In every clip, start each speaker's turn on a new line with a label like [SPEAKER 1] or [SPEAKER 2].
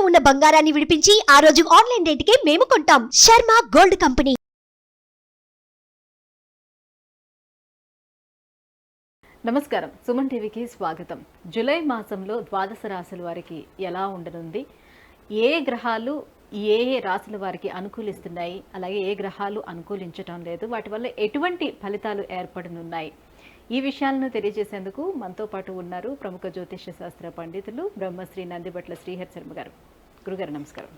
[SPEAKER 1] ఉన్న బంగారాన్ని విడిపించి ఆ రోజు ఆన్లైన్ రేటుకే మేము కొంటాం. Sharma gold company.
[SPEAKER 2] నమస్కారం, సుమన్ టీవీకి స్వాగతం. జూలై మాసంలో ద్వాదశ రాశుల వారికి ఎలా ఉండనుంది, ఏ గ్రహాలు ఏ రాశుల వారికి అనుకూలిస్తున్నాయి, అలాగే ఏ గ్రహాలు అనుకూలించటం లేదు, వాటి వల్ల ఎటువంటి ఫలితాలు ఏర్పడనున్నాయి, ఈ విషయాలను తెలియజేసేందుకు మనతో పాటు ఉన్నారు ప్రముఖ జ్యోతిష్య శాస్త్ర పండితులు బ్రహ్మశ్రీ నందిబట్ల శ్రీహరి శర్మ గారు. గురుగారు నమస్కారం.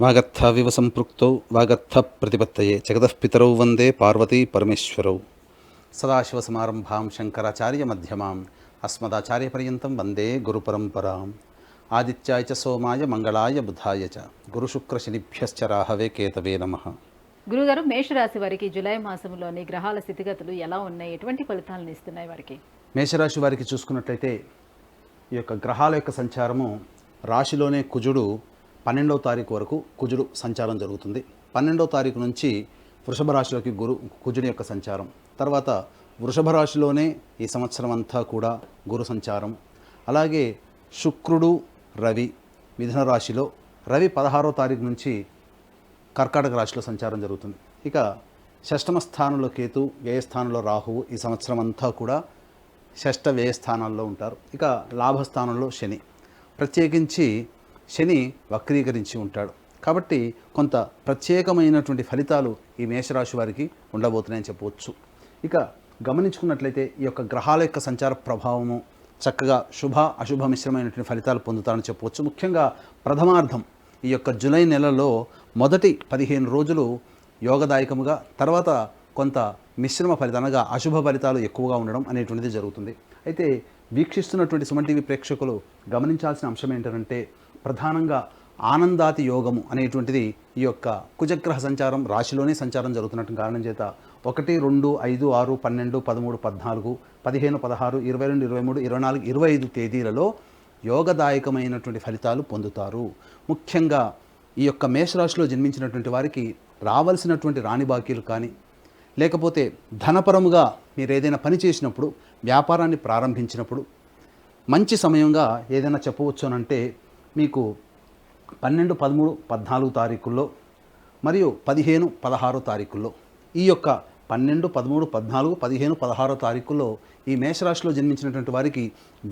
[SPEAKER 3] వాగర్థ వివ సంపృక్తౌ వాగర్థ ప్రతిపత్తయే జగతఃపితరౌ వందే పార్వతీ పరమేశ్వరౌ. సదాశివసమారంభాం శంకరాచార్య మధ్యమాం అస్మదాచార్య పర్యంతం వందే గురుపరంపరాం. ఆదిత్యాయ చ సోమాయ మంగళాయ బుధాయ చ గురుశుక్ర శనిభ్యశ్చ రాహవే కేతవే నమః.
[SPEAKER 2] గురుగారు, మేషరాశి వారికి జూలై మాసంలోని గ్రహాల స్థితిగతులు ఎలా ఉన్నాయి, ఎటువంటి ఫలితాలను ఇస్తున్నాయి వారికి?
[SPEAKER 3] మేషరాశి వారికి చూసుకున్నట్లయితే ఈ యొక్క గ్రహాల యొక్క సంచారము రాశిలోనే కుజుడు 12వ తారీఖు వరకు కుజుడు సంచారం జరుగుతుంది. 12వ తారీఖు నుంచి వృషభ రాశిలోకి కుజుడి యొక్క సంచారం, తర్వాత వృషభ రాశిలోనే ఈ సంవత్సరం అంతా కూడా గురు సంచారం. అలాగే శుక్రుడు రవి మిథున రాశిలో, రవి 16వ తారీఖు నుంచి కర్కాటక రాశిలో సంచారం జరుగుతుంది. ఇక షష్టమ స్థానంలో కేతు, వ్యయస్థానంలో రాహువు ఈ సంవత్సరం అంతా కూడా షష్ట వ్యయస్థానాల్లో ఉంటారు. ఇక లాభస్థానంలో శని, ప్రత్యేకించి శని వక్రీకరించి ఉంటాడు. కాబట్టి కొంత ప్రత్యేకమైనటువంటి ఫలితాలు ఈ మేషరాశి వారికి ఉండబోతున్నాయని చెప్పవచ్చు. ఇక గమనించుకున్నట్లయితే ఈ యొక్క గ్రహాల యొక్క సంచార ప్రభావము చక్కగా శుభ అశుభ మిశ్రమైనటువంటి ఫలితాలు పొందుతారని చెప్పవచ్చు. ముఖ్యంగా ప్రథమార్థం ఈ యొక్క జూలై నెలలో మొదటి 15 రోజులు యోగదాయకముగా, తర్వాత కొంత మిశ్రమ ఫలితం అనగా అశుభ ఫలితాలు ఎక్కువగా ఉండడం అనేటువంటిది జరుగుతుంది. అయితే వీక్షిస్తున్నటువంటి సుమన్ టీవీ ప్రేక్షకులు గమనించాల్సిన అంశం ఏంటంటే, ప్రధానంగా ఆనందాతి యోగము అనేటువంటిది ఈ యొక్క కుజగ్రహ సంచారం రాశిలోనే సంచారం జరుగుతున్నట్టు కారణం చేత 1, 2, 5, 6, 12, 13, 14, 15, 16, 22, 23, 24, 25 తేదీలలో యోగదాయకమైనటువంటి ఫలితాలు పొందుతారు. ముఖ్యంగా ఈ యొక్క మేషరాశిలో జన్మించినటువంటి వారికి రావాల్సినటువంటి రాణి బాకీలు కానీ, లేకపోతే ధనపరముగా మీరు ఏదైనా పని చేసినప్పుడు, వ్యాపారాన్ని ప్రారంభించినప్పుడు మంచి సమయంగా ఏదైనా చెప్పవచ్చు అనంటే మీకు 12, 13, 14 తారీఖుల్లో మరియు 15, 16 తారీఖుల్లో, ఈ యొక్క 12, 13, 14, 15, 16 తారీఖుల్లో ఈ మేషరాశిలో జన్మించినటువంటి వారికి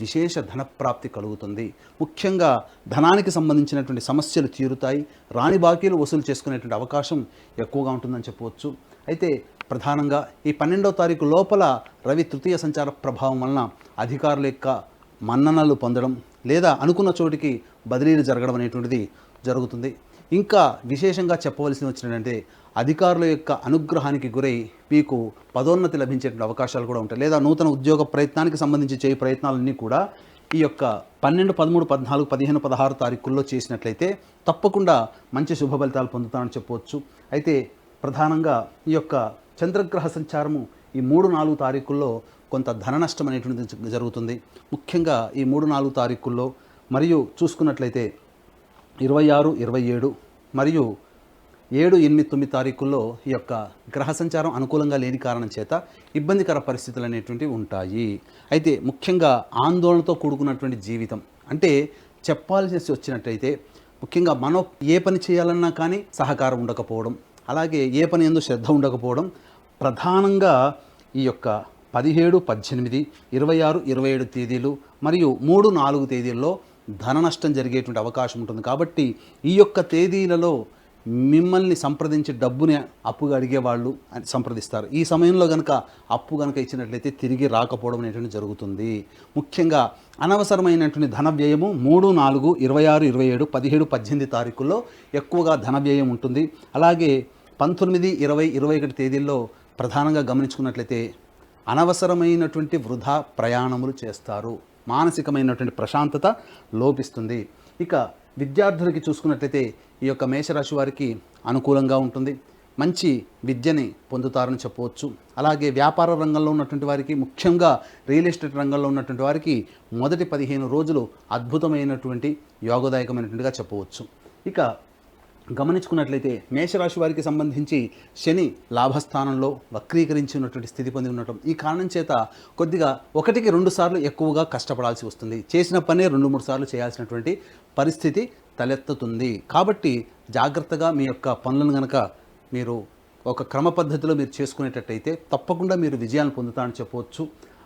[SPEAKER 3] విశేష ధనప్రాప్తి కలుగుతుంది. ముఖ్యంగా ధనానికి సంబంధించినటువంటి సమస్యలు తీరుతాయి, రాణి బాకీలు వసూలు చేసుకునేటువంటి అవకాశం ఎక్కువగా ఉంటుందని చెప్పవచ్చు. అయితే ప్రధానంగా ఈ 12వ తారీఖు లోపల రవి తృతీయ సంచార ప్రభావం వలన అధికారుల యొక్క మన్ననలు పొందడం, లేదా అనుకున్న చోటికి బదిలీలు జరగడం అనేటువంటిది జరుగుతుంది. ఇంకా విశేషంగా చెప్పవలసి వచ్చినదంటే, అధికారుల యొక్క అనుగ్రహానికి గురై మీకు పదోన్నతి లభించేటువంటి అవకాశాలు కూడా ఉంటాయి, లేదా నూతన ఉద్యోగ ప్రయత్నానికి సంబంధించి చేయ ప్రయత్నాలన్నీ కూడా ఈ యొక్క 12, 13, 14, 15, 16 తారీఖుల్లో చేసినట్లయితే తప్పకుండా మంచి శుభ ఫలితాలు పొందుతామని చెప్పవచ్చు. అయితే ప్రధానంగా ఈ యొక్క చంద్రగ్రహ సంచారము ఈ 3, 4 తారీఖుల్లో కొంత ధన నష్టం అనేటువంటిది జరుగుతుంది. ముఖ్యంగా ఈ 3, 4 తారీఖుల్లో మరియు చూసుకున్నట్లయితే 26, 27 మరియు 7, 8, 9 తారీఖుల్లో ఈ యొక్క గ్రహ సంచారం అనుకూలంగా లేని కారణం చేత ఇబ్బందికర పరిస్థితులు అనేటువంటివి ఉంటాయి. అయితే ముఖ్యంగా ఆందోళనతో కూడుకున్నటువంటి జీవితం, అంటే చెప్పాల్సి వచ్చినట్టయితే ముఖ్యంగా మనం ఏ పని చేయాలన్నా కానీ సహకారం ఉండకపోవడం, అలాగే ఏ పని యందు శ్రద్ధ ఉండకపోవడం, ప్రధానంగా ఈ యొక్క 17, 18, 26, 27 తేదీలు మరియు 3, 4 తేదీల్లో ధన నష్టం జరిగేటువంటి అవకాశం ఉంటుంది. కాబట్టి ఈ యొక్క తేదీలలో మిమ్మల్ని సంప్రదించి డబ్బుని అప్పుగా అడిగేవాళ్ళు సంప్రదిస్తారు. ఈ సమయంలో కనుక అప్పు కనుక ఇచ్చినట్లయితే తిరిగి రాకపోవడం అనేటువంటి జరుగుతుంది. ముఖ్యంగా అనవసరమైనటువంటి ధన వ్యయము 3, 4, 26, 27, 17, 18 తారీఖుల్లో ఎక్కువగా ధన వ్యయం ఉంటుంది. అలాగే 19, 20, 21 తేదీల్లో ప్రధానంగా గమనించుకున్నట్లయితే అనవసరమైనటువంటి వృధా ప్రయాణములు చేస్తారు, మానసికమైనటువంటి ప్రశాంతత లోపిస్తుంది. ఇక విద్యార్థులకి చూసుకున్నట్లయితే ఈ యొక్క మేషరాశి వారికి అనుకూలంగా ఉంటుంది, మంచి విద్యని పొందుతారని చెప్పవచ్చు. అలాగే వ్యాపార రంగంలో ఉన్నటువంటి వారికి, ముఖ్యంగా రియల్ ఎస్టేట్ రంగంలో ఉన్నటువంటి వారికి మొదటి 15 రోజులు అద్భుతమైనటువంటి యోగదాయకమైనటువంటిగా చెప్పవచ్చు. ఇక గమనించుకున్నట్లయితే మేషరాశి వారికి సంబంధించి శని లాభస్థానంలో వక్రీకరించి ఉన్నటువంటి స్థితి పొంది ఉండటం, ఈ కారణం చేత కొద్దిగా 1కి 2 సార్లు ఎక్కువగా కష్టపడాల్సి వస్తుంది. చేసిన పనే 2-3 సార్లు చేయాల్సినటువంటి పరిస్థితి తలెత్తుతుంది. కాబట్టి జాగ్రత్తగా మీ యొక్క పనులను కనుక మీరు ఒక క్రమ పద్ధతిలో మీరు చేసుకునేటట్టయితే తప్పకుండా మీరు విజయాన్ని పొందుతారని చెప్పవచ్చు.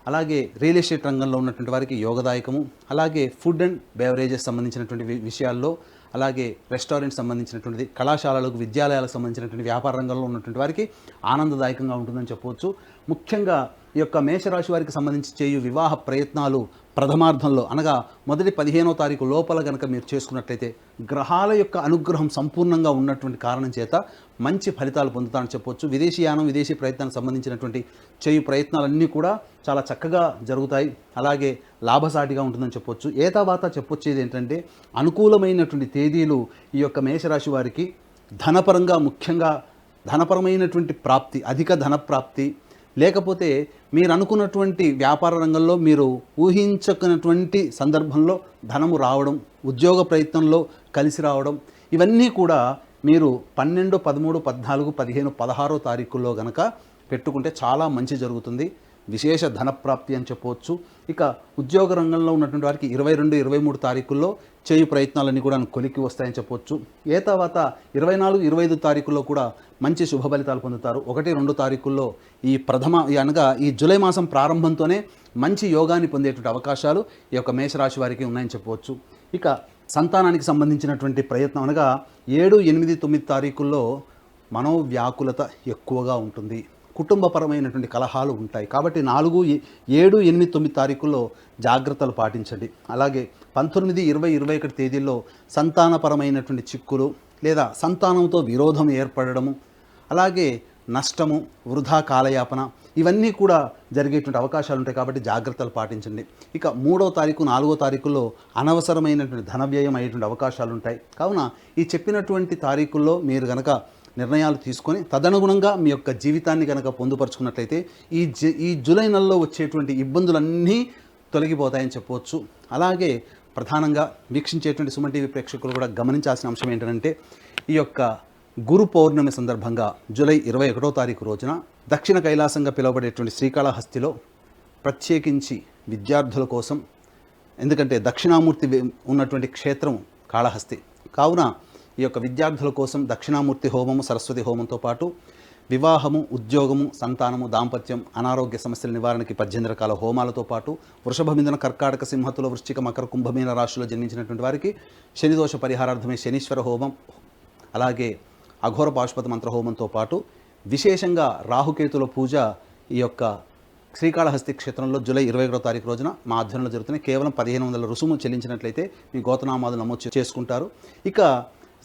[SPEAKER 3] అలాగే రియల్ ఎస్టేట్ రంగంలో ఉన్నటువంటి వారికి యోగదాయకము, అలాగే ఫుడ్ అండ్ బెవరేజెస్ సంబంధించినటువంటి విషయాల్లో, అలాగే రెస్టారెంట్ సంబంధించినటువంటిది, కళాశాలలకు విద్యాలయాలకు సంబంధించినటువంటి వ్యాపార రంగంలో ఉన్నటువంటి వారికి ఆనందదాయకంగా ఉంటుందని చెప్పవచ్చు. ముఖ్యంగా ఈ యొక్క మేషరాశి వారికి సంబంధించి చేయు వివాహ ప్రయత్నాలు ప్రథమార్థంలో అనగా మొదటి 15వ తారీఖు లోపల కనుక మీరు చేసుకున్నట్లయితే గ్రహాల యొక్క అనుగ్రహం సంపూర్ణంగా ఉన్నటువంటి కారణం చేత మంచి ఫలితాలు పొందుతారని చెప్పవచ్చు. విదేశీయానం, విదేశీ ప్రయత్నానికి సంబంధించినటువంటి చేయు ప్రయత్నాలన్నీ కూడా చాలా చక్కగా జరుగుతాయి. అలాగే లాభసాటిగా ఉంటుందని చెప్పవచ్చు. ఏతావాత చెప్పొచ్చేది ఏంటంటే అనుకూలమైనటువంటి తేదీలు ఈ యొక్క మేషరాశి వారికి ధనపరంగా, ముఖ్యంగా ధనపరమైనటువంటి ప్రాప్తి, అధిక ధన ప్రాప్తి, లేకపోతే మీరు అనుకున్నటువంటి వ్యాపార రంగంలో మీరు ఊహించకున్నటువంటి సందర్భంలో ధనము రావడం, ఉద్యోగ ప్రయత్నంలో కలిసి రావడం, ఇవన్నీ కూడా మీరు 12, 13, 14, 15, 16 తారీఖుల్లో గనక పెట్టుకుంటే చాలా మంచి జరుగుతుంది. విశేష ధనప్రాప్తి అని చెప్పవచ్చు. ఇక ఉద్యోగ రంగంలో ఉన్నటువంటి వారికి 22, 23 తారీఖుల్లో చేయు ప్రయత్నాలన్నీ కూడా కొలిక్కి వస్తాయని చెప్పవచ్చు. ఏ తర్వాత 24, 25 తారీఖుల్లో కూడా మంచి శుభ ఫలితాలు పొందుతారు. 1, 2 తారీఖుల్లో అనగా ఈ జూలై మాసం ప్రారంభంతోనే మంచి యోగాన్ని పొందేటువంటి అవకాశాలు ఈ యొక్క మేషరాశి వారికి ఉన్నాయని చెప్పవచ్చు. ఇక సంతానానికి సంబంధించినటువంటి ప్రయత్నం అనగా 7, 8, 9 తారీఖుల్లో మనోవ్యాకులత ఎక్కువగా ఉంటుంది. కుటుంబపరమైనటువంటి కలహాలు ఉంటాయి. కాబట్టి 4, 7, 8, 9 తారీఖుల్లో జాగ్రత్తలు పాటించండి. అలాగే 19, 20, 21 తేదీల్లో సంతానపరమైనటువంటి చిక్కులు లేదా సంతానంతో విరోధం ఏర్పడము, అలాగే నష్టము, వృధా కాలయాపన, ఇవన్నీ కూడా జరిగేటువంటి అవకాశాలు ఉంటాయి. కాబట్టి జాగ్రత్తలు పాటించండి. ఇక 3వ తారీఖు, 4వ తారీఖుల్లో అనవసరమైనటువంటి ధన వ్యయం అయ్యేటువంటి అవకాశాలు ఉంటాయి. కావున ఈ చెప్పినటువంటి తారీఖుల్లో మీరు గనక నిర్ణయాలు తీసుకొని తదనుగుణంగా మీ యొక్క జీవితాన్ని కనుక పొందుపరుచుకున్నట్లయితే ఈ జూలై నెలలో వచ్చేటువంటి ఇబ్బందులన్నీ తొలగిపోతాయని చెప్పవచ్చు. అలాగే ప్రధానంగా వీక్షించేటువంటి సుమన్ టీవీ ప్రేక్షకులు కూడా గమనించాల్సిన అంశం ఏంటంటే ఈ యొక్క గురు పౌర్ణమి సందర్భంగా జూలై 21వ తారీఖు రోజున దక్షిణ కైలాసంగా పిలువబడేటువంటి శ్రీకాళహస్తిలో ప్రత్యేకించి విద్యార్థుల కోసం, ఎందుకంటే దక్షిణామూర్తి ఉన్నటువంటి క్షేత్రం కాళహస్తి కావున ఈ యొక్క విద్యార్థుల కోసం దక్షిణామూర్తి హోమము, సరస్వతి హోమంతో పాటు వివాహము, ఉద్యోగము, సంతానము, దాంపత్యం, అనారోగ్య సమస్యల నివారణకి 18 రకాల హోమాలతో పాటు వృషభ, మిథున, కర్కాటక, సింహతుల, వృశ్చిక, మకర, కుంభమీన రాశిలో జన్మించినటువంటి వారికి శనిదోష పరిహారార్థమే శనీశ్వర హోమం, అలాగే అఘోర పాశుపత మంత్ర హోమంతో పాటు విశేషంగా రాహుకేతుల పూజ ఈ యొక్క శ్రీకాళహస్తి క్షేత్రంలో జూలై 21వ తారీఖు రోజున మా ఆధ్వర్యంలో జరుగుతున్నాయి. కేవలం 1500 రుసుము చెల్లించినట్లయితే మీ గోతనామాలు నమోదు చేసుకుంటారు. ఇక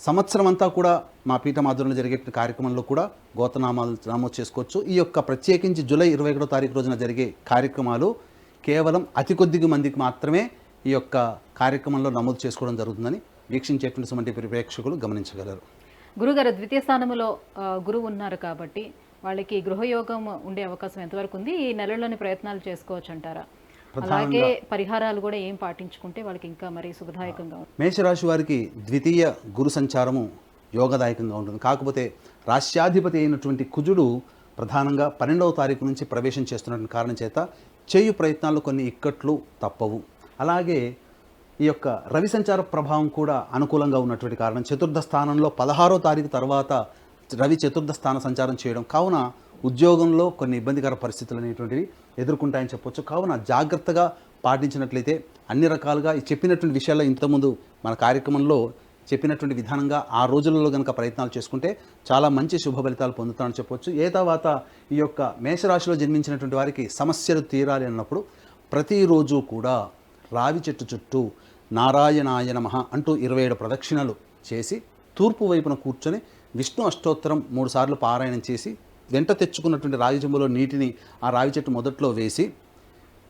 [SPEAKER 3] సంవత్సరం అంతా కూడా మా పీఠం ఆధ్వర్యంలో జరిగే కార్యక్రమంలో కూడా గోతనామాలు నమోదు చేసుకోవచ్చు. ఈ యొక్క ప్రత్యేకించి జూలై 21వ తారీఖు రోజున జరిగే కార్యక్రమాలు కేవలం అతి కొద్ది మందికి మాత్రమే ఈ యొక్క కార్యక్రమంలో నమోదు చేసుకోవడం జరుగుతుందని వీక్షించేటువంటి సుమన్ టీవీ ప్రేక్షకులు గమనించగలరు.
[SPEAKER 2] గురుగారు ద్వితీయ స్థానంలో గురువు ఉన్నారు కాబట్టి వాళ్ళకి గృహయోగం ఉండే అవకాశం ఎంతవరకు ఉంది? ఈ నెలలోని ప్రయత్నాలు చేసుకోవచ్చు అంటారా? అలాగే పరిహారాలు కూడా ఏం పాటించుకుంటే వాళ్ళకి ఇంకా మరి శుభదాయకంగా ఉంటుంది?
[SPEAKER 3] మేషరాశి వారికి ద్వితీయ గురు సంచారము యోగదాయకంగా ఉంటుంది. కాకపోతే రాశ్యాధిపతి అయినటువంటి కుజుడు ప్రధానంగా 12వ తారీఖు నుంచి ప్రవేశం చేస్తున్నటువంటి కారణం చేత చేయు ప్రయత్నాల్లో కొన్ని ఇక్కట్లు తప్పవు. అలాగే ఈ యొక్క రవి సంచార ప్రభావం కూడా అనుకూలంగా ఉన్నటువంటి కారణం, చతుర్థ స్థానంలో 16వ తారీఖు తర్వాత రవి చతుర్థ స్థాన సంచారం చేయడం కావున ఉద్యోగంలో కొన్ని ఇబ్బందికర పరిస్థితులు అనేటువంటివి ఎదుర్కొంటాయని చెప్పొచ్చు. కావున జాగ్రత్తగా పాటించినట్లయితే అన్ని రకాలుగా చెప్పినటువంటి విషయాల్లో ఇంతకుముందు మన కార్యక్రమంలో చెప్పినటువంటి విధానంగా ఆ రోజులలో కనుక ప్రయత్నాలు చేసుకుంటే చాలా మంచి శుభ ఫలితాలు పొందుతామని చెప్పొచ్చు. ఏ తర్వాత ఈ యొక్క మేషరాశిలో జన్మించినటువంటి వారికి సమస్యలు తీరాలి అన్నప్పుడు ప్రతిరోజు కూడా రావి చెట్టు చుట్టూ నారాయణాయ నమః అంటూ 27 ప్రదక్షిణలు చేసి తూర్పు వైపున కూర్చొని విష్ణు అష్టోత్తరం 3 సార్లు పారాయణం చేసి వెంట తెచ్చుకున్నటువంటి రావి చెంబులో నీటిని ఆ రావి చెట్టు మొదట్లో వేసి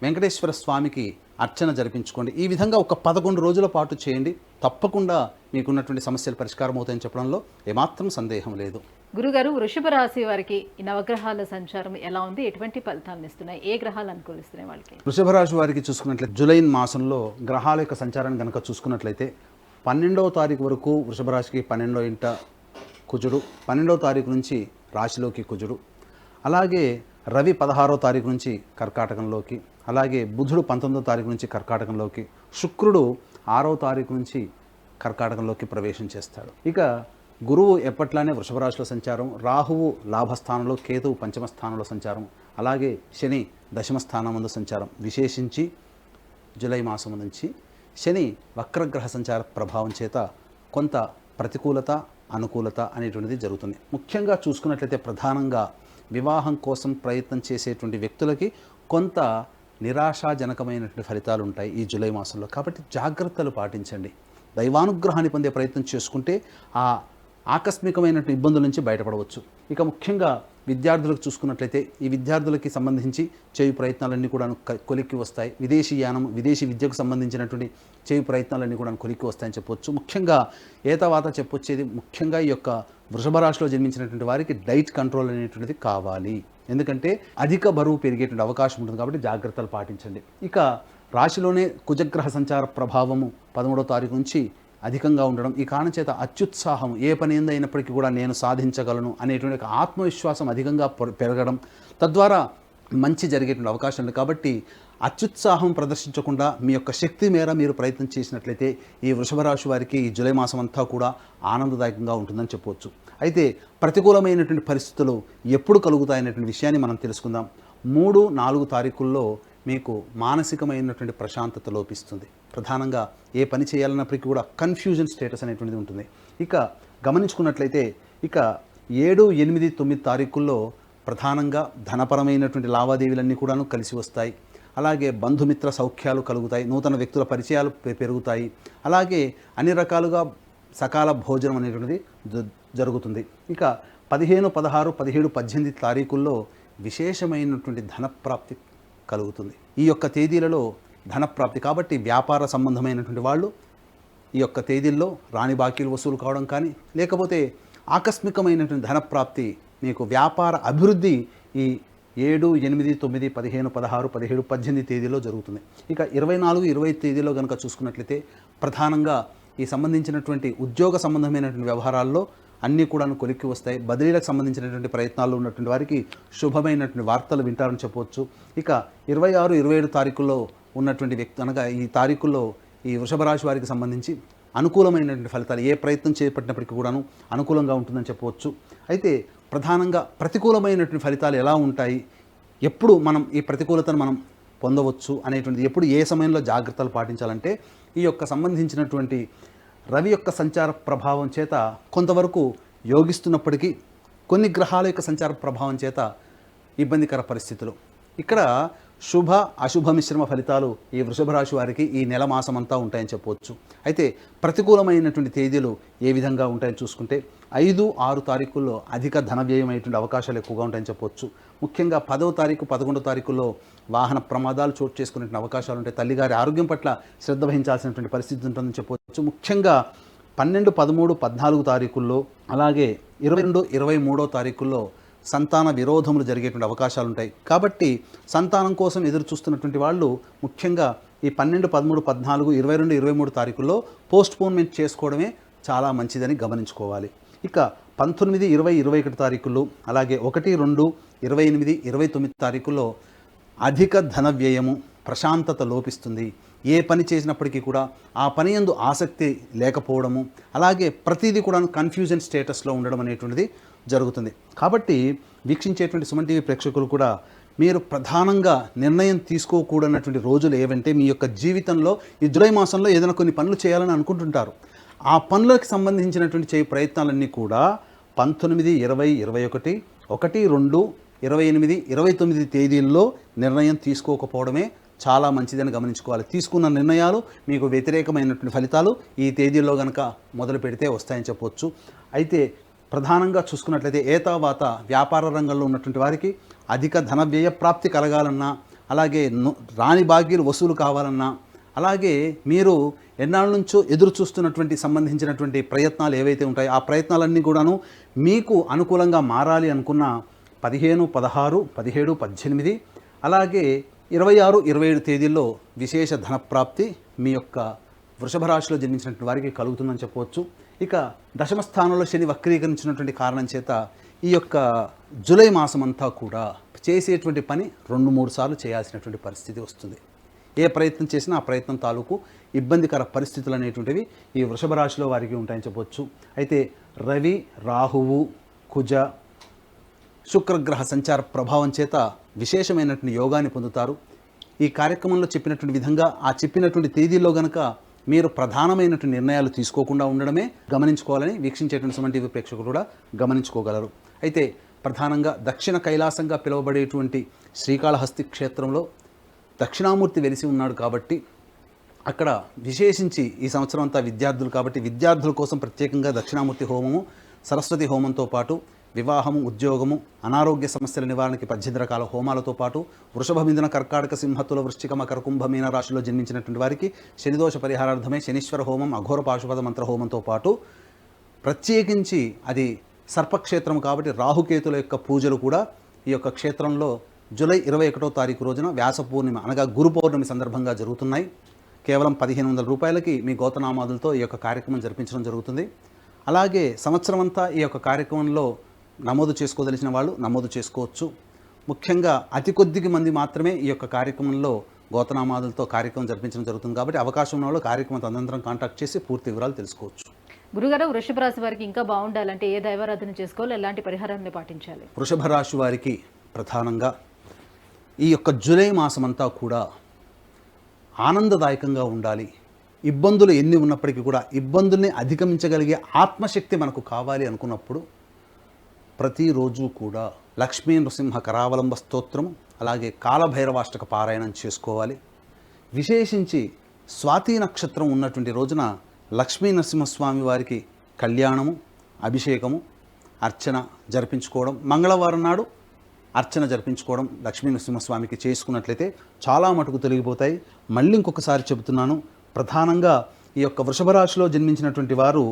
[SPEAKER 3] వెంకటేశ్వర స్వామికి అర్చన జరిపించుకోండి. ఈ విధంగా ఒక 11 రోజుల పాటు చేయండి. తప్పకుండా మీకున్నటువంటి సమస్యలు పరిష్కారం అవుతాయని చెప్పడంలో ఏమాత్రం సందేహం లేదు.
[SPEAKER 2] గురుగారు, వృషభ రాశి వారికి ఈ నవగ్రహాల సంచారం ఎలా ఉంది? ఎటువంటి ఫలితాలను ఇస్తున్నాయి? ఏ గ్రహాలు అనుకూలిస్తున్నాయి వాళ్ళకి?
[SPEAKER 3] వృషభ రాశి వారికి చూసుకున్నట్లయితే జూలై మాసంలో గ్రహాల యొక్క సంచారాన్ని కనుక చూసుకున్నట్లయితే 12వ తారీఖు వరకు వృషభ రాశికి 12వ ఇంట కుజుడు, 12వ తారీఖు నుంచి రాశిలోకి కుజుడు, అలాగే రవి 16వ తారీఖు నుంచి కర్కాటకంలోకి, అలాగే బుధుడు 19వ తారీఖు నుంచి కర్కాటకంలోకి, శుక్రుడు 6వ తారీఖు నుంచి కర్కాటకంలోకి ప్రవేశం చేస్తాడు. ఇక గురువు ఎప్పట్లానే వృషభ రాశిలో సంచారం, రాహువు లాభస్థానంలో, కేతువు పంచమ స్థానంలో సంచారం, అలాగే శని దశమ స్థానం ముందు సంచారం. విశేషించి జూలై మాసం నుంచి శని వక్రగ్రహ సంచార ప్రభావం చేత కొంత ప్రతికూలత అనుకూలత అనేటువంటిది జరుగుతుంది. ముఖ్యంగా చూసుకున్నట్లయితే ప్రధానంగా వివాహం కోసం ప్రయత్నం చేసేటువంటి వ్యక్తులకి కొంత నిరాశాజనకమైనటువంటి ఫలితాలు ఉంటాయి ఈ జూలై మాసంలో. కాబట్టి జాగ్రత్తలు పాటించండి. దైవానుగ్రహాన్ని పొందే ప్రయత్నం చేసుకుంటే ఆ ఆకస్మికమైనటువంటి ఇబ్బందుల నుంచి బయటపడవచ్చు. ఇక ముఖ్యంగా విద్యార్థులకు చూసుకున్నట్లయితే ఈ విద్యార్థులకి సంబంధించి చేయు ప్రయత్నాలన్నీ కూడా కొలిక్కి వస్తాయి. విదేశీ యానం, విదేశీ విద్యకు సంబంధించినటువంటి చేయు ప్రయత్నాలన్నీ కూడా కొలిక్కి వస్తాయని చెప్పవచ్చు. ముఖ్యంగా ఏతవాత చెప్పొచ్చేది ముఖ్యంగా ఈ యొక్క వృషభ రాశిలో జన్మించినటువంటి వారికి డైట్ కంట్రోల్ అనేటువంటిది కావాలి. ఎందుకంటే అధిక బరువు పెరిగేటువంటి అవకాశం ఉంటుంది కాబట్టి జాగ్రత్తలు పాటించండి. ఇక రాశిలోనే కుజగ్రహ సంచార ప్రభావము 13వ తారీఖు నుంచి అధికంగా ఉండడం, ఈ కారణం చేత అత్యుత్సాహం, ఏ పని అయినప్పటికీ కూడా నేను సాధించగలను అనేటువంటి ఆత్మవిశ్వాసం అధికంగా పెరగడం, తద్వారా మంచి జరిగేటువంటి అవకాశం ఉంది. కాబట్టి అత్యుత్సాహం ప్రదర్శించకుండా మీ యొక్క శక్తి మేర మీరు ప్రయత్నం చేసినట్లయితే ఈ వృషభ రాశి వారికి ఈ జూలై మాసం అంతా కూడా ఆనందదాయకంగా ఉంటుందని చెప్పవచ్చు. అయితే ప్రతికూలమైనటువంటి పరిస్థితులు ఎప్పుడు కలుగుతాయనేటువంటి విషయాన్ని మనం తెలుసుకుందాం. 3, 4 తారీఖుల్లో మీకు మానసికమైనటువంటి ప్రశాంతత లోపిస్తుంది. ప్రధానంగా ఏ పని చేయాలన్నప్పటికీ కూడా కన్ఫ్యూజన్ స్టేటస్ అనేటువంటిది ఉంటుంది. ఇక గమనించుకున్నట్లయితే ఇక 7, 8, 9 తారీఖుల్లో ప్రధానంగా ధనపరమైనటువంటి లావాదేవీలన్నీ కూడాను కలిసి వస్తాయి. అలాగే బంధుమిత్ర సౌఖ్యాలు కలుగుతాయి, నూతన వ్యక్తుల పరిచయాలు పెరుగుతాయి, అలాగే అన్ని రకాలుగా సకాల భోజనం అనేటువంటిది జరుగుతుంది. ఇక 15, 16, 17, 18 తారీఖుల్లో విశేషమైనటువంటి ధనప్రాప్తి కలుగుతుంది. ఈ యొక్క తేదీలలో ధనప్రాప్తి కాబట్టి వ్యాపార సంబంధమైనటువంటి వాళ్ళు ఈ యొక్క తేదీల్లో రాని బాకీలు వసూలు కావడం కానీ, లేకపోతే ఆకస్మికమైనటువంటి ధనప్రాప్తి, మీకు వ్యాపార అభివృద్ధి ఈ 7, 8, 9, 15, 16, 17, 18 తేదీలో జరుగుతుంది. ఇక 24, 20 తేదీలో కనుక చూసుకున్నట్లయితే ప్రధానంగా ఈ సంబంధించినటువంటి ఉద్యోగ సంబంధమైనటువంటి వ్యవహారాల్లో అన్నీ కూడా కొలిక్కి వస్తాయి. బదిలీలకు సంబంధించినటువంటి ప్రయత్నాలు ఉన్నటువంటి వారికి శుభమైనటువంటి వార్తలు వింటారని చెప్పవచ్చు. ఇక 26, 27 తారీఖుల్లో ఉన్నటువంటి వ్యక్తి అనగా ఈ తారీఖుల్లో ఈ వృషభ రాశి వారికి సంబంధించి అనుకూలమైనటువంటి ఫలితాలు, ఏ ప్రయత్నం చేపట్టినప్పటికీ కూడాను అనుకూలంగా ఉంటుందని చెప్పవచ్చు. అయితే ప్రధానంగా ప్రతికూలమైనటువంటి ఫలితాలు ఎలా ఉంటాయి, ఎప్పుడు మనం ఈ ప్రతికూలతను మనం పొందవచ్చు అనేటువంటిది, ఎప్పుడు ఏ సమయంలో జాగ్రత్తలు పాటించాలంటే ఈ యొక్క సంబంధించినటువంటి రవి యొక్క సంచార ప్రభావం చేత కొంతవరకు యోగిస్తున్నప్పటికీ కొన్ని గ్రహాల యొక్క సంచార ప్రభావం చేత ఇబ్బందికర పరిస్థితులు. ఇక్కడ శుభ అశుభ మిశ్రమ ఫలితాలు ఈ వృషభ రాశి వారికి ఈ నెల మాసం అంతా ఉంటాయని చెప్పవచ్చు. అయితే ప్రతికూలమైనటువంటి తేదీలు ఏ విధంగా ఉంటాయని చూసుకుంటే 5, 6 తారీఖుల్లో అధిక ధన వ్యయమైనటువంటి అవకాశాలు ఎక్కువగా ఉంటాయని చెప్పవచ్చు. ముఖ్యంగా 10వ తారీఖు, 11వ తారీఖుల్లో వాహన ప్రమాదాలు చోటు చేసుకునే అవకాశాలు ఉంటాయి. తల్లిగారి ఆరోగ్యం పట్ల శ్రద్ధ వహించాల్సినటువంటి పరిస్థితి ఉంటుందని చెప్పవచ్చు. ముఖ్యంగా 12, 13, 14 తారీఖుల్లో, అలాగే 22, 23వ తారీఖుల్లో సంతాన విరోధములు జరిగేటువంటి అవకాశాలు ఉంటాయి. కాబట్టి సంతానం కోసం ఎదురు చూస్తున్నటువంటి వాళ్ళు ముఖ్యంగా ఈ 12, 13, 14, 22, 23 తారీఖుల్లో పోస్ట్పోన్మెంట్ చేసుకోవడమే చాలా మంచిదని గమనించుకోవాలి. ఇక 19, 20, 21 తారీఖుల్లో, అలాగే 1, 2, 28, 29 తారీఖుల్లో అధిక ధన వ్యయము, ప్రశాంతత లోపిస్తుంది. ఏ పని చేసినప్పటికీ కూడా ఆ పని యందు ఆసక్తి లేకపోవడము, అలాగే ప్రతిదీ కూడా కన్ఫ్యూజన్ స్టేటస్లో ఉండడం అనేటువంటిది జరుగుతుంది. కాబట్టి వీక్షించేటువంటి సుమన్ టీవీ ప్రేక్షకులు కూడా మీరు ప్రధానంగా నిర్ణయం తీసుకోకూడనటువంటి రోజులు ఏవంటే, మీ యొక్క జీవితంలో ఈ జూలై మాసంలో ఏదైనా కొన్ని పనులు చేయాలని అనుకుంటుంటారు. ఆ పనులకు సంబంధించినటువంటి చేయ ప్రయత్నాలన్నీ కూడా 19, 20, 21, 1, 2, 28, 29 తేదీల్లో నిర్ణయం తీసుకోకపోవడమే చాలా మంచిదని గమనించుకోవాలి. తీసుకున్న నిర్ణయాలు మీకు వ్యతిరేకమైనటువంటి ఫలితాలు ఈ తేదీల్లో కనుక మొదలు పెడితే వస్తాయని చెప్పవచ్చు. అయితే ప్రధానంగా చూసుకున్నట్లయితే ఏతావాత వ్యాపార రంగంలో ఉన్నటువంటి వారికి అధిక ధన వ్యయ ప్రాప్తి కలగాలన్నా, అలాగే రాని బాకీలు వసూలు కావాలన్నా, అలాగే మీరు ఎన్నాళ్ళ నుంచో ఎదురు చూస్తున్నటువంటి సంబంధించినటువంటి ప్రయత్నాలు ఏవైతే ఉంటాయో ఆ ప్రయత్నాలన్నీ కూడాను మీకు అనుకూలంగా మారాలి అనుకున్న 15, 16, 17, 18, అలాగే 26, 27 తేదీల్లో విశేష ధనప్రాప్తి మీ యొక్క వృషభ రాశిలో జన్మించినటువంటి వారికి కలుగుతుందని చెప్పవచ్చు. ఇక దశమ స్థానంలో శని వక్రీకరించినటువంటి కారణం చేత ఈ యొక్క జూలై మాసం అంతా కూడా చేసేటువంటి పని 2-3 సార్లు చేయాల్సినటువంటి పరిస్థితి వస్తుంది. ఏ ప్రయత్నం చేసినా ఆ ప్రయత్నం తాలూకు ఇబ్బందికర పరిస్థితులు అనేటువంటివి ఈ వృషభ రాశిలో వారికి ఉంటాయని చెప్పొచ్చు. అయితే రవి, రాహువు, కుజ, శుక్రగ్రహ సంచార ప్రభావం చేత విశేషమైనటువంటి యోగాన్ని పొందుతారు. ఈ కార్యక్రమంలో చెప్పినటువంటి విధంగా ఆ చెప్పినటువంటి తేదీల్లో గనక మీరు ప్రధానమైనటువంటి నిర్ణయాలు తీసుకోకుండా ఉండడమే గమనించుకోవాలని వీక్షించేటువంటి టీవీ ప్రేక్షకులు కూడా గమనించుకోగలరు. అయితే ప్రధానంగా దక్షిణ కైలాసంగా పిలువబడేటువంటి శ్రీకాళహస్తి క్షేత్రంలో దక్షిణామూర్తి వెలిసి ఉన్నాడు కాబట్టి అక్కడ విశేషించి ఈ సంవత్సరం అంతా విద్యార్థులు కాబట్టి విద్యార్థుల కోసం ప్రత్యేకంగా దక్షిణామూర్తి హోమము, సరస్వతి హోమంతో పాటు వివాహము, ఉద్యోగము, అనారోగ్య సమస్యల నివారణకి 18 రకాల హోమాలతో పాటు వృషభ, మిథున, కర్కాటక, సింహతుల, వృశ్చిక, మకర, కుంభ, మీన రాశిలో జన్మించినటువంటి వారికి శనిదోష పరిహారార్థమై శనీశ్వర హోమం, అఘోర పాశుపద మంత్ర హోమంతో పాటు ప్రత్యేకించి అది సర్పక్షేత్రం కాబట్టి రాహుకేతుల యొక్క పూజలు కూడా ఈ యొక్క క్షేత్రంలో జూలై 21వ తారీఖు రోజున వ్యాస పూర్ణిమ అనగా గురు పౌర్ణమి సందర్భంగా జరుగుతున్నాయి. కేవలం 1500 రూపాయలకి మీ గోతనామాదులతో ఈ యొక్క కార్యక్రమం జరిపించడం జరుగుతుంది. అలాగే సంవత్సరం అంతా ఈ యొక్క కార్యక్రమంలో నమోదు చేసుకోదలిచిన వాళ్ళు నమోదు చేసుకోవచ్చు. ముఖ్యంగా అతి కొద్ది మంది మాత్రమే ఈ యొక్క కార్యక్రమంలో గోతనామాదులతో కార్యక్రమం జరిపించడం జరుగుతుంది కాబట్టి అవకాశం ఉన్న వాళ్ళు కార్యక్రమం తదనంతరం కాంటాక్ట్ చేసి పూర్తి వివరాలు తెలుసుకోవచ్చు.
[SPEAKER 2] గురుగారు, వృషభ రాశి వారికి ఇంకా బాగుండాలంటే ఏ దైవారాధన చేసుకోవాలి, ఎలాంటి పరిహారాన్ని పాటించాలి?
[SPEAKER 3] వృషభ రాశి వారికి ప్రధానంగా ఈ యొక్క జూలై మాసం అంతా కూడా ఆనందదాయకంగా ఉండాలి. ఇబ్బందులు ఎన్ని ఉన్నప్పటికీ కూడా ఇబ్బందుల్ని అధిగమించగలిగే ఆత్మశక్తి మనకు కావాలి అనుకున్నప్పుడు ప్రతిరోజు కూడా లక్ష్మీ నృసింహ కరావలంబ స్తోత్రం అలాగే కాలభైరవాష్టక పారాయణం చేసుకోవాలి. విశేషించి స్వాతి నక్షత్రం ఉన్నటువంటి రోజున లక్ష్మీ నరసింహస్వామి వారికి కళ్యాణము, అభిషేకము, అర్చన జరిపించుకోవడం, మంగళవారం నాడు అర్చన జరిపించుకోవడం లక్ష్మీ నరసింహస్వామికి చేసుకున్నట్లయితే చాలా మటుకు తొలగిపోతాయి. మళ్ళీ ఇంకొకసారి చెబుతున్నాను, ప్రధానంగా ఈ యొక్క వృషభ రాశిలో జన్మించినటువంటి వారు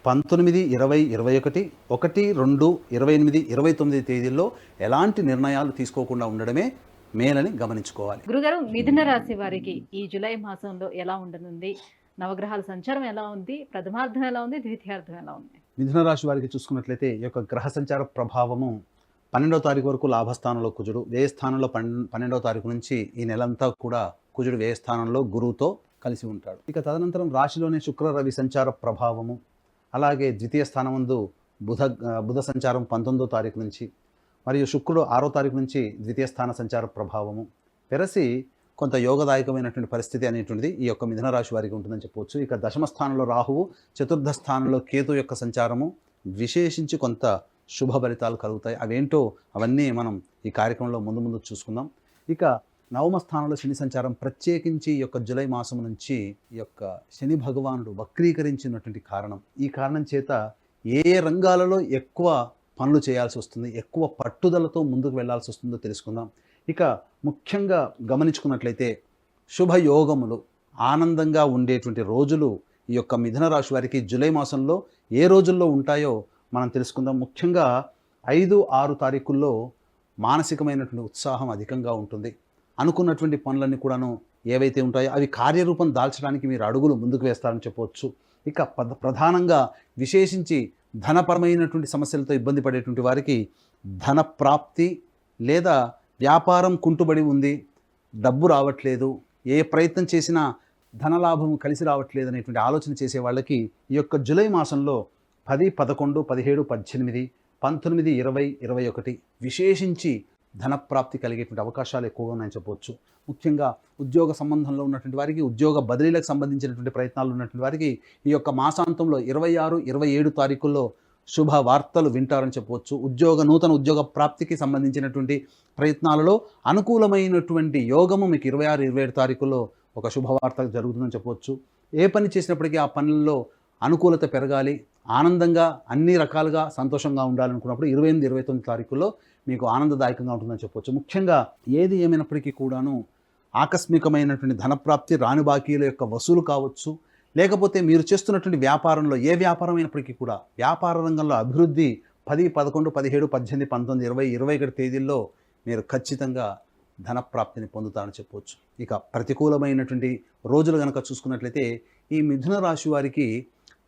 [SPEAKER 3] 19, 20, 21, 1, 2, 28, 29 తేదీల్లో ఎలాంటి నిర్ణయాలు తీసుకోకుండా ఉండడమే మేలని గమనించుకోవాలి.
[SPEAKER 2] గురుగారు, మిథున రాశి వారికి ఈ జూలై మాసంలో ఎలా ఉండనుంది? నవగ్రహాల సంచారం ఎలా ఉంది? ప్రథమార్థం ఎలా ఉంది? ద్వితీయార్థం ఎలా ఉంది?
[SPEAKER 3] మిథున రాశి వారికి చూసుకున్నట్లయితే ఈ యొక్క గ్రహ సంచార ప్రభావము 12వ తారీఖు వరకు లాభస్థానంలో కుజుడు, వ్యయస్థానంలో 12వ తారీఖు నుంచి ఈ నెలంతా కూడా కుజుడు వ్యయస్థానంలో గురువుతో కలిసి ఉంటాడు. ఇక తదనంతరం రాశిలోనే శుక్ర, రవి సంచార ప్రభావము, అలాగే ద్వితీయ స్థానమందు బుధ సంచారం 19వ తారీఖు నుంచి, మరియు శుక్రుడు 6వ తారీఖు నుంచి ద్వితీయ స్థాన సంచార ప్రభావము పెరసి కొంత యోగదాయకమైనటువంటి పరిస్థితి అనేటువంటిది ఈ యొక్క మిథున రాశి వారికి ఉంటుందని చెప్పవచ్చు. ఇక దశమ స్థానంలో రాహువు, చతుర్థ స్థానంలో కేతు యొక్క సంచారము విశేషించి కొంత శుభ ఫలితాలు కలుగుతాయి. అవేంటో అవన్నీ మనం ఈ కార్యక్రమంలో ముందు చూసుకుందాం. ఇక నవమ స్థానంలో శని సంచారం ప్రత్యేకించి ఈ యొక్క జూలై మాసం నుంచి ఈ యొక్క శని భగవానుడు వక్రీకరించినటువంటి కారణం, ఈ కారణం చేత ఏ రంగాలలో ఎక్కువ పనులు చేయాల్సి వస్తుంది, ఎక్కువ పట్టుదలతో ముందుకు వెళ్లాల్సి వస్తుందో తెలుసుకుందాం. ఇక ముఖ్యంగా గమనించుకున్నట్లయితే శుభయోగములు ఆనందంగా ఉండేటువంటి రోజులు ఈ యొక్క మిథున రాశి వారికి జూలై మాసంలో ఏ రోజుల్లో ఉంటాయో మనం తెలుసుకుందాం. ముఖ్యంగా 5, 6 తారీఖుల్లో మానసికమైనటువంటి ఉత్సాహం అధికంగా ఉంటుంది. అనుకున్నటువంటి పనులన్నీ కూడాను ఏవైతే ఉంటాయో అవి కార్యరూపం దాల్చడానికి మీరు అడుగులు ముందుకు వేస్తారని చెప్పవచ్చు. ఇక ప్రధానంగా విశేషించి ధనపరమైనటువంటి సమస్యలతో ఇబ్బంది పడేటువంటి వారికి ధన ప్రాప్తి లేదా వ్యాపారం కుంటుబడి ఉంది, డబ్బు రావట్లేదు, ఏ ప్రయత్నం చేసినా ధనలాభం కలిసి రావట్లేదు అనేటువంటి ఆలోచన చేసే వాళ్ళకి ఈ యొక్క జూలై మాసంలో 10, 11, 17, 18, 19, 20, 21 విశేషించి ధనప్రాప్తి కలిగేటువంటి అవకాశాలు ఎక్కువగా ఉన్నాయని చెప్పవచ్చు. ముఖ్యంగా ఉద్యోగ సంబంధంలో ఉన్నటువంటి వారికి, ఉద్యోగ బదిలీలకు సంబంధించినటువంటి ప్రయత్నాలు ఉన్నటువంటి వారికి ఈ యొక్క మాసాంతంలో 26, 27 తారీఖుల్లో శుభ వార్తలు వింటారని చెప్పవచ్చు. నూతన ఉద్యోగ ప్రాప్తికి సంబంధించినటువంటి ప్రయత్నాలలో అనుకూలమైనటువంటి యోగము మీకు 26, 27 తారీఖుల్లో ఒక శుభవార్త జరుగుతుందని చెప్పవచ్చు. ఏ పని చేసినప్పటికీ ఆ పనుల్లో అనుకూలత పెరగాలి, ఆనందంగా అన్ని రకాలుగా సంతోషంగా ఉండాలనుకున్నప్పుడు 28, 29 తారీఖుల్లో మీకు ఆనందదాయకంగా ఉంటుందని చెప్పవచ్చు. ముఖ్యంగా ఏది ఏమైనప్పటికీ కూడాను ఆకస్మికమైనటువంటి ధనప్రాప్తి, రాని బాకీల యొక్క వసూలు కావచ్చు, లేకపోతే మీరు చేస్తున్నటువంటి వ్యాపారంలో ఏ వ్యాపారం అయినప్పటికీ కూడా వ్యాపార రంగంలో అభివృద్ధి 10, 11, 17, 18, 19, 20, 21 తేదీల్లో మీరు ఖచ్చితంగా ధనప్రాప్తిని పొందుతారని చెప్పవచ్చు. ఇక ప్రతికూలమైనటువంటి రోజులు కనుక చూసుకున్నట్లయితే ఈ మిథున రాశి వారికి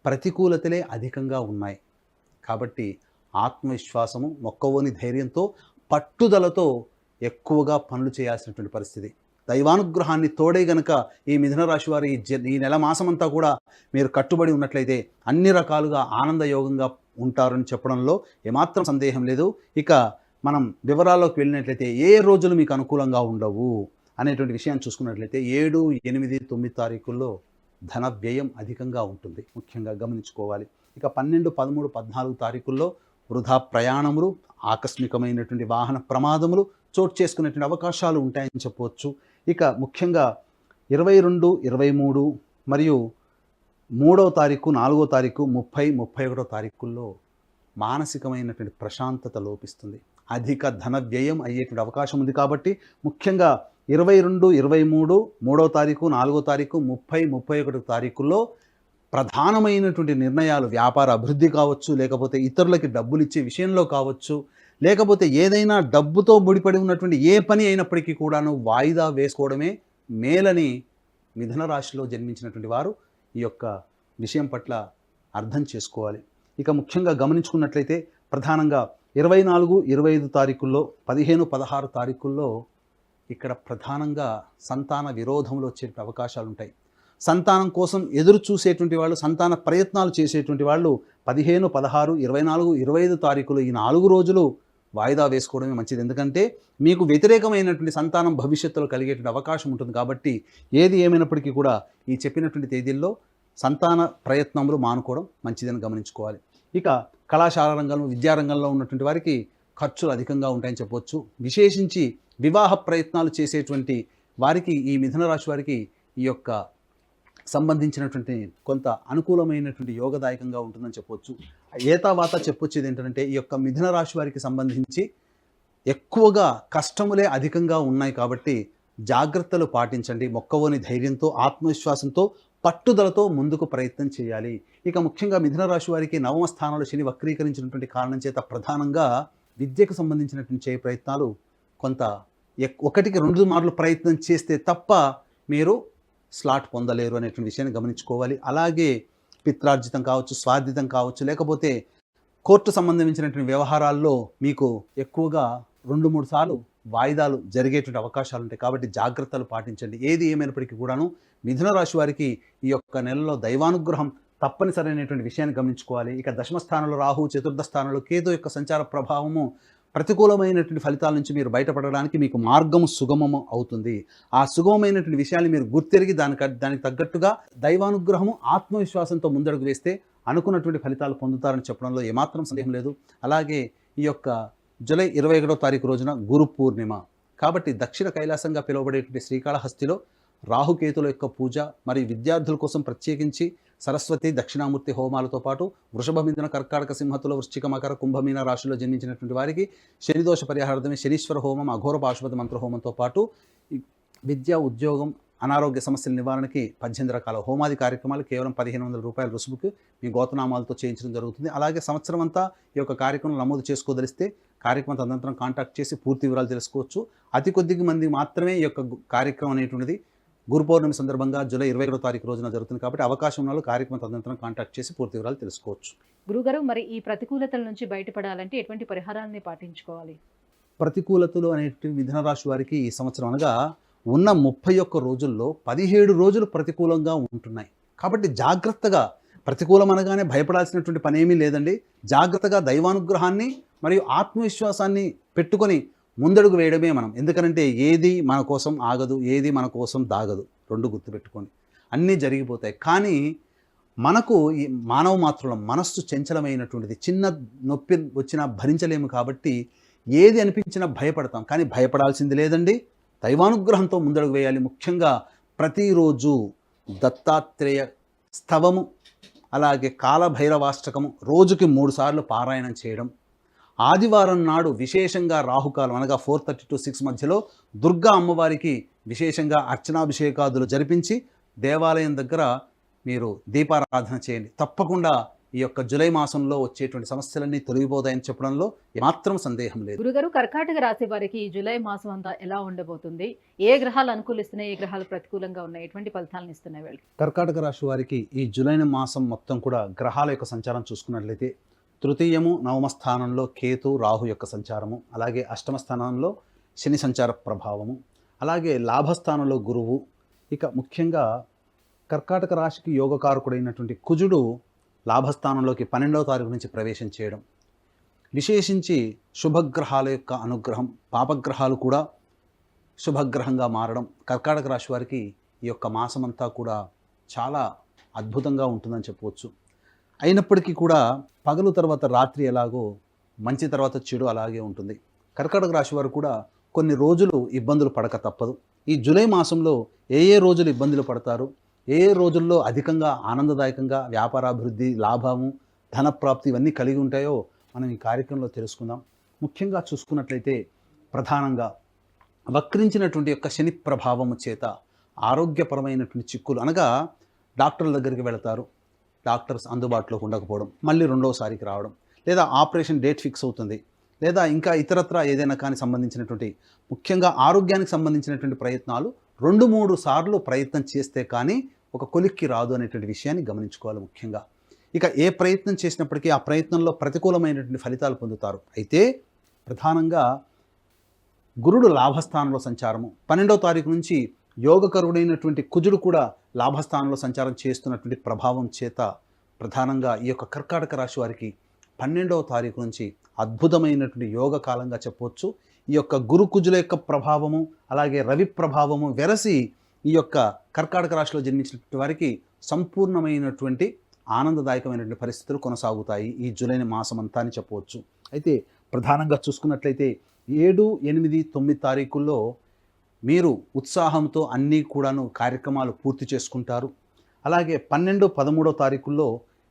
[SPEAKER 3] ప్రతికూలతలే అధికంగా ఉన్నాయి. కాబట్టి ఆత్మవిశ్వాసము, మొక్కవోని ధైర్యంతో, పట్టుదలతో ఎక్కువగా పనులు చేయాల్సినటువంటి పరిస్థితి. దైవానుగ్రహాన్ని తోడే గనక ఈ మిథున రాశి వారు ఈ నెల మాసమంతా కూడా మీరు కట్టుబడి ఉన్నట్లయితే అన్ని రకాలుగా ఆనందయోగంగా ఉంటారని చెప్పడంలో ఏమాత్రం సందేహం లేదు. ఇక మనం వివరాల్లోకి వెళ్ళినట్లయితే ఏ రోజులు మీకు అనుకూలంగా ఉండవు అనేటువంటి విషయాన్ని చూసుకున్నట్లయితే 7, 8, 9 తారీఖుల్లో ధన వ్యయం అధికంగా ఉంటుంది, ముఖ్యంగా గమనించుకోవాలి. ఇక 12, 13, 14 తారీఖుల్లో వృధా ప్రయాణములు, ఆకస్మికమైనటువంటి వాహన ప్రమాదములు చోటు చేసుకునేటువంటి అవకాశాలు ఉంటాయని చెప్పవచ్చు. ఇక ముఖ్యంగా 22, 23 మరియు 3వ తారీఖు, 4వ తారీఖు, 30, 31వ తారీఖుల్లో మానసికమైనటువంటి ప్రశాంతత లోపిస్తుంది, అధిక ధన వ్యయం అయ్యేటువంటి అవకాశం ఉంది. కాబట్టి ముఖ్యంగా 22, 23, 3వ తారీఖు, 4వ తారీఖు, 30, 31 తారీఖుల్లో ప్రధానమైనటువంటి నిర్ణయాలు, వ్యాపార అభివృద్ధి కావచ్చు, లేకపోతే ఇతరులకి డబ్బులు ఇచ్చే విషయంలో కావచ్చు, లేకపోతే ఏదైనా డబ్బుతో ముడిపడి ఉన్నటువంటి ఏ పని అయినప్పటికీ కూడాను వాయిదా వేసుకోవడమే మేలని మిథున రాశిలో జన్మించినటువంటి వారు ఈ యొక్క విషయం పట్ల అర్థం చేసుకోవాలి. ఇక ముఖ్యంగా గమనించుకున్నట్లయితే ప్రధానంగా 24, 25 తారీఖుల్లో, 15, 16 తారీఖుల్లో ఇక్కడ ప్రధానంగా సంతాన విరోధములు వచ్చే అవకాశాలు ఉంటాయి. సంతానం కోసం ఎదురు చూసేటువంటి వాళ్ళు, సంతాన ప్రయత్నాలు చేసేటువంటి వాళ్ళు 15, 16, 24, 25 తారీఖులు ఈ 4 రోజులు వాయిదా వేసుకోవడమే మంచిది. ఎందుకంటే మీకు వ్యతిరేకమైనటువంటి సంతానం భవిష్యత్తులో కలిగేటువంటి అవకాశం ఉంటుంది. కాబట్టి ఏది ఏమైనప్పటికీ కూడా ఈ చెప్పినటువంటి తేదీల్లో సంతాన ప్రయత్నములు మానుకోవడం మంచిదని గమనించుకోవాలి. ఇక కళాశాల రంగంలో, విద్యారంగంలో ఉన్నటువంటి వారికి ఖర్చులు అధికంగా ఉంటాయని చెప్పవచ్చు. విశేషించి వివాహ ప్రయత్నాలు చేసేటువంటి వారికి, ఈ మిథున రాశి వారికి ఈ యొక్క సంబంధించినటువంటి కొంత అనుకూలమైనటువంటి యోగదాయకంగా ఉంటుందని చెప్పవచ్చు. ఏతావాత చెప్పొచ్చేది ఏంటంటే ఈ యొక్క మిథున రాశి వారికి సంబంధించి ఎక్కువగా కష్టములే అధికంగా ఉన్నాయి. కాబట్టి జాగ్రత్తలు పాటించండి. మొక్కవోని ధైర్యంతో, ఆత్మవిశ్వాసంతో, పట్టుదలతో ముందుకు ప్రయత్నం చేయాలి. ఇక ముఖ్యంగా మిథున రాశి వారికి 9వ స్థానంలో శని వక్రీకరించినటువంటి కారణం చేత ప్రధానంగా విద్యకు సంబంధించినటువంటి చేయ ప్రయత్నాలు కొంత 1కి 2 మార్లు ప్రయత్నం చేస్తే తప్ప మీరు స్లాట్ పొందలేరు అనేటువంటి విషయాన్ని గమనించుకోవాలి. అలాగే పిత్రార్జితం కావచ్చు, స్వార్జితం కావచ్చు, లేకపోతే కోర్టు సంబంధించినటువంటి వ్యవహారాల్లో మీకు ఎక్కువగా 2-3 సార్లు వాయిదాలు జరిగేటువంటి అవకాశాలు ఉంటాయి. కాబట్టి జాగ్రత్తలు పాటించండి. ఏది ఏమైనప్పటికీ కూడాను మిథున రాశి వారికి ఈ యొక్క నెలలో దైవానుగ్రహం తప్పనిసరైనటువంటి విషయాన్ని గమనించుకోవాలి. ఇక దశమ స్థానంలో రాహు, చతుర్థ స్థానంలో కేతు యొక్క సంచార ప్రభావము ప్రతికూలమైనటువంటి ఫలితాల నుంచి మీరు బయటపడడానికి మీకు మార్గము సుగమము అవుతుంది. ఆ సుగమమైనటువంటి విషయాన్ని మీరు గుర్తెరిగి దానికి తగ్గట్టుగా దైవానుగ్రహము, ఆత్మవిశ్వాసంతో ముందడుగు వేస్తే అనుకున్నటువంటి ఫలితాలు పొందుతారని చెప్పడంలో ఏమాత్రం సందేహం లేదు. అలాగే ఈ యొక్క జూలై 21వ తారీఖు రోజున గురు పూర్ణిమ. కాబట్టి దక్షిణ కైలాసంగా పిలువబడేటువంటి శ్రీకాళహస్తిలో రాహుకేతుల యొక్క పూజ మరియు విద్యార్థుల కోసం ప్రత్యేకించి సరస్వతి, దక్షిణామూర్తి హోమాలతో పాటు వృషభ, మిథున, కర్కాటక, సింహతుల, వృశ్చిక, మకర, కుంభమీన రాశుల్లో జన్మించినటువంటి వారికి శనిదోష పరిహారార్థమే శనీశ్వర హోమం, అఘోర పాశుపతి మంత్ర హోమంతో పాటు విద్య, ఉద్యోగం, అనారోగ్య సమస్యల నివారణకి 18 రకాల హోమాది కార్యక్రమాలు కేవలం 1500 రూపాయల రుసుముకి మీ గోతనామాలతో చేయించడం జరుగుతుంది. అలాగే సంవత్సరం అంతా ఈ యొక్క కార్యక్రమం నమోదు చేసుకోదలిస్తే కార్యక్రమం తదనంతరం కాంటాక్ట్ చేసి పూర్తి వివరాలు తెలుసుకోవచ్చు. అతి కొద్ది మంది మాత్రమే ఈ యొక్క కార్యక్రమం అనేటువంటిది గురు పౌర్ణమి సందర్భంగా జూలై 21వ తారీఖు రోజున జరుగుతుంది. కాబట్టి అవకాశం ఉన్న వాళ్ళు కార్యక్రమం తదనంతరం కాంటాక్ట్ చేసి పూర్తి వివరాలు తెలుసుకోవచ్చు.
[SPEAKER 2] గురుగారు, మరి ఈ ప్రతికూలతల నుంచి బయటపడాలంటే ఎటువంటి పరిహారాన్ని పాటించుకోవాలి?
[SPEAKER 3] ప్రతికూలతలు అనేటువంటి మిథున రాశి వారికి ఈ సంవత్సరం అనగా ఉన్న 31 రోజుల్లో 17 రోజులు ప్రతికూలంగా ఉంటున్నాయి. కాబట్టి జాగ్రత్తగా, ప్రతికూలం అనగానే భయపడాల్సినటువంటి పని ఏమీ లేదండి. జాగ్రత్తగా దైవానుగ్రహాన్ని మరియు ఆత్మవిశ్వాసాన్ని పెట్టుకొని ముందడుగు వేయడమే మనం. ఎందుకంటే ఏది మన కోసం ఆగదు, ఏది మన కోసం దాగదు. 2 గుర్తుపెట్టుకోండి. అన్నీ జరిగిపోతాయి. కానీ మనకు ఈ మానవ మాత్రులం మనస్సు చంచలమైనటువంటిది. చిన్న నొప్పి వచ్చినా భరించలేము. కాబట్టి ఏది అనిపించినా భయపడతాం. కానీ భయపడాల్సింది లేదండి. దైవానుగ్రహంతో ముందడుగు వేయాలి. ముఖ్యంగా ప్రతిరోజు దత్తాత్రేయ స్తవము, అలాగే కాలభైరవాష్టకము రోజుకి 3 సార్లు పారాయణం చేయడం. ఆదివారం నాడు విశేషంగా రాహుకాలం అనగా 4:30 to 6 మధ్యలో దుర్గా అమ్మవారికి విశేషంగా అర్చనాభిషేకాదులు జరిపించి దేవాలయం దగ్గర మీరు దీపారాధన చేయండి. తప్పకుండా ఈ యొక్క జూలై మాసంలో వచ్చేటువంటి సమస్యలన్నీ తొలగిపోతాయని చెప్పడంలో ఏమాత్రం సందేహం లేదు.
[SPEAKER 2] గురుగారు, కర్కాటక రాశి వారికి ఈ జూలై మాసం అంతా ఎలా ఉండబోతుంది? ఏ గ్రహాలు అనుకూలిస్తున్నాయి, ఏ గ్రహాలు ప్రతికూలంగా ఉన్నాయి, ఎటువంటి ఫలితాలను ఇస్తున్నాయి వీళ్ళకి?
[SPEAKER 3] కర్కాటక రాశి వారికి ఈ జూలై మాసం మొత్తం కూడా గ్రహాల యొక్క సంచారం చూసుకున్నట్లయితే తృతీయము, 9వ స్థానంలో కేతు, రాహు యొక్క సంచారము, అలాగే 8వ స్థానంలో శని సంచార ప్రభావము, అలాగే లాభస్థానంలో గురువు. ఇక ముఖ్యంగా కర్కాటక రాశికి యోగకారకుడైనటువంటి కుజుడు లాభస్థానంలోకి 12వ తారీఖు నుంచి ప్రవేశం చేయడం, విశేషించి శుభగ్రహాల యొక్క అనుగ్రహం, పాపగ్రహాలు కూడా శుభగ్రహంగా మారడం కర్కాటక రాశి వారికి ఈ యొక్క మాసమంతా కూడా చాలా అద్భుతంగా ఉంటుందని చెప్పవచ్చు. అయినప్పటికీ కూడా పగలు తర్వాత రాత్రి ఎలాగో మంచి తర్వాత చెడు అలాగే ఉంటుంది. కర్కాటక రాశి వారు కూడా కొన్ని రోజులు ఇబ్బందులు పడక తప్పదు. ఈ జూలై మాసంలో ఏ రోజులు ఇబ్బందులు పడతారు, ఏ రోజుల్లో అధికంగా ఆనందదాయకంగా వ్యాపారాభివృద్ధి, లాభము, ధనప్రాప్తి ఇవన్నీ కలిగి ఉంటాయో మనం ఈ కార్యక్రమంలో తెలుసుకుందాం. ముఖ్యంగా చూసుకున్నట్లయితే ప్రధానంగా వక్రించినటువంటి యొక్క శని ప్రభావము చేత ఆరోగ్యపరమైనటువంటి చిక్కులు, అనగా డాక్టర్ల దగ్గరికి వెళతారు, డాక్టర్స్ అందుబాటులోకి ఉండకపోవడం, మళ్ళీ రెండోసారికి రావడం, లేదా ఆపరేషన్ డేట్ ఫిక్స్ అవుతుంది, లేదా ఇంకా ఇతరత్ర ఏదైనా కానీ సంబంధించినటువంటి ముఖ్యంగా ఆరోగ్యానికి సంబంధించినటువంటి ప్రయత్నాలు 2-3 సార్లు ప్రయత్నం చేస్తే కానీ ఒక కొలిక్కి రాదు అనేటువంటి విషయాన్ని గమనించుకోవాలి. ముఖ్యంగా ఇక ఏ ప్రయత్నం చేసినప్పటికీ ఆ ప్రయత్నంలో ప్రతికూలమైనటువంటి ఫలితాలు పొందుతారు. అయితే ప్రధానంగా గురుడు లాభస్థానంలో సంచారము, 12వ తారీఖు నుంచి యోగకరుడైనటువంటి కుజుడు కూడా లాభస్థానంలో సంచారం చేస్తున్నటువంటి ప్రభావం చేత ప్రధానంగా ఈ యొక్క కర్కాటక రాశి వారికి 12వ తారీఖు నుంచి అద్భుతమైనటువంటి యోగ కాలంగా చెప్పవచ్చు. ఈ యొక్క గురు కుజుల యొక్క ప్రభావము, అలాగే రవి ప్రభావము వెరసి ఈ యొక్క కర్కాటక రాశిలో జన్మించినటువంటి వారికి సంపూర్ణమైనటువంటి ఆనందదాయకమైనటువంటి పరిస్థితులు కొనసాగుతాయి ఈ జూలై మాసం అంతా అని చెప్పవచ్చు. అయితే ప్రధానంగా చూసుకున్నట్లయితే 7, 8, 9 తారీఖుల్లో మీరు ఉత్సాహంతో అన్నీ కూడాను కార్యక్రమాలు పూర్తి చేసుకుంటారు. అలాగే 12, 13వ తారీఖుల్లో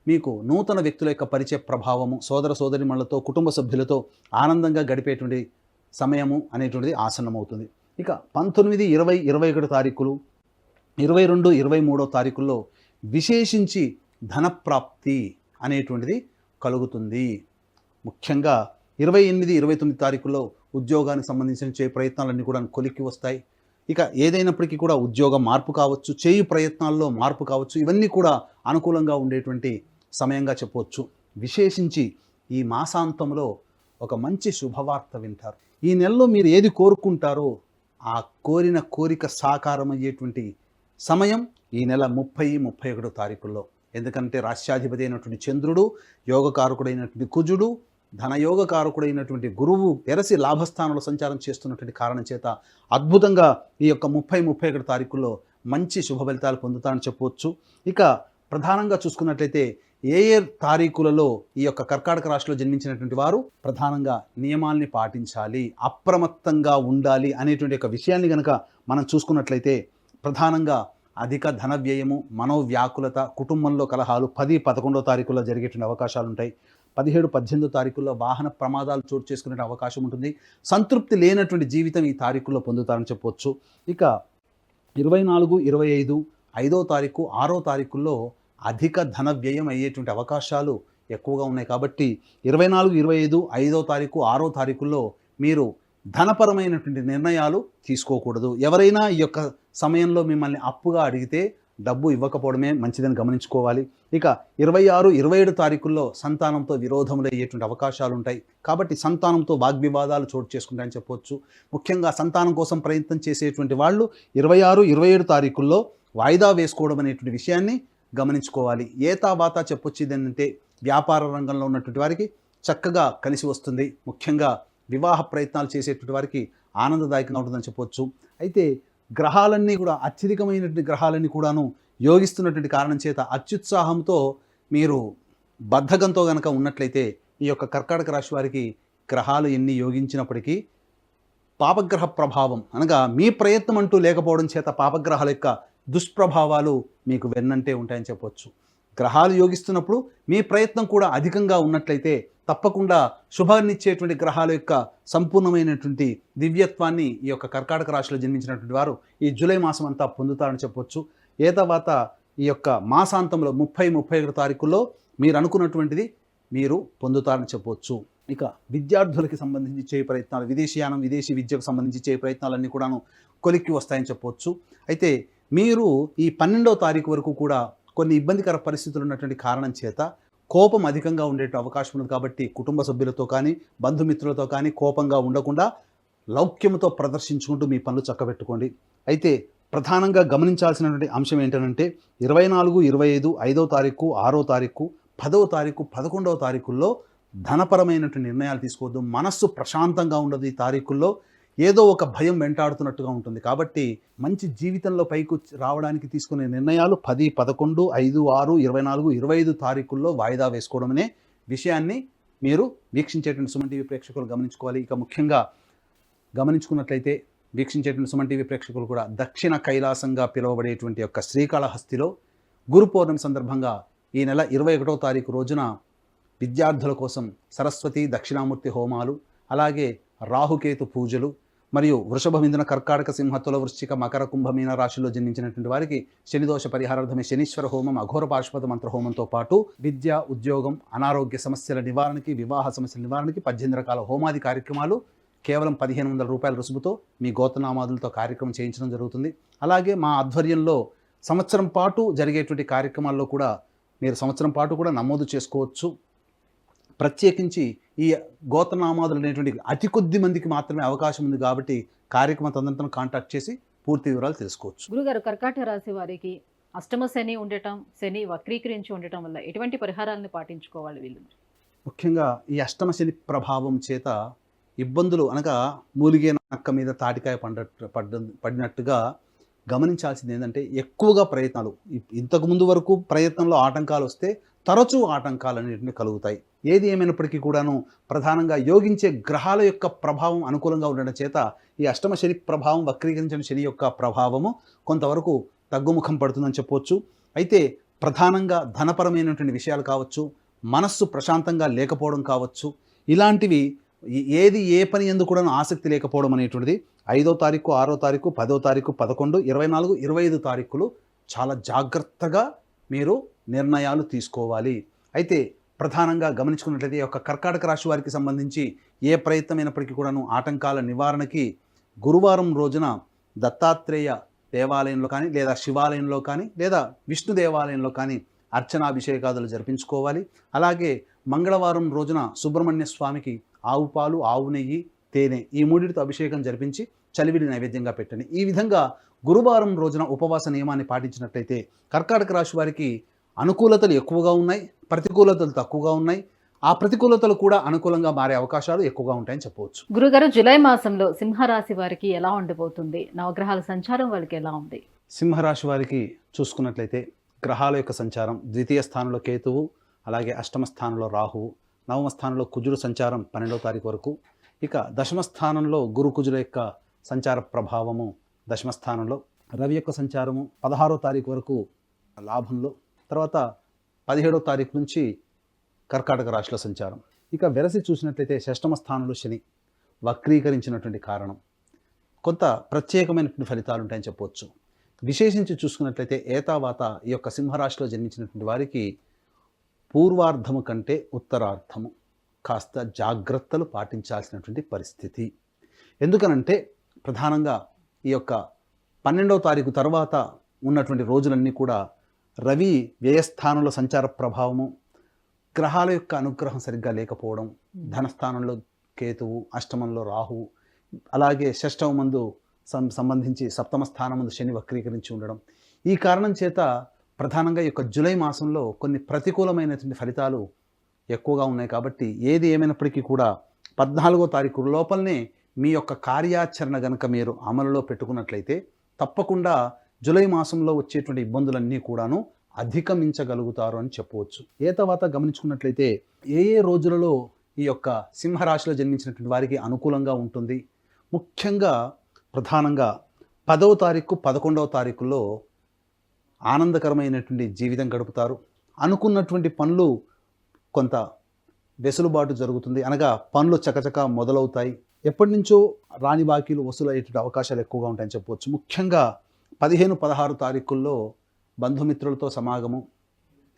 [SPEAKER 3] మీకు నూతన వ్యక్తుల యొక్క పరిచయ ప్రభావము, సోదర సోదరిమణులతో, కుటుంబ సభ్యులతో ఆనందంగా గడిపేటువంటి సమయము అనేటువంటిది ఆసన్నమవుతుంది. ఇక 19, 20, 21 తారీఖులు, 22, 23వ తారీఖుల్లో విశేషించి ధనప్రాప్తి అనేటువంటిది కలుగుతుంది. ముఖ్యంగా 28, 29 తారీఖుల్లో ఉద్యోగానికి సంబంధించిన ప్రయత్నాలన్నీ కూడా కొలిక్కి వస్తాయి. ఇక ఏదైనప్పటికీ కూడా ఉద్యోగ మార్పు కావచ్చు, చేయు ప్రయత్నాల్లో మార్పు కావచ్చు, ఇవన్నీ కూడా అనుకూలంగా ఉండేటువంటి సమయంగా చెప్పవచ్చు. విశేషించి ఈ మాసాంతంలో ఒక మంచి శుభవార్త వింటారు. ఈ నెలలో మీరు ఏది కోరుకుంటారో ఆ కోరిన కోరిక సాకారమయ్యేటువంటి సమయం ఈ నెల 30, 31 తారీఖుల్లో. ఎందుకంటే రాష్ట్రాధిపతి అయినటువంటి చంద్రుడు, యోగకారకుడైనటువంటి కుజుడు, ధనయోగకారకుడైనటువంటి గురువు ఎరసి లాభస్థానంలో సంచారం చేస్తున్నటువంటి కారణం చేత అద్భుతంగా ఈ యొక్క 30, 31 తారీఖుల్లో మంచి శుభ ఫలితాలు పొందుతారని చెప్పవచ్చు. ఇక ప్రధానంగా చూసుకున్నట్లయితే ఏ తారీఖులలో ఈ యొక్క కర్కాటక రాశిలో జన్మించినటువంటి వారు ప్రధానంగా నియమాల్ని పాటించాలి, అప్రమత్తంగా ఉండాలి అనేటువంటి ఒక విషయాన్ని కనుక మనం చూసుకున్నట్లయితే ప్రధానంగా అధిక ధన వ్యయము, మనోవ్యాకులత, కుటుంబంలో కలహాలు 10, 11వ తారీఖుల్లో జరిగేటువంటి అవకాశాలు ఉంటాయి. 17, 18వ తారీఖుల్లో వాహన ప్రమాదాలు చోటు చేసుకునే అవకాశం ఉంటుంది. సంతృప్తి లేనటువంటి జీవితం ఈ తారీఖుల్లో పొందుతారని చెప్పవచ్చు. ఇక 24, 25, 5వ తారీఖు, 6వ తారీఖుల్లో అధిక ధన వ్యయం అయ్యేటువంటి అవకాశాలు ఎక్కువగా ఉన్నాయి. కాబట్టి 24, 25, 5వ తారీఖు, 6వ తారీఖుల్లో మీరు ధనపరమైనటువంటి నిర్ణయాలు తీసుకోకూడదు. ఎవరైనా ఈ యొక్క సమయంలో మిమ్మల్ని అప్పుగా అడిగితే డబ్బు ఇవ్వకపోవడమే మంచిదని గమనించుకోవాలి. ఇక 26, 27 తారీఖుల్లో సంతానంతో విరోధములు అయ్యేటువంటి అవకాశాలు ఉంటాయి. కాబట్టి సంతానంతో వాగ్వివాదాలు చోటు చేసుకుంటాయని చెప్పవచ్చు. ముఖ్యంగా సంతానం కోసం ప్రయత్నం చేసేటువంటి వాళ్ళు 26, 27 తారీఖుల్లో వాయిదా వేసుకోవడం అనేటువంటి విషయాన్ని గమనించుకోవాలి. ఏతావాతా చెప్పొచ్చు ఏంటంటే వ్యాపార రంగంలో ఉన్నటువంటి వారికి చక్కగా కలిసి వస్తుంది. ముఖ్యంగా వివాహ ప్రయత్నాలు చేసేటువంటి వారికి ఆనందదాయకంగా ఉంటుందని చెప్పవచ్చు. అయితే గ్రహాలన్నీ కూడా అత్యధికమైనటువంటి గ్రహాలన్నీ కూడాను యోగిస్తున్నటువంటి కారణం చేత అత్యుత్సాహంతో మీరు బద్ధకంతో కనుక ఉన్నట్లయితే ఈ యొక్క కర్కాటక రాశి వారికి గ్రహాలు ఎన్ని యోగించినప్పటికీ పాపగ్రహ ప్రభావం, అనగా మీ ప్రయత్నం అంటూ లేకపోవడం చేత పాపగ్రహాల యొక్క దుష్ప్రభావాలు మీకు వెన్నంటే ఉంటాయని చెప్పవచ్చు. గ్రహాలు యోగిస్తున్నప్పుడు మీ ప్రయత్నం కూడా అధికంగా ఉన్నట్లయితే తప్పకుండా శుభాన్నిచ్చేటువంటి గ్రహాల యొక్క సంపూర్ణమైనటువంటి దివ్యత్వాన్ని ఈ యొక్క కర్కాటక రాశిలో జన్మించినటువంటి వారు ఈ జూలై మాసం అంతా పొందుతారని చెప్పొచ్చు. ఏ తర్వాత ఈ యొక్క మాసాంతంలో 30, 31 తారీఖుల్లో మీరు అనుకున్నటువంటిది మీరు పొందుతారని చెప్పవచ్చు. ఇక విద్యార్థులకి సంబంధించి చేయ ప్రయత్నాలు, విదేశీయానం, విదేశీ విద్యకు సంబంధించి చేయ ప్రయత్నాలన్నీ కూడాను కొలిక్కి వస్తాయని చెప్పవచ్చు. అయితే మీరు ఈ 12వ తారీఖు వరకు కూడా కొన్ని ఇబ్బందికర పరిస్థితులు ఉన్నటువంటి కారణం చేత కోపం అధికంగా ఉండే అవకాశం ఉంది. కాబట్టి కుటుంబ సభ్యులతో కానీ బంధుమిత్రులతో కానీ కోపంగా ఉండకుండా లౌక్యముతో ప్రదర్శించుకుంటూ మీ పనులు చక్కబెట్టుకోండి. అయితే ప్రధానంగా గమనించాల్సినటువంటి అంశం ఏంటంటే 24, 25, 5వ తారీఖు, 6వ తారీఖు, 10వ తారీఖు, 11వ తారీఖుల్లో ధనపరమైనటువంటి నిర్ణయాలు తీసుకోవద్దు. మనస్సు ప్రశాంతంగా ఉండదు. ఈ తారీఖుల్లో ఏదో ఒక భయం వెంటాడుతున్నట్టుగా ఉంటుంది. కాబట్టి మంచి జీవితంలో పైకి రావడానికి తీసుకునే నిర్ణయాలు 10, 11, 5, 6, 24, 25 తారీఖుల్లో వాయిదా వేసుకోవడం అనే విషయాన్ని మీరు వీక్షించేటువంటి సుమన్ టీవీ ప్రేక్షకులు గమనించుకోవాలి. ఇక ముఖ్యంగా గమనించుకున్నట్లయితే వీక్షించేటువంటి సుమన్ టీవీ ప్రేక్షకులు కూడా దక్షిణ కైలాసంగా పిలువబడేటువంటి యొక్క శ్రీకాళహస్తిలో గురు పౌర్ణమి సందర్భంగా ఈ నెల 21వ తారీఖు రోజున విద్యార్థుల కోసం సరస్వతి దక్షిణామూర్తి హోమాలు, అలాగే రాహుకేతు పూజలు మరియు వృషభ మిథున కర్కాటక సింహ తుల వృశ్చిక మకర కుంభమీన రాశిలో జన్మించినటువంటి వారికి శనిదోష పరిహారార్థమే శనీశ్వర హోమం, అఘోర పాశుపత మంత్ర హోమంతో పాటు విద్య, ఉద్యోగం, అనారోగ్య సమస్యల నివారణకి, వివాహ సమస్యల నివారణకి 18 రకాల హోమాది కార్యక్రమాలు కేవలం 1500 రూపాయల రుసుముతో మీ గోత్రనామాదులతో కార్యక్రమం చేయించడం జరుగుతుంది. అలాగే మా ఆధ్వర్యంలో సంవత్సరం పాటు జరిగేటువంటి కార్యక్రమాల్లో కూడా మీరు సంవత్సరం పాటు కూడా నమోదు చేసుకోవచ్చు. ప్రత్యేకించి ఈ గోత్రనామాదులు అనేటువంటి అతి కొద్ది మందికి మాత్రమే అవకాశం ఉంది కాబట్టి కార్యక్రమం తదనంతరం కాంటాక్ట్ చేసి పూర్తి వివరాలు తెలుసుకోవచ్చు.
[SPEAKER 2] గురుగారు, కర్కాటక రాశి వారికి అష్టమ శని ఉండటం, శని వక్రీకరించి ఉండటం వల్ల ఎటువంటి పరిహారాలను పాటించుకోవాలి వీళ్ళు?
[SPEAKER 3] ముఖ్యంగా ఈ అష్టమ శని ప్రభావం చేత ఇబ్బందులు అనగా మూలిగే నక్క మీద తాటికాయ పడినట్టుగా గమనించాల్సింది ఏంటంటే ఎక్కువగా ప్రయత్నాలు, ఇంతకుముందు వరకు ప్రయత్నంలో ఆటంకాలు వస్తే తరచూ ఆటంకాలు అనేటివి కలుగుతాయి. ఏది ఏమైనప్పటికీ కూడాను ప్రధానంగా యోగించే గ్రహాల యొక్క ప్రభావం అనుకూలంగా ఉండడం చేత ఈ అష్టమ శని ప్రభావం, వక్రీకరించిన శని యొక్క ప్రభావము కొంతవరకు తగ్గుముఖం పడుతుందని చెప్పవచ్చు. అయితే ప్రధానంగా ధనపరమైనటువంటి విషయాలు కావచ్చు, మనస్సు ప్రశాంతంగా లేకపోవడం కావచ్చు, ఇలాంటివి ఏది ఏ పని ఎందుకు కూడా ఆసక్తి లేకపోవడం అనేటువంటిది 5వ తారీఖు, 6వ తారీఖు, 10వ తారీఖు, 11, 24, 25 తారీఖులు చాలా జాగ్రత్తగా మీరు నిర్ణయాలు తీసుకోవాలి. అయితే ప్రధానంగా గమనించుకున్నట్లయితే ఈ యొక్క కర్కాటక రాశి వారికి సంబంధించి ఏ ప్రయత్నమైనప్పటికీ కూడాను ఆటంకాల నివారణకి గురువారం రోజున దత్తాత్రేయ దేవాలయంలో కానీ, లేదా శివాలయంలో కానీ, లేదా విష్ణు దేవాలయంలో కానీ అర్చనాభిషేకాదులు జరిపించుకోవాలి. అలాగే మంగళవారం రోజున సుబ్రహ్మణ్య స్వామికి ఆవు పాలు, ఆవు నెయ్యి, తేనె ఈ మూడిటితో అభిషేకం జరిపించి చలివిడి నైవేద్యంగా పెట్టండి. ఈ విధంగా గురువారం రోజున ఉపవాస నియమాన్ని పాటించినట్లయితే కర్కాటక రాశి వారికి అనుకూలతలు ఎక్కువగా ఉన్నాయి, ప్రతికూలతలు తక్కువగా ఉన్నాయి. ఆ ప్రతికూలతలు కూడా అనుకూలంగా మారే అవకాశాలు ఎక్కువగా ఉంటాయని చెప్పవచ్చు.
[SPEAKER 2] గురుగారు, జూలై మాసంలో సింహరాశి వారికి ఎలా ఉండబోతుంది? నవగ్రహాల సంచారం వాళ్ళకి ఎలా ఉంది?
[SPEAKER 3] సింహరాశి వారికి చూసుకున్నట్లయితే గ్రహాల యొక్క సంచారం ద్వితీయ స్థానంలో కేతువు, అలాగే అష్టమ స్థానంలో రాహువు, నవమ స్థానంలో కుజుడు సంచారం 12వ తారీఖు వరకు. ఇక దశమ స్థానంలో గురు కుజుల యొక్క సంచార ప్రభావము దశమ స్థానంలో, రవి యొక్క సంచారము 16వ తారీఖు వరకు లాభంలో, తర్వాత 17వ తారీఖు నుంచి కర్కాటక రాశిలో సంచారం. ఇక వెరసి చూసినట్లయితే షష్టమ స్థానంలో శని వక్రీకరించినటువంటి కారణం కొంత ప్రత్యేకమైనటువంటి ఫలితాలు ఉంటాయని చెప్పవచ్చు. విశేషించి చూసుకున్నట్లయితే ఏతావాత ఈ యొక్క సింహరాశిలో జన్మించినటువంటి వారికి పూర్వార్ధము కంటే ఉత్తరార్ధము కాస్త జాగ్రత్తలు పాటించాల్సినటువంటి పరిస్థితి. ఎందుకనంటే ప్రధానంగా ఈ యొక్క 12వ తారీఖు తర్వాత ఉన్నటువంటి రోజులన్నీ కూడా రవి వ్యయస్థానంలో సంచార ప్రభావము, గ్రహాల యొక్క అనుగ్రహం సరిగ్గా లేకపోవడం, ధనస్థానంలో కేతువు, అష్టమంలో రాహువు, అలాగే షష్టమ మందు సంబంధించి సప్తమ స్థానం ముందు శని వక్రీకరించి ఉండడం, ఈ కారణం చేత ప్రధానంగా ఈ యొక్క జూలై మాసంలో కొన్ని ప్రతికూలమైనటువంటి ఫలితాలు ఎక్కువగా ఉన్నాయి. కాబట్టి ఏది ఏమైనప్పటికీ కూడా 14వ తారీఖు లోపలనే మీ యొక్క కార్యాచరణ గనక మీరు అమలులో పెట్టుకున్నట్లయితే తప్పకుండా జూలై మాసంలో వచ్చేటువంటి ఇబ్బందులన్నీ కూడాను అధిగమించగలుగుతారు అని చెప్పవచ్చు. తర్వాత గమనించుకున్నట్లయితే ఏ రోజులలో ఈ యొక్క సింహరాశిలో జన్మించినటువంటి వారికి అనుకూలంగా ఉంటుంది? ముఖ్యంగా ప్రధానంగా 10వ తారీఖు, 11వ తారీఖుల్లో ఆనందకరమైనటువంటి జీవితం గడుపుతారు. అనుకున్నటువంటి పనులు కొంత వెసులుబాటు జరుగుతుంది, అనగా పనులు చకచక మొదలవుతాయి. ఎప్పటి నుంచో రాని బాకీలు వసూలయ్యేటువంటి అవకాశాలు ఎక్కువగా ఉంటాయని చెప్పవచ్చు. ముఖ్యంగా 15, 16 తారీఖుల్లో బంధుమిత్రులతో సమాగము,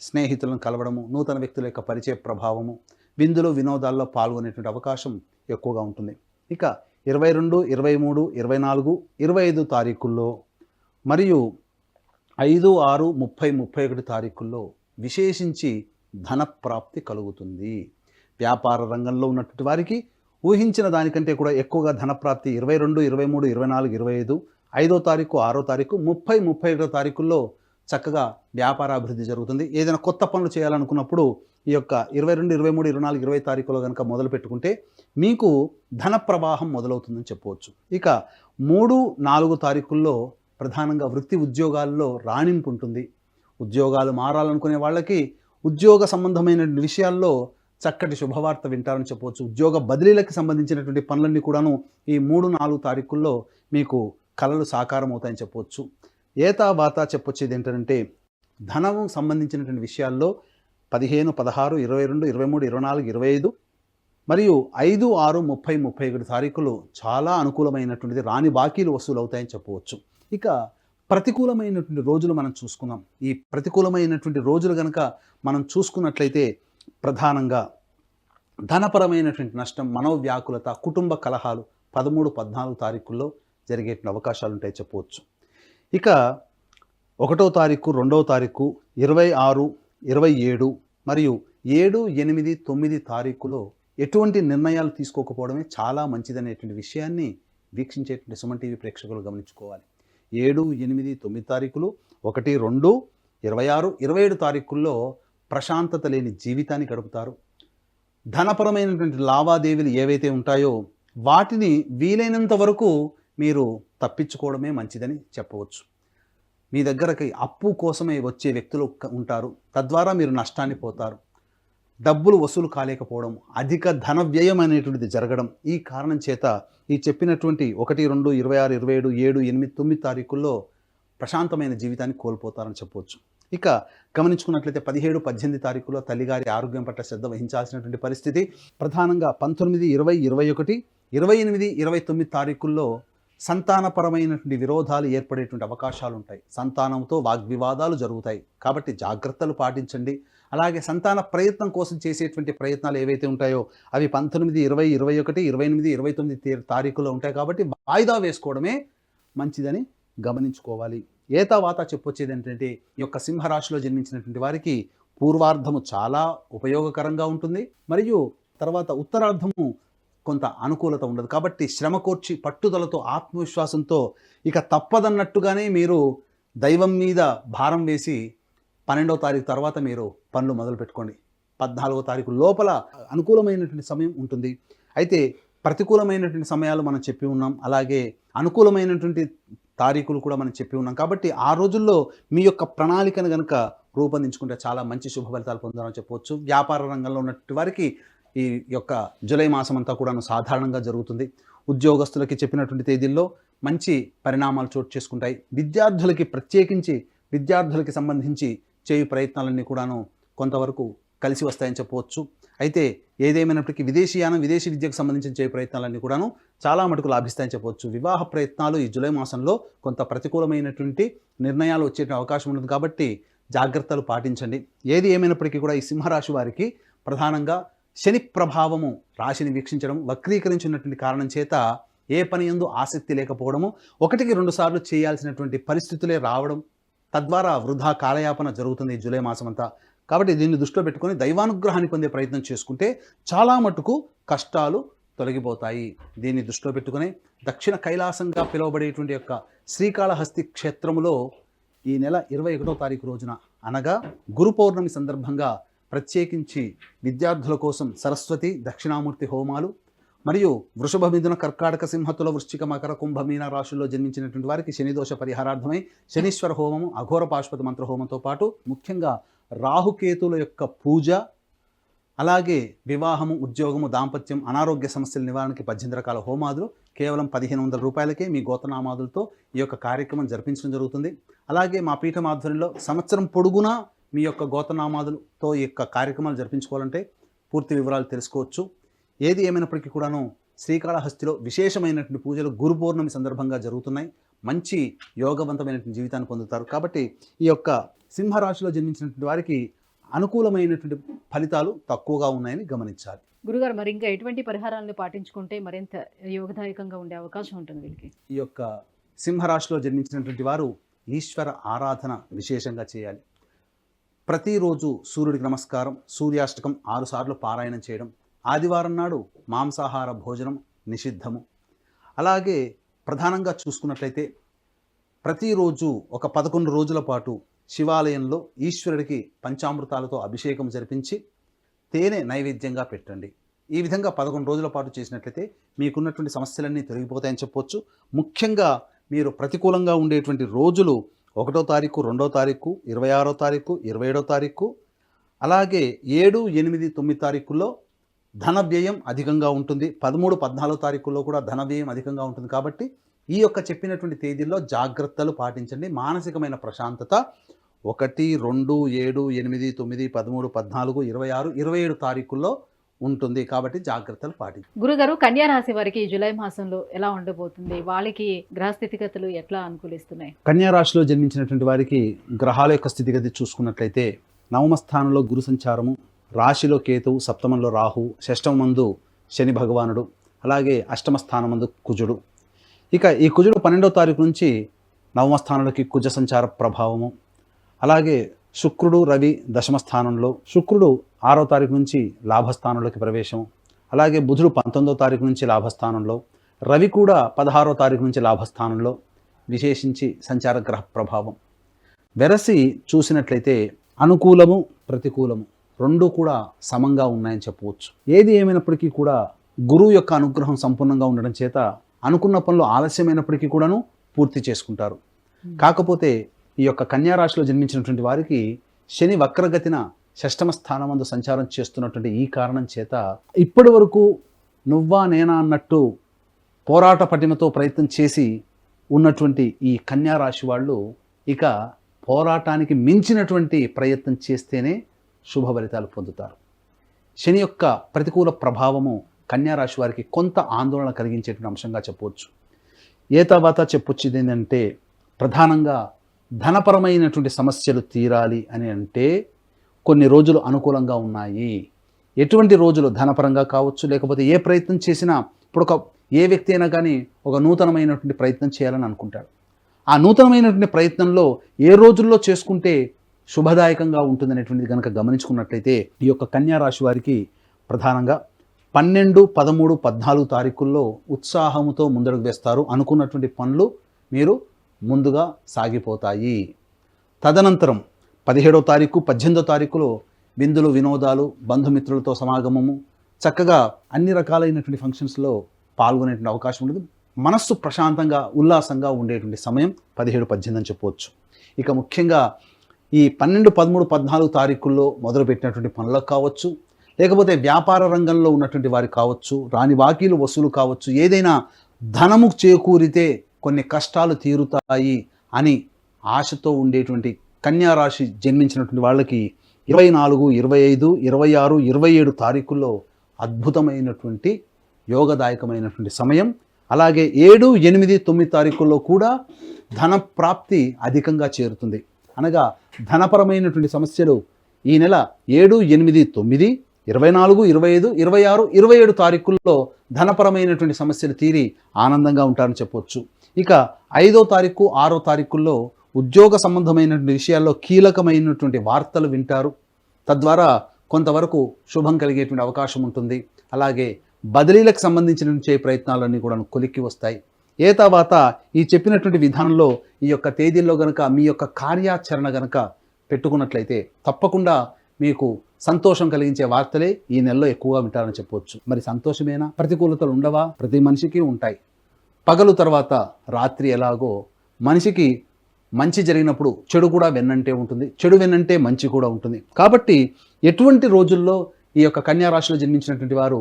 [SPEAKER 3] స్నేహితులను కలవడము, నూతన వ్యక్తుల యొక్క పరిచయ ప్రభావము, విందులు వినోదాల్లో పాల్గొనేటువంటి అవకాశం ఎక్కువగా ఉంటుంది. ఇక 22, 23, 24, 25 తారీఖుల్లో మరియు 5, 6, 30, 31 తారీఖుల్లో విశేషించి ధన ప్రాప్తి కలుగుతుంది. వ్యాపార రంగంలో ఉన్నటువంటి వారికి ఊహించిన దానికంటే కూడా ఎక్కువగా ధనప్రాప్తి 22, 23, 24, 25, 5వ తారీఖు, 6వ తారీఖు, 30, 31వ తారీఖుల్లో చక్కగా వ్యాపారాభివృద్ధి జరుగుతుంది. ఏదైనా కొత్త పనులు చేయాలనుకున్నప్పుడు ఈ యొక్క 22, 23, 24, 20 తారీఖులో కనుక మొదలు పెట్టుకుంటే మీకు ధన ప్రవాహం మొదలవుతుందని చెప్పవచ్చు. ఇక 3, 4 తారీఖుల్లో ప్రధానంగా వృత్తి ఉద్యోగాల్లో రాణింపు ఉంటుంది. ఉద్యోగాలు మారాలనుకునే వాళ్ళకి ఉద్యోగ సంబంధమైన విషయాల్లో చక్కటి శుభవార్త వింటారని చెప్పవచ్చు. ఉద్యోగ బదిలీలకు సంబంధించినటువంటి పనులన్నీ కూడాను ఈ 3, 4 తారీఖుల్లో మీకు కలలు సాకారం అవుతాయని చెప్పవచ్చు. ఏతావాత చెప్పొచ్చేది ఏంటంటే ధనం సంబంధించినటువంటి విషయాల్లో 15, 16, 22, 23, 24, 25 మరియు 5, 6, 30, 31 తారీఖులు చాలా అనుకూలమైనటువంటిది. రాని బాకీలు వసూలు అవుతాయని చెప్పవచ్చు. ఇక ప్రతికూలమైనటువంటి రోజులు మనం చూసుకున్నాం. ఈ ప్రతికూలమైనటువంటి రోజులు కనుక మనం చూసుకున్నట్లయితే ప్రధానంగా ధనపరమైనటువంటి నష్టం, మనోవ్యాకులత, కుటుంబ కలహాలు 13, 14 తారీఖుల్లో జరిగే అవకాశాలు ఉంటాయి చెప్పవచ్చు. ఇక 1వ తారీఖు, 2వ తారీఖు, 26, 27 మరియు 7, 8, 9 తారీఖులో ఎటువంటి నిర్ణయాలు తీసుకోకపోవడమే చాలా మంచిదనేటువంటి విషయాన్ని వీక్షించేటువంటి సుమన్ టీవీ ప్రేక్షకులు గమనించుకోవాలి. 7, 8, 9 తారీఖులు, 1, 2, 26, 27 తారీఖుల్లో ప్రశాంతత లేని జీవితాన్ని గడుపుతారు. ధనపరమైనటువంటి లావాదేవీలు ఏవైతే ఉంటాయో వాటిని వీలైనంత వరకు మీరు తప్పించుకోవడమే మంచిదని చెప్పవచ్చు. మీ దగ్గరకి అప్పు కోసమే వచ్చే వ్యక్తులు ఉంటారు. తద్వారా మీరు నష్టాన్ని పోతారు. డబ్బులు వసూలు కాలేకపోవడం, అధిక ధన వ్యయం అనేటువంటిది జరగడం, ఈ కారణం చేత ఈ చెప్పినటువంటి 1, 2, 26, 27, 7, 8, 9 తారీఖుల్లో ప్రశాంతమైన జీవితాన్ని కోల్పోతారని చెప్పవచ్చు. ఇక గమనించుకున్నట్లయితే 17, 18 తారీఖుల్లో తల్లిగారి ఆరోగ్యం పట్ల శ్రద్ధ వహించాల్సినటువంటి పరిస్థితి. ప్రధానంగా 19, 20, 21, 28, 29 తారీఖుల్లో సంతానపరమైనటువంటి విరోధాలు ఏర్పడేటువంటి అవకాశాలు ఉంటాయి. సంతానంతో వాగ్వివాదాలు జరుగుతాయి. కాబట్టి జాగ్రత్తలు పాటించండి. అలాగే సంతాన ప్రయత్నం కోసం చేసేటువంటి ప్రయత్నాలు ఏవైతే ఉంటాయో అవి 19, 20, 21, 28, 29 తారీఖులో ఉంటాయి. కాబట్టి వాయిదా వేసుకోవడమే మంచిదని గమనించుకోవాలి. ఏతావాత చెప్పొచ్చేది ఏంటంటే ఈ యొక్క సింహరాశిలో జన్మించినటువంటి వారికి పూర్వార్ధము చాలా ఉపయోగకరంగా ఉంటుంది. మరియు తర్వాత ఉత్తరార్ధము కొంత అనుకూలత ఉండదు. కాబట్టి శ్రమ కోర్చి పట్టుదలతో ఆత్మవిశ్వాసంతో ఇక తప్పదన్నట్టుగానే మీరు దైవం మీద భారం వేసి 12వ తారీఖు తర్వాత మీరు పనులు మొదలు పెట్టుకోండి. 14వ తారీఖు లోపల అనుకూలమైనటువంటి సమయం ఉంటుంది. అయితే ప్రతికూలమైనటువంటి సమయాలు మనం చెప్పి ఉన్నాం. అలాగే అనుకూలమైనటువంటి తారీఖులు కూడా మనం చెప్పి ఉన్నాం. కాబట్టి ఆ రోజుల్లో మీ యొక్క ప్రణాళికను కనుక రూపొందించుకుంటే చాలా మంచి శుభ ఫలితాలు పొందాలని చెప్పవచ్చు. వ్యాపార రంగంలో ఉన్నటువంటి వారికి ఈ యొక్క జూలై మాసం అంతా కూడా సాధారణంగా జరుగుతుంది. ఉద్యోగస్తులకి చెప్పినటువంటి తేదీల్లో మంచి పరిణామాలు చోటు చేసుకుంటాయి. విద్యార్థులకి ప్రత్యేకించి విద్యార్థులకి సంబంధించి చేయు ప్రయత్నాలన్నీ కూడాను కొంతవరకు కలిసి వస్తాయని చెప్పవచ్చు. అయితే ఏదేమైనప్పటికీ విదేశీయానం, విదేశీ విద్యకు సంబంధించిన చేయు ప్రయత్నాలన్నీ కూడాను చాలా మటుకు లాభిస్తాయని చెప్పవచ్చు. వివాహ ప్రయత్నాలు ఈ జూలై మాసంలో కొంత ప్రతికూలమైనటువంటి నిర్ణయాలు వచ్చే అవకాశం ఉంటుంది. కాబట్టి జాగ్రత్తలు పాటించండి. ఏది ఏమైనప్పటికీ కూడా ఈ సింహరాశి వారికి ప్రధానంగా శని ప్రభావము రాశిని వీక్షించడం, వక్రీకరించినటువంటి కారణం చేత ఏ పని యందు ఆసక్తి లేకపోవడము, 1కి 2 సార్లు చేయాల్సినటువంటి పరిస్థితులే రావడం, తద్వారా వృధా కాలయాపన జరుగుతుంది ఈ జూలై మాసం అంతా. కాబట్టి దీన్ని దృష్టిలో పెట్టుకొని దైవానుగ్రహాన్ని పొందే ప్రయత్నం చేసుకుంటే చాలా మటుకు కష్టాలు తొలగిపోతాయి. దీన్ని దృష్టిలో పెట్టుకుని దక్షిణ కైలాసంగా పిలువబడేటువంటి యొక్క శ్రీకాళహస్తి క్షేత్రములో ఈ నెల 21వ తారీఖు రోజున అనగా గురు పౌర్ణమి సందర్భంగా ప్రత్యేకించి విద్యార్థుల కోసం సరస్వతి దక్షిణామూర్తి హోమాలు మరియు వృషభ, మిథున, కర్కాటక, సింహతుల, వృశ్చిక, మకర, కుంభ, మీన రాశుల్లో జన్మించినటువంటి వారికి శనిదోష పరిహారార్థమై శనీశ్వర హోమము, అఘోర పాశుపతి మంత్ర హోమంతో పాటు ముఖ్యంగా రాహుకేతుల యొక్క పూజ, అలాగే వివాహము, ఉద్యోగము, దాంపత్యం, అనారోగ్య సమస్యల నివారణకి 18 రకాల హోమాదులు కేవలం 1500 రూపాయలకే మీ గోతనామాదులతో ఈ యొక్క కార్యక్రమం జరిపించడం జరుగుతుంది. అలాగే మా పీఠం ఆధ్వర్యంలో సంవత్సరం పొడుగునా మీ యొక్క గోతనామాదులతో ఈ యొక్క కార్యక్రమాలు జరిపించుకోవాలంటే పూర్తి వివరాలు తెలుసుకోవచ్చు. ఏది ఏమైనప్పటికీ కూడాను శ్రీకాళహస్తిలో విశేషమైనటువంటి పూజలు గురు పౌర్ణమి సందర్భంగా జరుగుతున్నాయి. మంచి యోగవంతమైనటువంటి జీవితాన్ని పొందుతారు. కాబట్టి ఈ యొక్క సింహరాశిలో జన్మించినటువంటి వారికి అనుకూలమైనటువంటి ఫలితాలు తక్కువగా ఉన్నాయని గమనించాలి.
[SPEAKER 2] గురుగారు, మరి ఇంకా ఎటువంటి పరిహారాలను పాటించుకుంటే మరింత యోగదాయకంగా ఉండే అవకాశం ఉంటుంది వీళ్ళకి?
[SPEAKER 3] ఈ యొక్క సింహరాశిలో జన్మించినటువంటి వారు ఈశ్వర ఆరాధన విశేషంగా చేయాలి. ప్రతిరోజు సూర్యుడికి నమస్కారం, సూర్యాష్టకం 6 సార్లు పారాయణం చేయడం, ఆదివారం నాడు మాంసాహార భోజనం నిషిద్ధము. అలాగే ప్రధానంగా చూసుకున్నట్లయితే ప్రతిరోజు ఒక 11 రోజుల పాటు శివాలయంలో ఈశ్వరుడికి పంచామృతాలతో అభిషేకం జరిపించి తేనె నైవేద్యంగా పెట్టండి. ఈ విధంగా 11 రోజుల పాటు చేసినట్లయితే మీకున్నటువంటి సమస్యలన్నీ తొలగిపోతాయని చెప్పొచ్చు. ముఖ్యంగా మీరు ప్రతికూలంగా ఉండేటువంటి రోజులు 1వ తారీఖు, 2వ తారీఖు, 26వ తారీఖు, 27వ తారీఖు, అలాగే 7, 8, 9 తారీఖుల్లో ధన వ్యయం అధికంగా ఉంటుంది. 13, 14 తారీఖుల్లో కూడా ధన వ్యయం అధికంగా ఉంటుంది. కాబట్టి ఈ యొక్క చెప్పినటువంటి తేదీల్లో జాగ్రత్తలు పాటించండి. మానసికమైన ప్రశాంతత 1, 2, 7, 8, 9, 13, 14, 26, 27 తారీఖుల్లో ఉంటుంది. కాబట్టి జాగ్రత్తలు పాటించండి.
[SPEAKER 2] గురుగారు, కన్యా రాశి వారికి జూలై మాసంలో ఎలా ఉండబోతుంది? వాళ్ళకి గ్రహ స్థితిగతులు ఎట్లా అనుకూలిస్తున్నాయి?
[SPEAKER 3] కన్యా రాశిలో జన్మించినటువంటి వారికి గ్రహాల యొక్క స్థితిగతి చూసుకున్నట్లయితే నవమ స్థానంలో గురు సంచారము, రాశిలో కేతువు, సప్తమంలో రాహు, షష్టమందు శని భగవానుడు, అలాగే అష్టమ స్థానమందు కుజుడు. ఇక ఈ కుజుడు 12వ తారీఖు నుంచి నవమ స్థానంలోకి కుజ సంచార ప్రభావము, అలాగే శుక్రుడు రవి దశమ స్థానంలో, శుక్రుడు 6వ తారీఖు నుంచి లాభస్థానంలోకి ప్రవేశం, అలాగే బుధుడు 19వ తారీఖు నుంచి లాభస్థానంలో, రవి కూడా 16వ తారీఖు నుంచి లాభస్థానంలో విశేషించి సంచార గ్రహ ప్రభావం. వెరసి చూసినట్లయితే అనుకూలము ప్రతికూలము రెండూ కూడా సమంగా ఉన్నాయని చెప్పవచ్చు. ఏది ఏమైనప్పటికీ కూడా గురువు యొక్క అనుగ్రహం సంపూర్ణంగా ఉండడం చేత అనుకున్న పనులు ఆలస్యమైనప్పటికీ కూడాను పూర్తి చేసుకుంటారు. కాకపోతే ఈ యొక్క కన్యా రాశిలో జన్మించినటువంటి వారికి శని వక్రగతిన షష్టమ స్థానమందు సంచారం చేస్తున్నటువంటి ఈ కారణం చేత ఇప్పటి వరకు నువ్వా నేనా అన్నట్టు పోరాట పటిమతో ప్రయత్నం చేసి ఉన్నటువంటి ఈ కన్యా రాశి వాళ్ళు ఇక పోరాటానికి మించినటువంటి ప్రయత్నం చేస్తేనే శుభ ఫలితాలు పొందుతారు. శని యొక్క ప్రతికూల ప్రభావము కన్యా రాశి వారికి కొంత ఆందోళన కలిగించేటువంటి అంశంగా చెప్పవచ్చు. తర్వాత చెప్పొచ్చు ఏంటంటే ప్రధానంగా ధనపరమైనటువంటి సమస్యలు తీరాలి అని అంటే కొన్ని రోజులు అనుకూలంగా ఉన్నాయి. ఎటువంటి రోజులు? ధనపరంగా కావచ్చు, లేకపోతే ఏ ప్రయత్నం చేసినా ఇప్పుడు ఏ వ్యక్తి అయినా కానీ ఒక నూతనమైనటువంటి ప్రయత్నం చేయాలని అనుకుంటాడు. ఆ నూతనమైనటువంటి ప్రయత్నంలో ఏ రోజుల్లో చేసుకుంటే శుభదాయకంగా ఉంటుందనేటువంటిది కనుక గమనించుకున్నట్లయితే ఈ యొక్క కన్యా రాశి వారికి ప్రధానంగా 12, 13, 14 తారీఖుల్లో ఉత్సాహంతో ముందడుగు వేస్తారు. అనుకున్నటువంటి పనులు మీరు ముందుగా సాగిపోతాయి. తదనంతరం 17వ తారీఖు, 18వ తారీఖులో విందులు, వినోదాలు, బంధుమిత్రులతో సమాగమము, చక్కగా అన్ని రకాలైనటువంటి ఫంక్షన్స్లో పాల్గొనేటువంటి అవకాశం ఉండదు. మనస్సు ప్రశాంతంగా ఉల్లాసంగా ఉండేటువంటి సమయం 17, 18 అని చెప్పవచ్చు. ఇక ముఖ్యంగా ఈ 12, 13, 14 తారీఖుల్లో మొదలుపెట్టినటువంటి పనులకు కావచ్చు, లేకపోతే వ్యాపార రంగంలో ఉన్నటువంటి వారికి కావచ్చు, రాని బాకీలు వసూలు కావచ్చు, ఏదైనా ధనము చేకూరితే కొన్ని కష్టాలు తీరుతాయి అని ఆశతో ఉండేటువంటి కన్యా రాశి జన్మించినటువంటి వాళ్ళకి 24, 25, 26, 27 తారీఖుల్లో అద్భుతమైనటువంటి యోగదాయకమైనటువంటి సమయం. అలాగే 7, 8, 9 తారీఖుల్లో కూడా ధన ప్రాప్తి అధికంగా చేరుతుంది. అనగా ధనపరమైనటువంటి సమస్యలు ఈ నెల 7, 8, 9, 24, 25, 26, 27 తారీఖుల్లో ధనపరమైనటువంటి సమస్యలు తీరి ఆనందంగా ఉంటారని చెప్పవచ్చు. ఇక 5వ తారీఖు, 6వ తారీఖుల్లో ఉద్యోగ సంబంధమైనటువంటి విషయాల్లో కీలకమైనటువంటి వార్తలు వింటారు. తద్వారా కొంతవరకు శుభం కలిగేటువంటి అవకాశం ఉంటుంది. అలాగే బదిలీలకు సంబంధించిన ప్రయత్నాలన్నీ కూడా కొలిక్కి వస్తాయి. తర్వాత ఈ చెప్పినటువంటి విధానంలో ఈ యొక్క తేదీల్లో గనక మీ యొక్క కార్యాచరణ గనక పెట్టుకున్నట్లయితే తప్పకుండా మీకు సంతోషం కలిగించే వార్తలే ఈ నెలలో ఎక్కువగా వింటారని చెప్పవచ్చు. మరి సంతోషమేనా? ప్రతికూలతలు ఉండవా? ప్రతి మనిషికి ఉంటాయి. పగలు తర్వాత రాత్రి ఎలాగో మనిషికి మంచి జరిగినప్పుడు చెడు కూడా వెన్నంటే ఉంటుంది, చెడు వెన్నంటే మంచి కూడా ఉంటుంది. కాబట్టి ఎటువంటి రోజుల్లో ఈ యొక్క కన్యా రాశిలో జన్మించినటువంటి వారు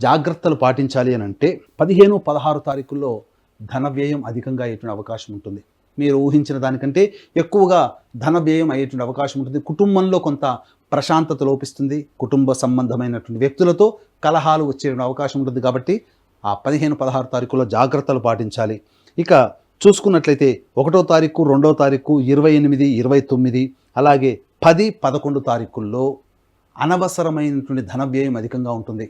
[SPEAKER 3] జాగ్రత్తలు పాటించాలి అని అంటే 15, 16 తారీఖుల్లో ధన వ్యయం అధికంగా అయ్యేటువంటి అవకాశం ఉంటుంది. మీరు ఊహించిన దానికంటే ఎక్కువగా ధన వ్యయం అయ్యేటువంటి అవకాశం ఉంటుంది. కుటుంబంలో కొంత ప్రశాంతత లోపిస్తుంది. కుటుంబ సంబంధమైనటువంటి వ్యక్తులతో కలహాలు వచ్చే అవకాశం ఉంటుంది. కాబట్టి ఆ 15, 16 తారీఖుల్లో జాగ్రత్తలు పాటించాలి. ఇక చూసుకున్నట్లయితే 1వ తారీఖు, 2వ తారీఖు, 28, 29, అలాగే 10, 11 తారీఖుల్లో అనవసరమైనటువంటి ధన వ్యయం అధికంగా ఉంటుంది.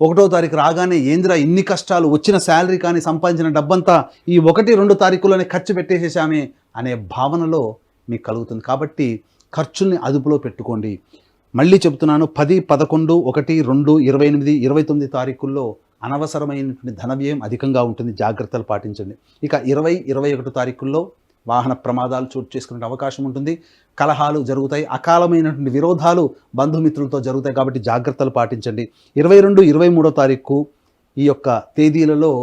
[SPEAKER 3] 1వ తారీఖు రాగానే ఏందిరా ఇన్ని కష్టాలు, వచ్చిన శాలరీ కానీ సంపాదించిన డబ్బంతా ఈ 1, 2 తారీఖుల్లోనే ఖర్చు పెట్టేసేసామే అనే భావనలో మీకు కలుగుతుంది. కాబట్టి ఖర్చుల్ని అదుపులో పెట్టుకోండి. మళ్ళీ చెబుతున్నాను, 10, 11, 1, 2, 28, 29 తారీఖుల్లో అనవసరమైనటువంటి ధన వ్యయం అధికంగా ఉంటుంది, జాగ్రత్తలు పాటించండి. ఇక 20, 21 తారీఖుల్లో వాహన ప్రమాదాలు చోటు చేసుకునే అవకాశం ఉంటుంది, కలహాలు జరుగుతాయి, అకాలమైనటువంటి విరోధాలు బంధుమిత్రులతో జరుగుతాయి, కాబట్టి జాగ్రత్తలు పాటించండి. 22, 23 తారీఖు ఈ యొక్క తేదీలలో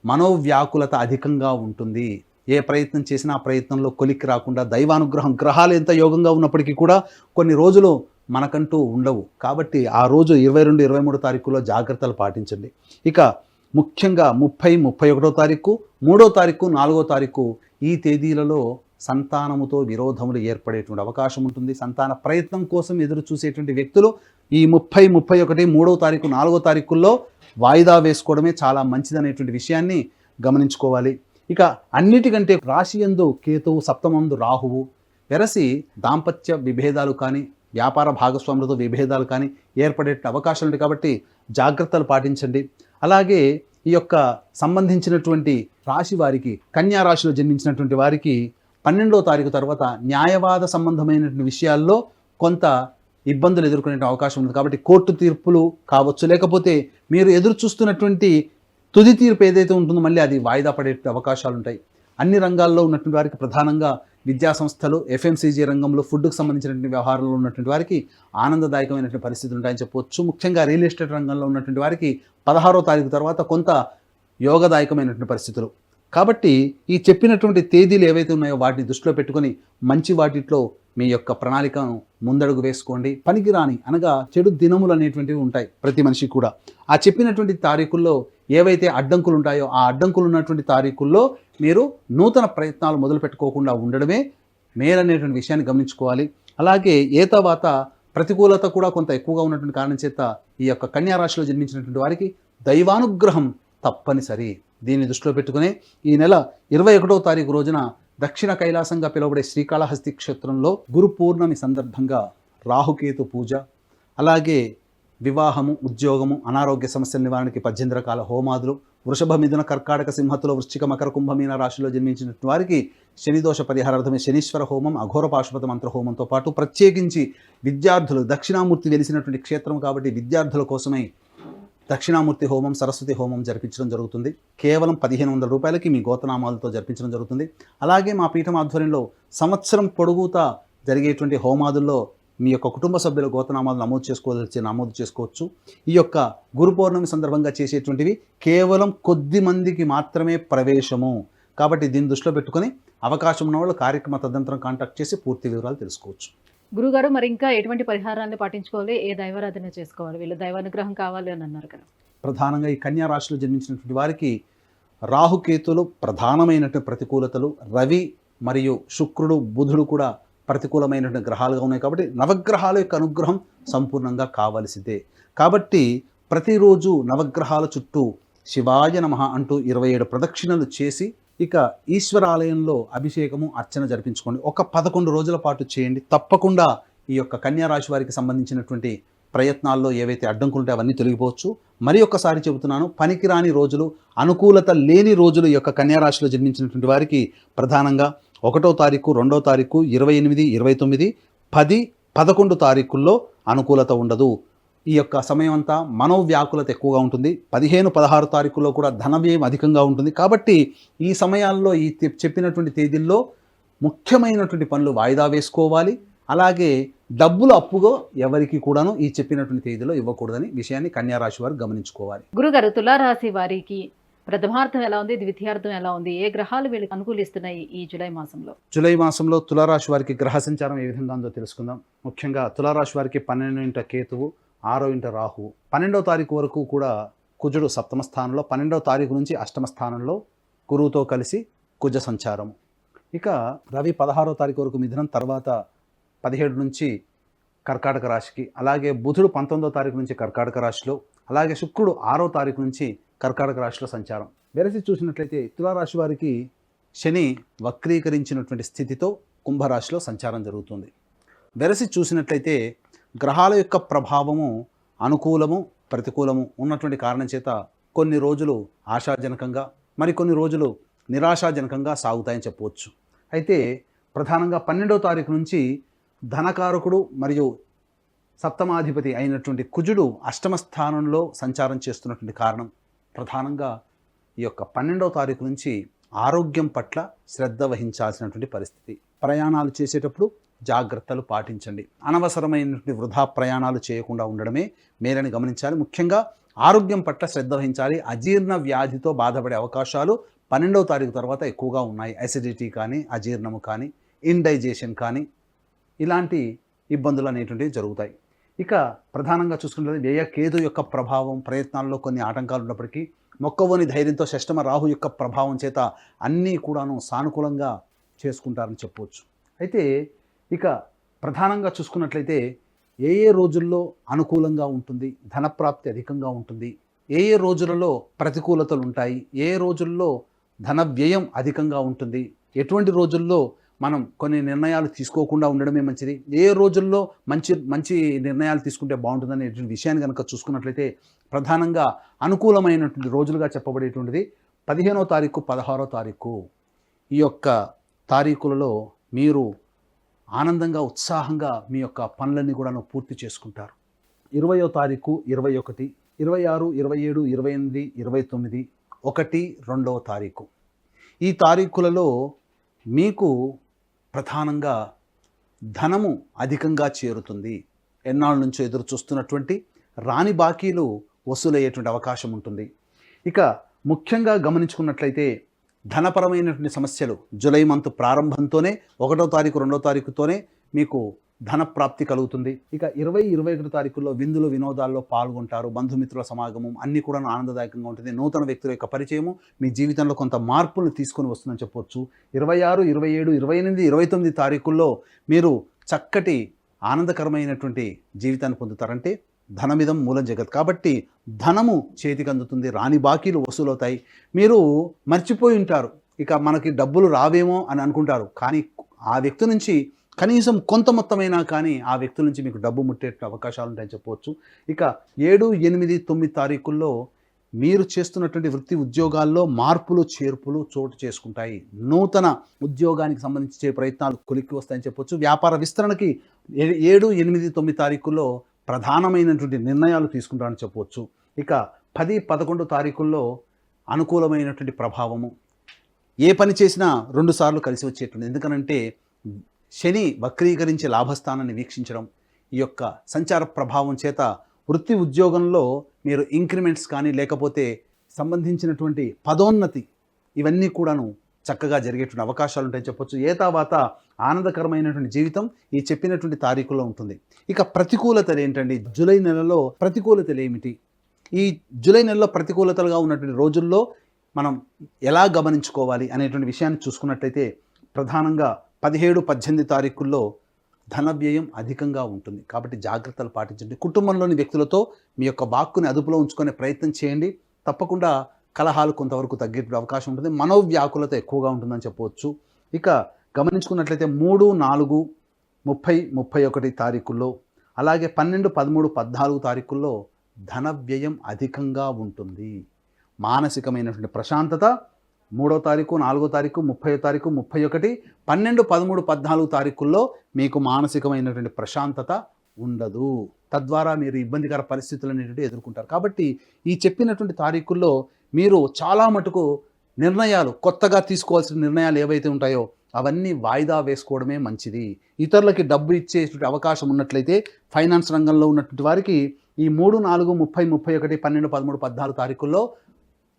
[SPEAKER 3] మనోవ్యాకులత అధికంగా ఉంటుంది. ఏ ప్రయత్నం చేసినా ఆ ప్రయత్నంలో కొలిక్కి రాకుండా, దైవానుగ్రహం, గ్రహాలు ఎంత యోగంగా ఉన్నప్పటికీ కూడా కొన్ని రోజులు మనకంటూ ఉండవు. కాబట్టి ఆ రోజు 22, 23 తారీఖులో జాగ్రత్తలు పాటించండి. ఇక ముఖ్యంగా 30, 31 తారీఖు, 3వ తారీఖు, 4వ తారీఖు ఈ తేదీలలో సంతానముతో విరోధములు ఏర్పడేటువంటి అవకాశం ఉంటుంది. సంతాన ప్రయత్నం కోసం ఎదురు చూసేటువంటి వ్యక్తులు ఈ 30, 31, 3వ తారీఖు, 4వ తారీఖుల్లో వాయిదా వేసుకోవడమే చాలా మంచిదనేటువంటి విషయాన్ని గమనించుకోవాలి. ఇక అన్నిటికంటే రాశి యందు కేతువు, సప్తమందు రాహువు వెరసి దాంపత్య విభేదాలు కానీ, వ్యాపార భాగస్వాములతో విభేదాలు కానీ ఏర్పడే అవకాశాలు ఉంటాయి. కాబట్టి జాగ్రత్తలు పాటించండి. అలాగే ఈ యొక్క సంబంధించినటువంటి రాశి వారికి, కన్యా రాశిలో జన్మించినటువంటి వారికి 12వ తారీఖు తర్వాత న్యాయవాద సంబంధమైనటువంటి విషయాల్లో కొంత ఇబ్బందులు ఎదుర్కొనే అవకాశం ఉంది. కాబట్టి కోర్టు తీర్పులు కావచ్చు, లేకపోతే మీరు ఎదురు చూస్తున్నటువంటి తుది తీర్పు ఏదైతే ఉంటుందో మళ్ళీ అది వాయిదా పడే అవకాశాలు ఉంటాయి. అన్ని రంగాల్లో ఉన్నటువంటి వారికి, ప్రధానంగా విద్యా సంస్థలు, FMCG రంగంలో, ఫుడ్కు సంబంధించినటువంటి వ్యవహారంలో ఉన్నటువంటి వారికి ఆనందదాయకమైనటువంటి పరిస్థితులు ఉంటాయని చెప్పవచ్చు. ముఖ్యంగా రియల్ ఎస్టేట్ రంగంలో ఉన్నటువంటి వారికి 16వ తారీఖు తర్వాత కొంత యోగదాయకమైనటువంటి పరిస్థితులు. కాబట్టి ఈ చెప్పినటువంటి తేదీలు ఏవైతే ఉన్నాయో వాటిని దృష్టిలో పెట్టుకొని మంచి వాటిలో మీ యొక్క ప్రణాళికను ముందడుగు వేసుకోండి. పనికిరాని అనగా చెడు దినములు అనేటువంటివి ఉంటాయి ప్రతి మనిషి కూడా. ఆ చెప్పినటువంటి తారీఖుల్లో ఏవైతే అడ్డంకులు ఉంటాయో ఆ అడ్డంకులు ఉన్నటువంటి తారీఖుల్లో మీరు నూతన ప్రయత్నాలు మొదలు పెట్టుకోకుండా ఉండడమే మేలనేటువంటి విషయాన్ని గమనించుకోవాలి. అలాగే తర్వాత ప్రతికూలత కూడా కొంత ఎక్కువగా ఉన్నటువంటి కారణం చేత ఈ యొక్క కన్యా రాశిలో జన్మించినటువంటి వారికి దైవానుగ్రహం తప్పనిసరి. దీన్ని దృష్టిలో పెట్టుకుని ఈ నెల 21వ తారీఖు రోజున దక్షిణ కైలాసంగా పిలువబడే శ్రీకాళహస్తి క్షేత్రంలో గురు పూర్ణమి సందర్భంగా రాహుకేతు పూజ, అలాగే వివాహము, ఉద్యోగము, అనారోగ్య సమస్యల నివారణకి 18 రకాల హోమాదులు, వృషభ, మిథున, కర్కాటక, సింహతుల, వృశ్చిక, మకర, కుంభమీన రాశిలో జన్మించిన వారికి శనిదోష పరిహారార్థమే శనీశ్వర హోమం, అఘోర పాశుపత మంత్ర హోమంతో పాటు ప్రత్యేకించి విద్యార్థులు, దక్షిణామూర్తి వెలిసినటువంటి క్షేత్రం కాబట్టి విద్యార్థుల కోసమై దక్షిణామూర్తి హోమం, సరస్వతి హోమం జరిపించడం జరుగుతుంది. కేవలం 1500 రూపాయలకి మీ గోతనామాలతో జరిపించడం జరుగుతుంది. అలాగే మా పీఠం ఆధ్వర్యంలో సంవత్సరం పొడుగుతా జరిగేటువంటి హోమాదుల్లో మీ యొక్క కుటుంబ సభ్యుల గోతనామాలు నమోదు చేసుకోవచ్చు. ఈ యొక్క గురు పౌర్ణమి సందర్భంగా చేసేటువంటివి కేవలం కొద్ది మందికి మాత్రమే ప్రవేశము. కాబట్టి దీన్ని దృష్టిలో పెట్టుకొని అవకాశం ఉన్న వాళ్ళు కార్యక్రమ తదనంతరం కాంటాక్ట్ చేసి పూర్తి వివరాలు తెలుసుకోవచ్చు.
[SPEAKER 2] గురుగారు, మరి ఇంకా ఎటువంటి పరిహారాన్ని పాటించుకోవాలి, ఏ దైవారాధన చేసుకోవాలి? వీళ్ళు దైవానుగ్రహం కావాలి అని అన్నారు కదా.
[SPEAKER 3] ప్రధానంగా ఈ కన్యా రాశిలో జన్మించినటువంటి వారికి రాహుకేతులు ప్రధానమైనటువంటి ప్రతికూలతలు, రవి మరియు శుక్రుడు, బుధుడు కూడా ప్రతికూలమైనటువంటి గ్రహాలుగా ఉన్నాయి. కాబట్టి నవగ్రహాల యొక్క అనుగ్రహం సంపూర్ణంగా కావలసిందే. కాబట్టి ప్రతిరోజు నవగ్రహాల చుట్టూ శివాయ నమః అంటూ 27 ప్రదక్షిణలు చేసి ఇక ఈశ్వరాలయంలో అభిషేకము, అర్చన జరిపించుకోండి. ఒక 11 రోజుల పాటు చేయండి. తప్పకుండా ఈ యొక్క కన్యా రాశి వారికి సంబంధించినటువంటి ప్రయత్నాల్లో ఏవైతే అడ్డంకులు ఉంటే అవన్నీ తొలగిపోవచ్చు. మరి ఒక్కసారి చెబుతున్నాను, పనికిరాని రోజులు, అనుకూలత లేని రోజులు ఈ యొక్క కన్యా రాశిలో జన్మించినటువంటి వారికి ప్రధానంగా 1వ తారీఖు, 2వ తారీఖు, 28, 29, 10, 11 తారీఖుల్లో అనుకూలత ఉండదు. ఈ యొక్క సమయం అంతా మనోవ్యాకులత ఎక్కువగా ఉంటుంది. 15, 16 తారీఖుల్లో కూడా ధన వ్యయం అధికంగా ఉంటుంది. కాబట్టి ఈ సమయాల్లో ఈ చెప్పినటువంటి తేదీల్లో ముఖ్యమైనటువంటి పనులు వాయిదా వేసుకోవాలి. అలాగే డబ్బులు అప్పుగా ఎవరికి కూడాను ఈ చెప్పినటువంటి తేదీలో ఇవ్వకూడదని విషయాన్ని కన్యా రాశి వారు గమనించుకోవాలి.
[SPEAKER 2] గురుగారు, తులారాశి వారికి ప్రథమార్థం ఎలా ఉంది, ద్వితీయార్థం ఎలా ఉంది, ఏ గ్రహాలు వీళ్ళకి అనుకూలిస్తున్నాయి ఈ జూలై మాసంలో?
[SPEAKER 3] జూలై మాసంలో తులారాశి వారికి గ్రహ సంచారం ఏ విధంగా ఉందో తెలుసుకుందాం. ముఖ్యంగా తులారాశి వారికి 12వ కేతువు, 6వ రాహువు, 12వ తారీఖు వరకు కూడా కుజుడు సప్తమ స్థానంలో, 12వ తారీఖు నుంచి అష్టమ స్థానంలో గురువుతో కలిసి కుజ సంచారం. ఇక రవి 16వ తారీఖు వరకు మిథునం, తర్వాత 17 నుంచి కర్కాటక రాశికి, అలాగే బుధుడు 19వ తారీఖు నుంచి కర్కాటక రాశిలో, అలాగే శుక్రుడు 6వ తారీఖు నుంచి కర్కాటక రాశిలో సంచారం. వెరసి చూసినట్లయితే తులారాశి వారికి శని వక్రీకరించినటువంటి స్థితితో కుంభరాశిలో సంచారం జరుగుతుంది. వెరసి చూసినట్లయితే గ్రహాల యొక్క ప్రభావము అనుకూలము, ప్రతికూలము ఉన్నటువంటి కారణం చేత కొన్ని రోజులు ఆశాజనకంగా, మరికొన్ని రోజులు నిరాశాజనకంగా సాగుతాయని చెప్పవచ్చు. అయితే ప్రధానంగా 12వ తారీఖు నుంచి ధనకారకుడు మరియు సప్తమాధిపతి అయినటువంటి కుజుడు అష్టమ స్థానంలో సంచారం చేస్తున్నటువంటి కారణం ప్రధానంగా ఈ యొక్క 12వ తారీఖు నుంచి ఆరోగ్యం పట్ల శ్రద్ధ వహించాల్సినటువంటి పరిస్థితి. ప్రయాణాలు చేసేటప్పుడు జాగ్రత్తలు పాటించండి. అనవసరమైనటువంటి వృధా ప్రయాణాలు చేయకుండా ఉండడమే మేలని గమనించాలి. ముఖ్యంగా ఆరోగ్యం పట్ల శ్రద్ధ వహించాలి. అజీర్ణ వ్యాధితో బాధపడే అవకాశాలు 12వ తారీఖు తర్వాత ఎక్కువగా ఉన్నాయి. అసిడిటీ కానీ, అజీర్ణము కానీ, ఇండైజెషన్ కానీ ఇలాంటి ఇబ్బందులు అనేటువంటివి జరుగుతాయి. ఇక ప్రధానంగా చూసుకుంటే వ్యయ కేతు యొక్క ప్రభావం, ప్రయత్నాల్లో కొన్ని ఆటంకాలు ఉన్నప్పటికీ మొక్కవోని ధైర్యంతో షష్టమ రాహు యొక్క ప్రభావం చేత అన్నీ కూడాను సానుకూలంగా చేసుకుంటారని చెప్పవచ్చు. అయితే ఇక ప్రధానంగా చూసుకున్నట్లయితే ఏ రోజుల్లో అనుకూలంగా ఉంటుంది, ధనప్రాప్తి అధికంగా ఉంటుంది, ఏ రోజులలో ప్రతికూలతలు ఉంటాయి, ఏ రోజుల్లో ధన వ్యయం అధికంగా ఉంటుంది, ఎటువంటి రోజుల్లో మనం కొన్ని నిర్ణయాలు తీసుకోకుండా ఉండడమే మంచిది, ఏ రోజుల్లో మంచి నిర్ణయాలు తీసుకుంటే బాగుంటుందనే విషయాన్ని కనుక చూసుకున్నట్లయితే ప్రధానంగా అనుకూలమైనటువంటి రోజులుగా చెప్పబడేటువంటిది 15వ తారీఖు, 16వ తారీఖు. ఈ యొక్క తారీఖులలో మీరు ఆనందంగా, ఉత్సాహంగా మీ యొక్క పనులన్నీ కూడా పూర్తి చేసుకుంటారు. 20వ తారీఖు, 21, 26, 27, 28, 29, 1, 2వ తారీఖు. ఈ తారీఖులలో మీకు ప్రధానంగా ధనము అధికంగా చేరుతుంది. ఎన్నాళ్ళ నుంచో ఎదురు చూస్తున్నటువంటి రాని బాకీలు వసూలయ్యేటువంటి అవకాశం ఉంటుంది. ఇక ముఖ్యంగా గమనించుకున్నట్లయితే ధనపరమైనటువంటి సమస్యలు జూలై మంత్ ప్రారంభంతోనే 1వ తారీఖు, 2వ తారీఖుతోనే మీకు ధన ప్రాప్తి కలుగుతుంది. ఇక 20, 21 తారీఖుల్లో విందులు వినోదాల్లో పాల్గొంటారు. బంధుమిత్రుల సమాగమం అన్నీ కూడా ఆనందదాయకంగా ఉంటుంది. నూతన వ్యక్తుల యొక్క పరిచయము మీ జీవితంలో కొంత మార్పులను తీసుకొని వస్తుందని చెప్పవచ్చు. 26, 27, 28, 29 తారీఖుల్లో మీరు చక్కటి ఆనందకరమైనటువంటి జీవితాన్ని పొందుతారంటే ధనమిదం మూలం జగత్. కాబట్టి ధనము చేతికి అందుతుంది, రాని బాకీలు వసూలవుతాయి. మీరు మర్చిపోయి ఉంటారు, ఇక మనకి డబ్బులు రావేమో అని అనుకుంటారు. కానీ ఆ వ్యక్తి నుంచి కనీసం కొంత మొత్తమైనా కానీ ఆ వ్యక్తి నుంచి మీకు డబ్బు ముట్టే అవకాశాలు ఉంటాయని చెప్పవచ్చు. ఇక 7, 8, 9 తారీఖుల్లో మీరు చేస్తున్నటువంటి వృత్తి ఉద్యోగాల్లో మార్పులు చేర్పులు చోటు చేసుకుంటాయి. నూతన ఉద్యోగానికి సంబంధించే ప్రయత్నాలు కొలిక్కి వస్తాయని చెప్పవచ్చు. వ్యాపార విస్తరణకి 7, 8, 9 తారీఖుల్లో ప్రధానమైనటువంటి నిర్ణయాలు తీసుకుంటారని చెప్పవచ్చు. ఇక 10, 11 తారీఖుల్లో అనుకూలమైనటువంటి ప్రభావము, ఏ పని చేసినా 2 సార్లు కలిసి వచ్చేటువంటి. ఎందుకనంటే శని వక్రీకరించి లాభస్థానాన్ని వీక్షించడం, ఈ యొక్క సంచార ప్రభావం చేత వృత్తి ఉద్యోగంలో మీరు ఇంక్రిమెంట్స్ కానీ లేకపోతే సంబంధించినటువంటి పదోన్నతి ఇవన్నీ కూడాను చక్కగా జరిగేటువంటి అవకాశాలు ఉంటాయని చెప్పొచ్చు. ఏతావాత ఆనందకరమైనటువంటి జీవితం ఈ చెప్పినటువంటి తారీఖుల్లో ఉంటుంది. ఇక ప్రతికూలతలు ఏంటండి? జూలై నెలలో ప్రతికూలతలు ఏమిటి? ఈ జూలై నెలలో ప్రతికూలతలుగా ఉన్నటువంటి రోజుల్లో మనం ఎలా గమనించుకోవాలి అనేటువంటి విషయాన్ని చూసుకున్నట్లయితే ప్రధానంగా 17, 18 తారీఖుల్లో ధన వ్యయం అధికంగా ఉంటుంది. కాబట్టి జాగ్రత్తలు పాటించండి. కుటుంబంలోని వ్యక్తులతో మీ యొక్క వాక్కుని అదుపులో ఉంచుకునే ప్రయత్నం చేయండి. తప్పకుండా కలహాలు కొంతవరకు తగ్గే అవకాశం ఉంటుంది. మనోవ్యాకులత ఎక్కువగా ఉంటుందని చెప్పవచ్చు. ఇక గమనించుకున్నట్లయితే 3, 4, 30, 31 తారీఖుల్లో అలాగే 12, 13, 14 తారీఖుల్లో ధన వ్యయం అధికంగా ఉంటుంది. మానసికమైనటువంటి ప్రశాంతత 3వ తారీఖు, 4వ తారీఖు, 30వ తారీఖు, 31, 12, 13, 14 తారీఖుల్లో మీకు మానసికమైనటువంటి ప్రశాంతత ఉండదు. తద్వారా మీరు ఇబ్బందికర పరిస్థితులు అనేటువంటి ఎదుర్కొంటారు. కాబట్టి ఈ చెప్పినటువంటి తారీఖుల్లో మీరు చాలా మటుకు నిర్ణయాలు, కొత్తగా తీసుకోవాల్సిన నిర్ణయాలు ఏవైతే ఉంటాయో అవన్నీ వాయిదా వేసుకోవడమే మంచిది. ఇతరులకి డబ్బు ఇచ్చేటువంటి అవకాశం ఉన్నట్లయితే ఫైనాన్స్ రంగంలో ఉన్నటువంటి వారికి ఈ 3, 4, 30, 31, 12, 13, 14 తారీఖుల్లో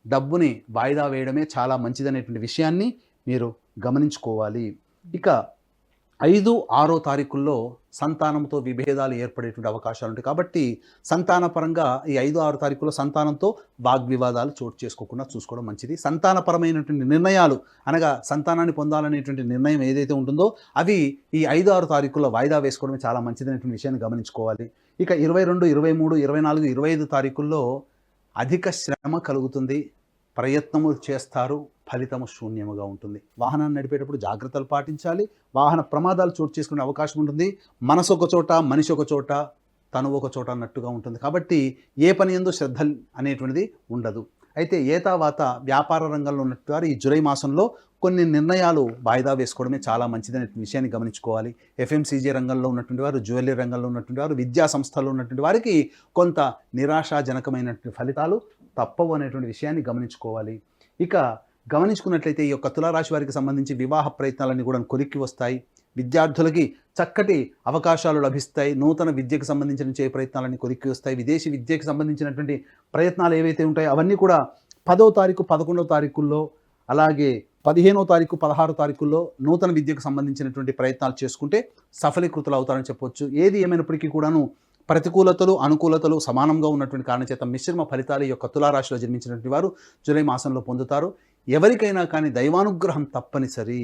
[SPEAKER 3] డబ్బుని వాయిదా వేయడమే చాలా మంచిదనేటువంటి విషయాన్ని మీరు గమనించుకోవాలి. ఇక 5, 6 తారీఖుల్లో సంతానంతో విభేదాలు ఏర్పడేటువంటి అవకాశాలు ఉంటాయి. కాబట్టి సంతానపరంగా ఈ 5, 6 తారీఖుల్లో సంతానంతో వాగ్వివాదాలు చోటు చేసుకోకుండా చూసుకోవడం మంచిది. సంతానపరమైనటువంటి నిర్ణయాలు అనగా సంతానాన్ని పొందాలనేటువంటి నిర్ణయం ఏదైతే ఉంటుందో అవి ఈ 5, 6 తారీఖుల్లో వాయిదా వేసుకోవడం చాలా మంచిదనేటువంటి విషయాన్ని గమనించుకోవాలి. ఇక 22, 23, 24, 25 తారీఖుల్లో అధిక శ్రమ కలుగుతుంది. ప్రయత్నములు చేస్తారు, ఫలితము శూన్యముగా ఉంటుంది. వాహనాన్ని నడిపేటప్పుడు జాగ్రత్తలు పాటించాలి. వాహన ప్రమాదాలు చోటు చేసుకునే అవకాశం ఉంటుంది. మనసు ఒక చోట, మనిషి ఒక చోట, తను ఒక చోట అన్నట్టుగా ఉంటుంది. కాబట్టి ఏ పని యందు శ్రద్ధ అనేటువంటిది ఉండదు. అయితే ఏతావాత వ్యాపార రంగంలో ఉన్నటువంటి వారు ఈ జూలై మాసంలో కొన్ని నిర్ణయాలు వాయిదా వేసుకోవడమే చాలా మంచిదనే విషయాన్ని గమనించుకోవాలి. ఎఫ్ఎంసీజీ రంగంలో ఉన్నటువంటి వారు, జ్యువెలరీ రంగంలో ఉన్నటువంటి వారు, విద్యా సంస్థల్లో ఉన్నటువంటి వారికి కొంత నిరాశాజనకమైనటువంటి ఫలితాలు తప్పవు అనేటువంటి విషయాన్ని గమనించుకోవాలి. ఇక గమనించుకున్నట్లయితే ఈ యొక్క తులారాశి వారికి సంబంధించి వివాహ ప్రయత్నాలన్నీ కూడా కొలిక్కి వస్తాయి. విద్యార్థులకి చక్కటి అవకాశాలు లభిస్తాయి. నూతన విద్యకు సంబంధించిన ప్రయత్నాలన్నీ కొలిక్కి వస్తాయి. విదేశీ విద్యకు సంబంధించినటువంటి ప్రయత్నాలు ఏవైతే ఉంటాయో అవన్నీ కూడా 10వ తారీఖు 11వ తారీఖుల్లో, అలాగే 15వ తారీఖు 16వ తారీఖుల్లో నూతన విద్యకు సంబంధించినటువంటి ప్రయత్నాలు చేసుకుంటే సఫలీకృతులు అవుతారని చెప్పొచ్చు. ఏది ఏమైనప్పటికీ కూడాను ప్రతికూలతలు అనుకూలతలు సమానంగా ఉన్నటువంటి కారణం చేత మిశ్రమ ఫలితాలు ఈ యొక్క తులారాశిలో జన్మించినటువంటి వారు జూలై మాసంలో పొందుతారు. ఎవరికైనా కానీ దైవానుగ్రహం తప్పనిసరి.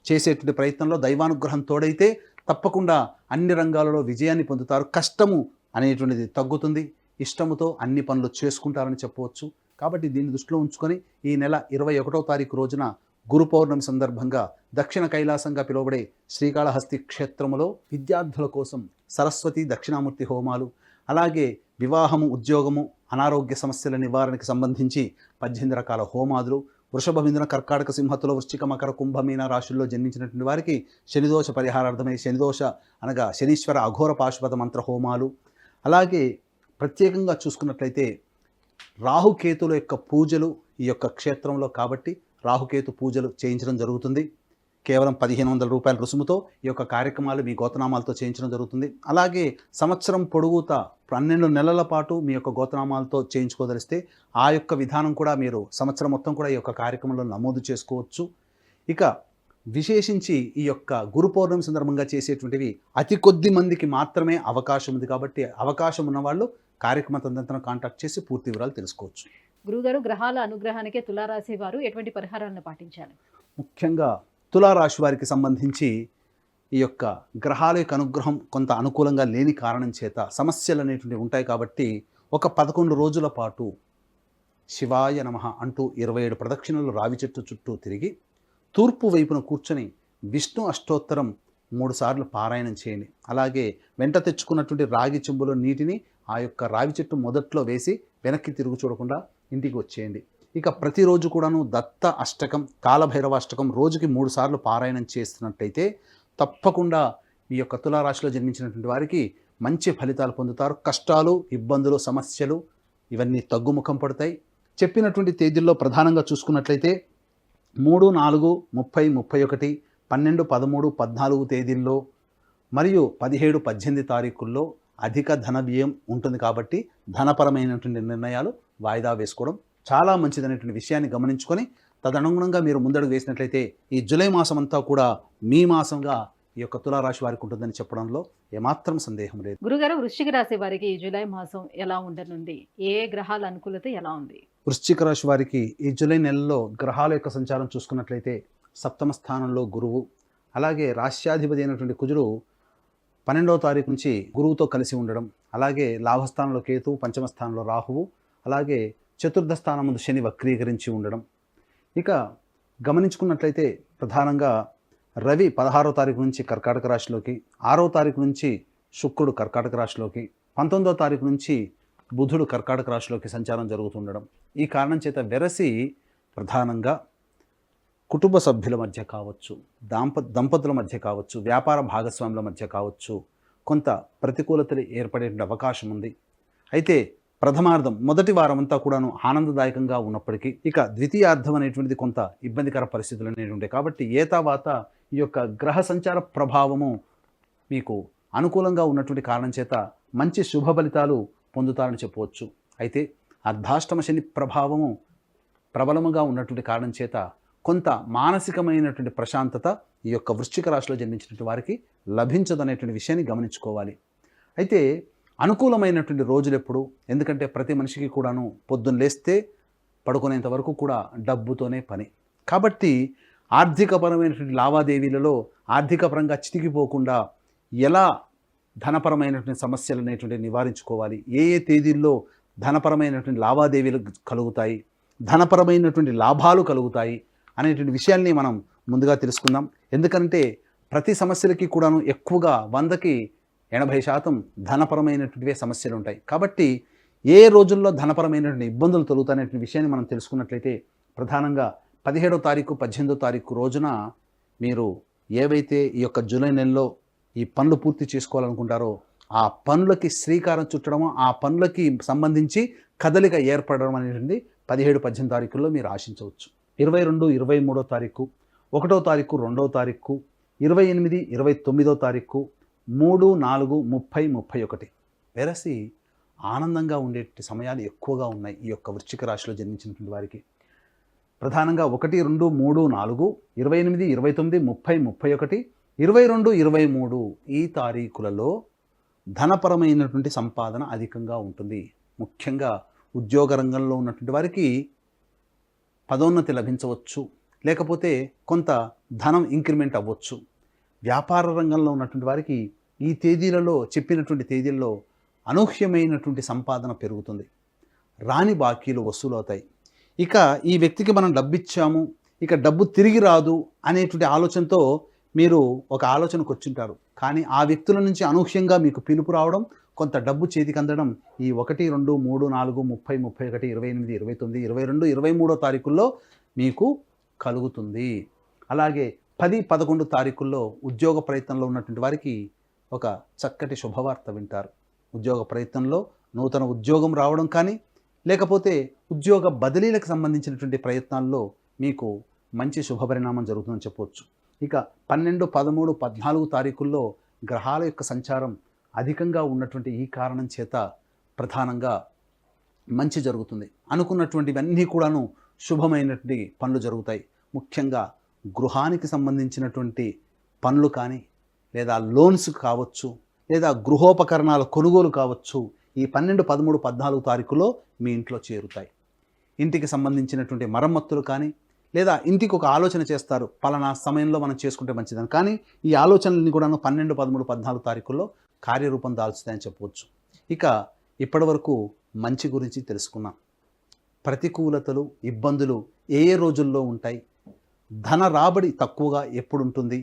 [SPEAKER 3] చేసేటువంటి ప్రయత్నంలో దైవానుగ్రహం తోడైతే తప్పకుండా అన్ని రంగాలలో విజయాన్ని పొందుతారు. కష్టము అనేటువంటిది తగ్గుతుంది. ఇష్టముతో అన్ని పనులు చేసుకుంటారని చెప్పవచ్చు. కాబట్టి దీన్ని దృష్టిలో ఉంచుకొని ఈ నెల 21వ తారీఖు రోజున గురు పౌర్ణమి సందర్భంగా దక్షిణ కైలాసంగా పిలువబడే శ్రీకాళహస్తి క్షేత్రములో విద్యార్థుల కోసం సరస్వతి దక్షిణామూర్తి హోమాలు, అలాగే వివాహము, ఉద్యోగము, అనారోగ్య సమస్యల నివారణకు సంబంధించి 18 రకాల హోమాదులు, వృషభ, మిథున, కర్కాటక, సింహతుల, వృశ్చిక, మకర, కుంభ, మీన రాశుల్లో జన్మించినటువంటి వారికి శనిదోష పరిహారార్థమై శనిదోష అనగా శనీశ్వర అఘోర పాశుపత మంత్ర హోమాలు, అలాగే ప్రత్యేకంగా చూసుకున్నట్లయితే రాహుకేతుల యొక్క పూజలు ఈ యొక్క క్షేత్రంలో కాబట్టి రాహుకేతు పూజలు చేయించడం జరుగుతుంది. కేవలం 1500 రూపాయల రుసుముతో ఈ యొక్క కార్యక్రమాలు మీ గోతనామాలతో చేయించడం జరుగుతుంది. అలాగే సంవత్సరం పొడుగుతా 12 నెలల పాటు మీ యొక్క గోతనామాలతో చేయించుకోదలిస్తే ఆ యొక్క విధానం కూడా మీరు సంవత్సరం మొత్తం కూడా ఈ యొక్క కార్యక్రమంలో నమోదు చేసుకోవచ్చు. ఇక విశేషించి ఈ యొక్క గురు పౌర్ణమి సందర్భంగా చేసేటువంటివి అతి కొద్ది మందికి మాత్రమే అవకాశం ఉంది కాబట్టి అవకాశం ఉన్నవాళ్ళు కార్యక్రమ తదనంతరం కాంటాక్ట్ చేసి పూర్తి వివరాలు తెలుసుకోవచ్చు.
[SPEAKER 2] గురుగారు, గ్రహాల అనుగ్రహానికి తులారాశి వారు ఎటువంటి పరిహారాలను పాటించాలి?
[SPEAKER 3] ముఖ్యంగా తులారాశి వారికి సంబంధించి ఈ యొక్క గ్రహాల యొక్క అనుగ్రహం కొంత అనుకూలంగా లేని కారణం చేత సమస్యలు అనేటువంటివి ఉంటాయి. కాబట్టి ఒక 11 రోజుల పాటు శివాయ నమః అంటూ 27 ప్రదక్షిణలు రావి చెట్టు చుట్టూ తిరిగి తూర్పు వైపున కూర్చొని విష్ణు అష్టోత్తరం 3 సార్లు పారాయణం చేయండి. అలాగే వెంట తెచ్చుకున్నటువంటి రాగి చెంబులో నీటిని ఆ యొక్క రావి చెట్టు మొదట్లో వేసి వెనక్కి తిరుగు చూడకుండా ఇంటికి వచ్చేయండి. ఇక ప్రతిరోజు కూడాను దత్త అష్టకం, కాలభైరవ అష్టకం రోజుకి 3 సార్లు పారాయణం చేస్తున్నట్టయితే తప్పకుండా ఈ యొక్క తులారాశిలో జన్మించినటువంటి వారికి మంచి ఫలితాలు పొందుతారు. కష్టాలు, ఇబ్బందులు, సమస్యలు ఇవన్నీ తగ్గుముఖం పడతాయి. చెప్పినటువంటి తేదీల్లో ప్రధానంగా చూసుకున్నట్లయితే 3, 4, 30, 31, 12, 13, 14 తేదీల్లో మరియు 17, 18 తారీఖుల్లో అధిక ధన వ్యయం ఉంటుంది. కాబట్టి ధనపరమైనటువంటి నిర్ణయాలు వాయిదా వేసుకోవడం చాలా మంచిదనేటువంటి విషయాన్ని గమనించుకొని తదనుగుణంగా మీరు ముందడుగు వేసినట్లయితే ఈ జూలై మాసం అంతా కూడా మీ మాసంగా ఈ యొక్క తులారాశి వారికి ఉంటుందని చెప్పడంలో ఏమాత్రం సందేహం లేదు.
[SPEAKER 2] గురుగారు, వృశ్చిక రాశి వారికి ఈ జూలై మాసం ఎలా ఉండనుంది? ఏ గ్రహాల అనుకూలత ఎలా ఉంది?
[SPEAKER 3] వృశ్చిక రాశి వారికి ఈ జూలై నెలలో గ్రహాల యొక్క సంచారం చూసుకున్నట్లయితే 7వ స్థానంలో గురువు, అలాగే రాశ్యాధిపతి అయినటువంటి కుజుడు 12వ తారీఖు నుంచి గురువుతో కలిసి ఉండడం, అలాగే లాభస్థానంలో కేతు, 5వ స్థానంలో రాహువు, అలాగే చతుర్థ స్థానం ముందు శని వక్రీకరించి ఉండడం. ఇక గమనించుకున్నట్లయితే ప్రధానంగా రవి 16వ తారీఖు నుంచి కర్కాటక రాశిలోకి, 6వ తారీఖు నుంచి శుక్రుడు కర్కాటక రాశిలోకి, 19వ తారీఖు నుంచి బుధుడు కర్కాటక రాశిలోకి సంచారం జరుగుతుండడం. ఈ కారణం చేత వెరసి ప్రధానంగా కుటుంబ సభ్యుల మధ్య కావచ్చు, దంపతుల మధ్య కావచ్చు, వ్యాపార భాగస్వాముల మధ్య కావచ్చు కొంత ప్రతికూలతలు ఏర్పడే అవకాశం ఉంది. అయితే ప్రథమార్థం మొదటి వారం అంతా కూడాను ఆనందదాయకంగా ఉన్నప్పటికీ ఇక ద్వితీయార్థం అనేటువంటిది కొంత ఇబ్బందికర పరిస్థితులు అనేవి ఉంటాయి. కాబట్టి ఏతావాత ఈ యొక్క గ్రహ సంచార ప్రభావము మీకు అనుకూలంగా ఉన్నటువంటి కారణం చేత మంచి శుభ ఫలితాలు పొందుతారని చెప్పవచ్చు. అయితే అర్ధాష్టమ శని ప్రభావము ప్రబలముగా ఉన్నటువంటి కారణం చేత కొంత మానసికమైనటువంటి ప్రశాంతత ఈ యొక్క వృశ్చిక రాశిలో జన్మించినటువంటి వారికి లభించదనేటువంటి విషయాన్ని గమనించుకోవాలి. అయితే అనుకూలమైనటువంటి రోజులు ఎప్పుడు? ఎందుకంటే ప్రతి మనిషికి కూడాను పొద్దున్న లేస్తే పడుకునేంత వరకు కూడా డబ్బుతోనే పని. కాబట్టి ఆర్థికపరమైనటువంటి లావాదేవీలలో ఆర్థికపరంగా చితికిపోకుండా ఎలా ధనపరమైనటువంటి సమస్యలు అనేటువంటి నివారించుకోవాలి, ఏ ఏ తేదీల్లో ధనపరమైనటువంటి లావాదేవీలు కలుగుతాయి, ధనపరమైనటువంటి లాభాలు కలుగుతాయి అనేటువంటి విషయాల్ని మనం ముందుగా తెలుసుకుందాం. ఎందుకంటే ప్రతి సమస్యలకి కూడాను ఎక్కువగా 100కి 80% ధనపరమైనటువంటివే సమస్యలు ఉంటాయి. కాబట్టి ఏ రోజుల్లో ధనపరమైనటువంటి ఇబ్బందులు తొలుగుతాయనే విషయాన్ని మనం తెలుసుకున్నట్లయితే ప్రధానంగా 17వ తారీఖు 18వ తారీఖు రోజున మీరు ఏవైతే ఈ యొక్క జూలై నెలలో ఈ పనులు పూర్తి చేసుకోవాలనుకుంటారో ఆ పనులకి శ్రీకారం చుట్టడము, ఆ పనులకి సంబంధించి కదలిక ఏర్పడడం అనేటువంటి 17, 18 తారీఖుల్లో మీరు ఆశించవచ్చు. 22, 23వ తారీఖు, 1వ తారీఖు, 2వ తారీఖు, 28, 29వ తారీఖు, 3, 4, 30, 31 వెరసి ఆనందంగా ఉండే సమయాలు ఎక్కువగా ఉన్నాయి ఈ యొక్క వృశ్చిక రాశిలో జన్మించినటువంటి వారికి. ప్రధానంగా 1, 2, 3, 4, 28, 29, 30, 31, 22, 23 ఈ తారీఖులలో ధనపరమైనటువంటి సంపాదన అధికంగా ఉంటుంది. ముఖ్యంగా ఉద్యోగ రంగంలో ఉన్నటువంటి వారికి పదోన్నతి లభించవచ్చు, లేకపోతే కొంత ధనం ఇంక్రిమెంట్ అవ్వచ్చు. వ్యాపార రంగంలో ఉన్నటువంటి వారికి ఈ తేదీలలో చెప్పినటువంటి తేదీల్లో అనూహ్యమైనటువంటి సంపాదన పెరుగుతుంది. రాని బాకీలు వసూలవుతాయి. ఇక ఈ వ్యక్తికి మనం డబ్బు ఇచ్చాము, ఇక డబ్బు తిరిగి రాదు అనేటువంటి ఆలోచనతో మీరు ఒక ఆలోచనకు వచ్చింటారు. కానీ ఆ వ్యక్తుల నుంచి అనూహ్యంగా మీకు పిలుపు రావడం, కొంత డబ్బు చేతికి అందడం ఈ 1, 2, 3, 4, 30, 31, 28, 29, 22, 23వ తారీఖుల్లో మీకు కలుగుతుంది. అలాగే 10, 11 తారీఖుల్లో ఉద్యోగ ప్రయత్నంలో ఉన్నటువంటి వారికి ఒక చక్కటి శుభవార్త వింటారు. ఉద్యోగ ప్రయత్నంలో నూతన ఉద్యోగం రావడం కానీ, లేకపోతే ఉద్యోగ బదిలీలకు సంబంధించినటువంటి ప్రయత్నాల్లో మీకు మంచి శుభపరిణామం జరుగుతుందని చెప్పవచ్చు. ఇక 12, 13, 14 తారీఖుల్లో గ్రహాల యొక్క సంచారం అధికంగా ఉన్నటువంటి ఈ కారణం చేత ప్రధానంగా మంచి జరుగుతుంది. అనుకున్నటువంటివన్నీ కూడాను శుభమైనటువంటి పనులు జరుగుతాయి. ముఖ్యంగా గృహానికి సంబంధించినటువంటి పనులు కానీ, లేదా లోన్స్ కావచ్చు, లేదా గృహోపకరణాల కొనుగోలు కావచ్చు, ఈ 12, 13, 14 తారీఖులో మీ ఇంట్లో చేరుతాయి. ఇంటికి సంబంధించినటువంటి మరమ్మతులు కానీ, లేదా ఇంటికి ఒక ఆలోచన చేస్తారు, పలానా సమయంలో మనం చేసుకుంటే మంచిదని, కానీ ఈ ఆలోచనలన్నీ కూడాను 12, 13, 14 తారీఖుల్లో కార్యరూపం దాల్చుతాయని చెప్పవచ్చు. ఇక ఇప్పటి వరకు మంచి గురించి తెలుసుకున్నాం. ప్రతికూలతలు, ఇబ్బందులు ఏ ఏ రోజుల్లో ఉంటాయి, ధన రాబడి తక్కువగా ఎప్పుడు ఉంటుంది,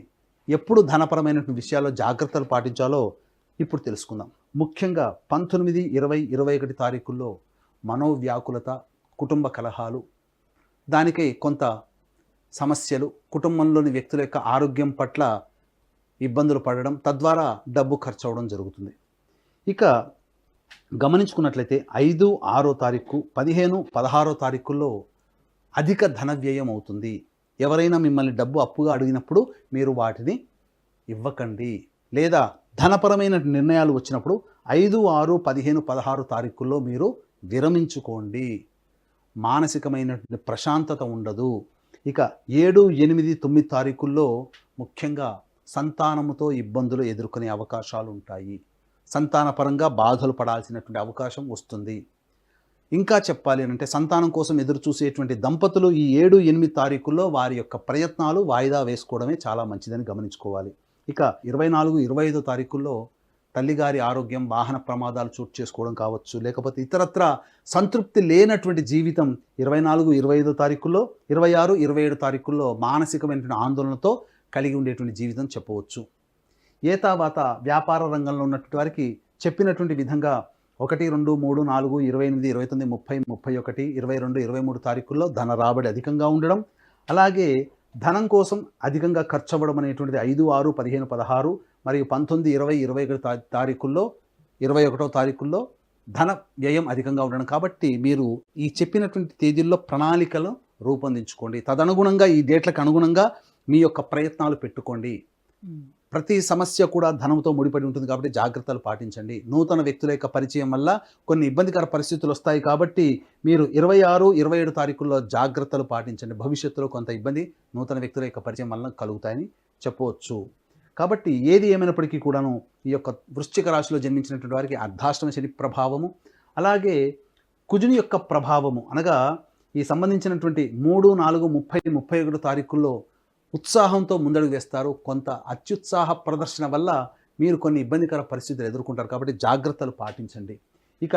[SPEAKER 3] ఎప్పుడు ధనపరమైనటువంటి విషయాల్లో జాగ్రత్తలు పాటించాలో ఇప్పుడు తెలుసుకుందాం. ముఖ్యంగా 19, 20, 21 తారీఖుల్లో మనోవ్యాకులత, కుటుంబ కలహాలు, దానికై కొంత సమస్యలు, కుటుంబంలోని వ్యక్తుల యొక్క ఆరోగ్యం పట్ల ఇబ్బందులు పడడం, తద్వారా డబ్బు ఖర్చు అవడం జరుగుతుంది. ఇక గమనించుకున్నట్లయితే 5, 6 తారీఖు, 15, 16 తారీఖుల్లో అధిక ధన వ్యయం అవుతుంది. ఎవరైనా మిమ్మల్ని డబ్బు అప్పుగా అడిగినప్పుడు మీరు వాటిని ఇవ్వకండి, లేదా ధనపరమైన నిర్ణయాలు వచ్చినప్పుడు 5, 6, 15, 16 తారీఖుల్లో మీరు విరమించుకోండి. మానసికమైనటువంటి ప్రశాంతత ఉండదు. ఇక 7, 8, 9 తారీఖుల్లో ముఖ్యంగా సంతానముతో ఇబ్బందులు ఎదుర్కొనే అవకాశాలు ఉంటాయి. సంతానపరంగా బాధలు పడాల్సినటువంటి అవకాశం వస్తుంది. ఇంకా చెప్పాలి అంటే సంతానం కోసం ఎదురు చూసేటువంటి దంపతులు ఈ 7, 8 తారీఖుల్లో వారి యొక్క ప్రయత్నాలు వాయిదా వేసుకోవడమే చాలా మంచిదని గమనించుకోవాలి. ఇక 24, 25 తారీఖుల్లో తల్లిగారి ఆరోగ్యం, వాహన ప్రమాదాలు చోటు చేసుకోవడం కావచ్చు, లేకపోతే ఇతరత్ర సంతృప్తి లేనటువంటి జీవితం 24, 25 తారీఖుల్లో, 26, 27 తారీఖుల్లో మానసికమైనటువంటి ఆందోళనతో కలిగి ఉండేటువంటి జీవితం చెప్పవచ్చు. ఏ తర్వాత వ్యాపార రంగంలో ఉన్నటువంటి వారికి చెప్పినటువంటి విధంగా 1, 2, 3, 4, 28, 29, 30, 31, 22, 23 తారీఖుల్లో ధన రాబడి అధికంగా ఉండడం, అలాగే ధనం కోసం అధికంగా ఖర్చు అవ్వడం అనేటువంటిది 5, 6, 15, 16 మరియు 19, 20, 21 తారీఖుల్లో, 21వ తారీఖుల్లో ధన వ్యయం అధికంగా ఉండడం. కాబట్టి మీరు ఈ చెప్పినటువంటి తేదీల్లో ప్రణాళికలు రూపొందించుకోండి. తదనుగుణంగా ఈ డేట్లకు అనుగుణంగా మీ యొక్క ప్రయత్నాలు పెట్టుకోండి. ప్రతి సమస్య కూడా ధనంతో ముడిపడి ఉంటుంది కాబట్టి జాగ్రత్తలు పాటించండి. నూతన వ్యక్తుల యొక్క పరిచయం వల్ల కొన్ని ఇబ్బందికర పరిస్థితులు వస్తాయి కాబట్టి మీరు 26, 27 తారీఖుల్లో జాగ్రత్తలు పాటించండి. భవిష్యత్తులో కొంత ఇబ్బంది నూతన వ్యక్తుల యొక్క పరిచయం వల్ల కలుగుతాయని చెప్పవచ్చు. కాబట్టి ఏది ఏమైనప్పటికీ కూడాను ఈ యొక్క వృశ్చిక రాశిలో జన్మించినటువంటి వారికి అర్ధాష్టమ శని ప్రభావము, అలాగే కుజుని యొక్క ప్రభావము, అనగా ఈ సంబంధించినటువంటి 3, 4, 30, 31 తారీఖుల్లో ఉత్సాహంతో ముందడుగు వేస్తారు. కొంత అత్యుత్సాహ ప్రదర్శన వల్ల మీరు కొన్ని ఇబ్బందికర పరిస్థితులు ఎదుర్కొంటారు కాబట్టి జాగ్రత్తలు పాటించండి. ఇక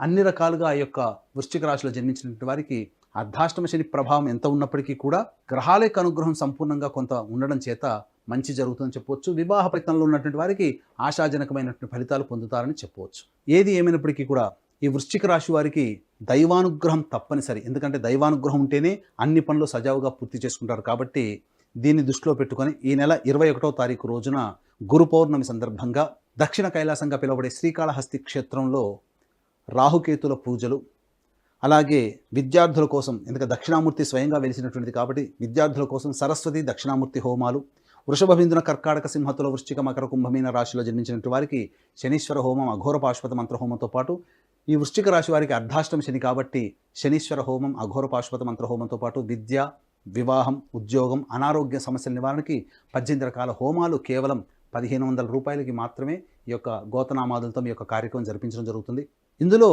[SPEAKER 3] అన్ని రకాలుగా ఆ యొక్క వృశ్చిక రాశిలో జన్మించినటువంటి వారికి అర్ధాష్టమ శని ప్రభావం ఎంత ఉన్నప్పటికీ కూడా గ్రహాల యొక్క అనుగ్రహం సంపూర్ణంగా కొంత ఉండడం చేత మంచి జరుగుతుందని చెప్పవచ్చు. వివాహ ప్రయత్నంలో ఉన్నటువంటి వారికి ఆశాజనకమైనటువంటి ఫలితాలు పొందుతారని చెప్పవచ్చు. ఏది ఏమైనప్పటికీ కూడా ఈ వృశ్చిక రాశి వారికి దైవానుగ్రహం తప్పనిసరి. ఎందుకంటే దైవానుగ్రహం ఉంటేనే అన్ని పనులు సజావుగా పూర్తి చేసుకుంటారు. కాబట్టి దీన్ని దృష్టిలో పెట్టుకొని ఈ నెల 21వ తారీఖు రోజున గురు పౌర్ణమి సందర్భంగా దక్షిణ కైలాసంగా పిలువబడే శ్రీకాళహస్తి క్షేత్రంలో రాహుకేతుల పూజలు, అలాగే విద్యార్థుల కోసం, ఎందుకంటే దక్షిణామూర్తి స్వయంగా వెలిసినటువంటిది కాబట్టి విద్యార్థుల కోసం సరస్వతి దక్షిణామూర్తి హోమాలు, వృషభ బిందున కర్కాటక సింహతుల వృశ్చిక మకర కుంభమీన రాశిలో జన్మించినటువంటి వారికి శనీశ్వర హోమం, అఘోర పాశుపత మంత్ర హోమంతో పాటు ఈ వృశ్చిక రాశి వారికి అర్ధాష్టమి శని కాబట్టి శనీశ్వర హోమం, అఘోర పాశుపత మంత్ర హోమంతో పాటు విద్య, వివాహం, ఉద్యోగం, అనారోగ్య సమస్యల నివారణకి 18 రకాల హోమాలు కేవలం 1500 రూపాయలకి మాత్రమే ఈ యొక్క గోతనామాదులతో మీ యొక్క కార్యక్రమం జరిపించడం జరుగుతుంది. ఇందులో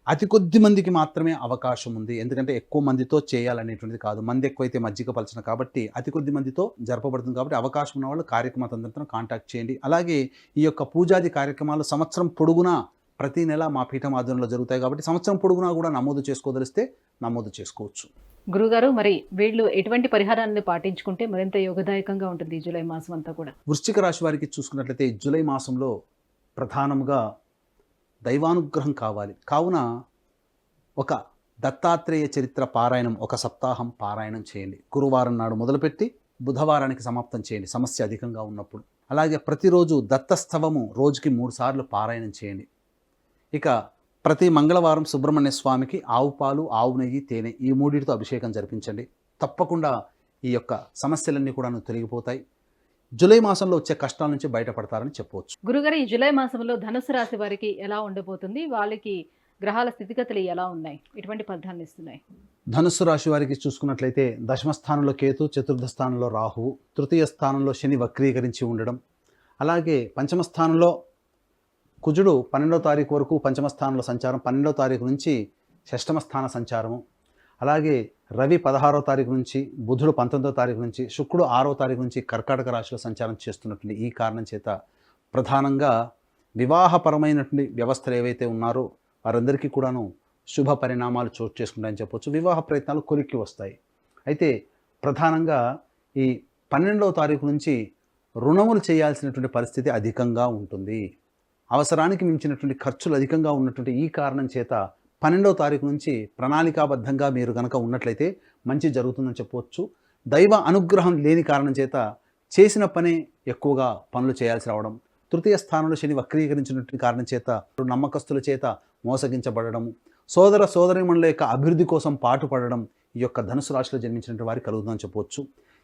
[SPEAKER 3] అతి కొద్ది మందికి మాత్రమే అవకాశం ఉంది. ఎందుకంటే ఎక్కువ మందితో చేయాలనేటువంటిది కాదు, మంది ఎక్కువైతే మజ్జిగ పలచన కాబట్టి అతి కొద్ది మందితో జరపబడుతుంది. కాబట్టి అవకాశం ఉన్న వాళ్ళు కార్యక్రమ తంత్రం కాంటాక్ట్ చేయండి. అలాగే ఈ యొక్క పూజాది కార్యక్రమాలు సంవత్సరం పొడుగునా ప్రతి నెల మా పీఠం ఆధ్వర్యంలో జరుగుతాయి కాబట్టి సంవత్సరం పొడుగునా కూడా నమోదు చేసుకోదలిస్తే నమోదు చేసుకోవచ్చు.
[SPEAKER 2] గురుగారు, మరి వీళ్ళు ఎటువంటి పరిహారాన్ని పాటించుకుంటే మరింత యోగదాయకంగా ఉంటుంది ఈ జూలై మాసం అంతా కూడా?
[SPEAKER 3] వృశ్చిక రాశి వారికి చూసుకున్నట్లయితే జూలై మాసంలో ప్రధానంగా దైవానుగ్రహం కావాలి. కావున ఒక దత్తాత్రేయ చరిత్ర పారాయణం ఒక సప్తాహం పారాయణం చేయండి. గురువారం నాడు మొదలుపెట్టి బుధవారానికి సమాప్తం చేయండి సమస్య అధికంగా ఉన్నప్పుడు. అలాగే ప్రతిరోజు దత్తస్తవము రోజుకి 3 సార్లు పారాయణం చేయండి. ఇక ప్రతి మంగళవారం సుబ్రహ్మణ్య స్వామికి ఆవు పాలు, ఆవు నెయ్యి, తేనె ఈ 3తో అభిషేకం జరిపించండి. తప్పకుండా ఈ యొక్క సమస్యలన్నీ కూడా తొలగిపోతాయి. జూలై మాసంలో వచ్చే కష్టాల నుంచి బయటపడతారని చెప్పవచ్చు.
[SPEAKER 2] గురుగారు, ఈ జూలై మాసంలో ధనుసు రాశి వారికి ఎలా ఉండబోతుంది? వాళ్ళకి గ్రహాల స్థితిగతులు ఎలా ఉన్నాయి? ఎటువంటి ఫలితాన్ని ఇస్తున్నాయి?
[SPEAKER 3] ధనుస్సు రాశి వారికి చూసుకున్నట్లయితే దశమ స్థానంలో కేతు, చతుర్థ స్థానంలో రాహువు, తృతీయ స్థానంలో శని వక్రీకరించి ఉండడం, అలాగే పంచమ స్థానంలో కుజుడు 12వ తారీఖు వరకు పంచమ స్థానంలో సంచారం, 12వ తారీఖు నుంచి షష్టమ స్థాన సంచారము, అలాగే రవి 16వ తారీఖు నుంచి, బుధుడు 19వ తారీఖు నుంచి, శుక్రుడు 6వ తారీఖు నుంచి కర్కాటక రాశిలో సంచారం చేస్తున్నటువంటి ఈ కారణం చేత ప్రధానంగా వివాహపరమైనటువంటి వ్యవస్థలు ఏవైతే ఉన్నారో వారందరికీ కూడాను శుభ పరిణామాలు చోటు చేసుకుంటాయని చెప్పొచ్చు. వివాహ ప్రయత్నాలు కొలిక్కి వస్తాయి. అయితే ప్రధానంగా ఈ 12వ తారీఖు నుంచి రుణములు చేయాల్సినటువంటి పరిస్థితి అధికంగా ఉంటుంది. అవసరానికి మించినటువంటి ఖర్చులు అధికంగా ఉన్నటువంటి ఈ కారణం చేత 12వ తారీఖు నుంచి ప్రణాళికాబద్ధంగా మీరు కనుక ఉన్నట్లయితే మంచి జరుగుతుందని చెప్పవచ్చు. దైవ అనుగ్రహం లేని కారణం చేత చేసిన పనే ఎక్కువగా పనులు చేయాల్సి రావడం, తృతీయ స్థానంలో శని వక్రీకరించినటువంటి కారణం చేత నమ్మకస్తుల చేత మోసగించబడము, సోదర సోదరీమణుల యొక్క అభివృద్ధి కోసం పాటుపడడం ఈ యొక్క ధనుసు రాశిలో జన్మించినటువంటి వారికి కలుగుతుందని చెప్పవచ్చు.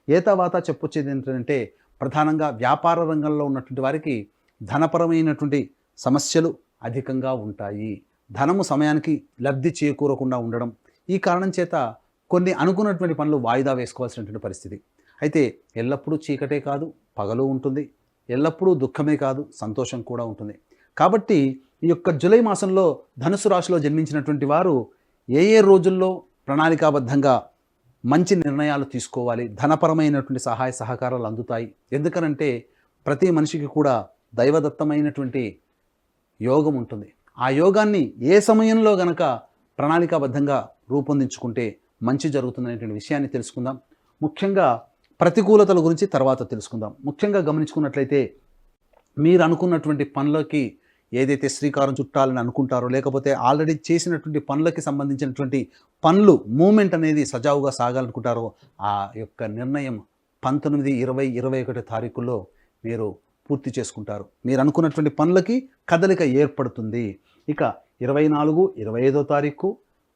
[SPEAKER 3] ఏతావాత చెప్పొచ్చేది ఏంటంటే ప్రధానంగా వ్యాపార రంగంలో ఉన్నటువంటి వారికి ధనపరమైనటువంటి సమస్యలు అధికంగా ఉంటాయి. ధనము సమయానికి లబ్ధి చేకూరకుండా ఉండడం, ఈ కారణం చేత కొన్ని అనుకున్నటువంటి పనులు వాయిదా వేసుకోవాల్సినటువంటి పరిస్థితి. అయితే ఎల్లప్పుడూ చీకటే కాదు పగలు ఉంటుంది, ఎల్లప్పుడూ దుఃఖమే కాదు సంతోషం కూడా ఉంటుంది. కాబట్టి ఈ యొక్క జూలై మాసంలో ధనుసు రాశిలో జన్మించినటువంటి వారు ఏ ఏ రోజుల్లో ప్రణాళికాబద్ధంగా మంచి నిర్ణయాలు తీసుకోవాలి, ధనపరమైనటువంటి సహాయ సహకారాలు అందుతాయి. ఎందుకనంటే ప్రతి మనిషికి కూడా దైవదత్తమైనటువంటి యోగం ఉంటుంది. ఆ యోగాన్ని ఏ సమయంలో గనక ప్రణాళికాబద్ధంగా రూపొందించుకుంటే మంచి జరుగుతుందనేటువంటి విషయాన్ని తెలుసుకుందాం. ముఖ్యంగా ప్రతికూలతల గురించి తర్వాత తెలుసుకుందాం. ముఖ్యంగా గమనించుకున్నట్లయితే మీరు అనుకున్నటువంటి పనులకి ఏదైతే శ్రీకారం చుట్టాలని అనుకుంటారో, లేకపోతే ఆల్రెడీ చేసినటువంటి పనులకి సంబంధించినటువంటి పనులు మూమెంట్ అనేది సజావుగా సాగాలనుకుంటారో ఆ యొక్క నిర్ణయం 19, 20, 21 తారీఖుల్లో మీరు పూర్తి చేసుకుంటారు. మీరు అనుకున్నటువంటి పనులకి కదలిక ఏర్పడుతుంది. ఇక 24, 25వ తారీఖు,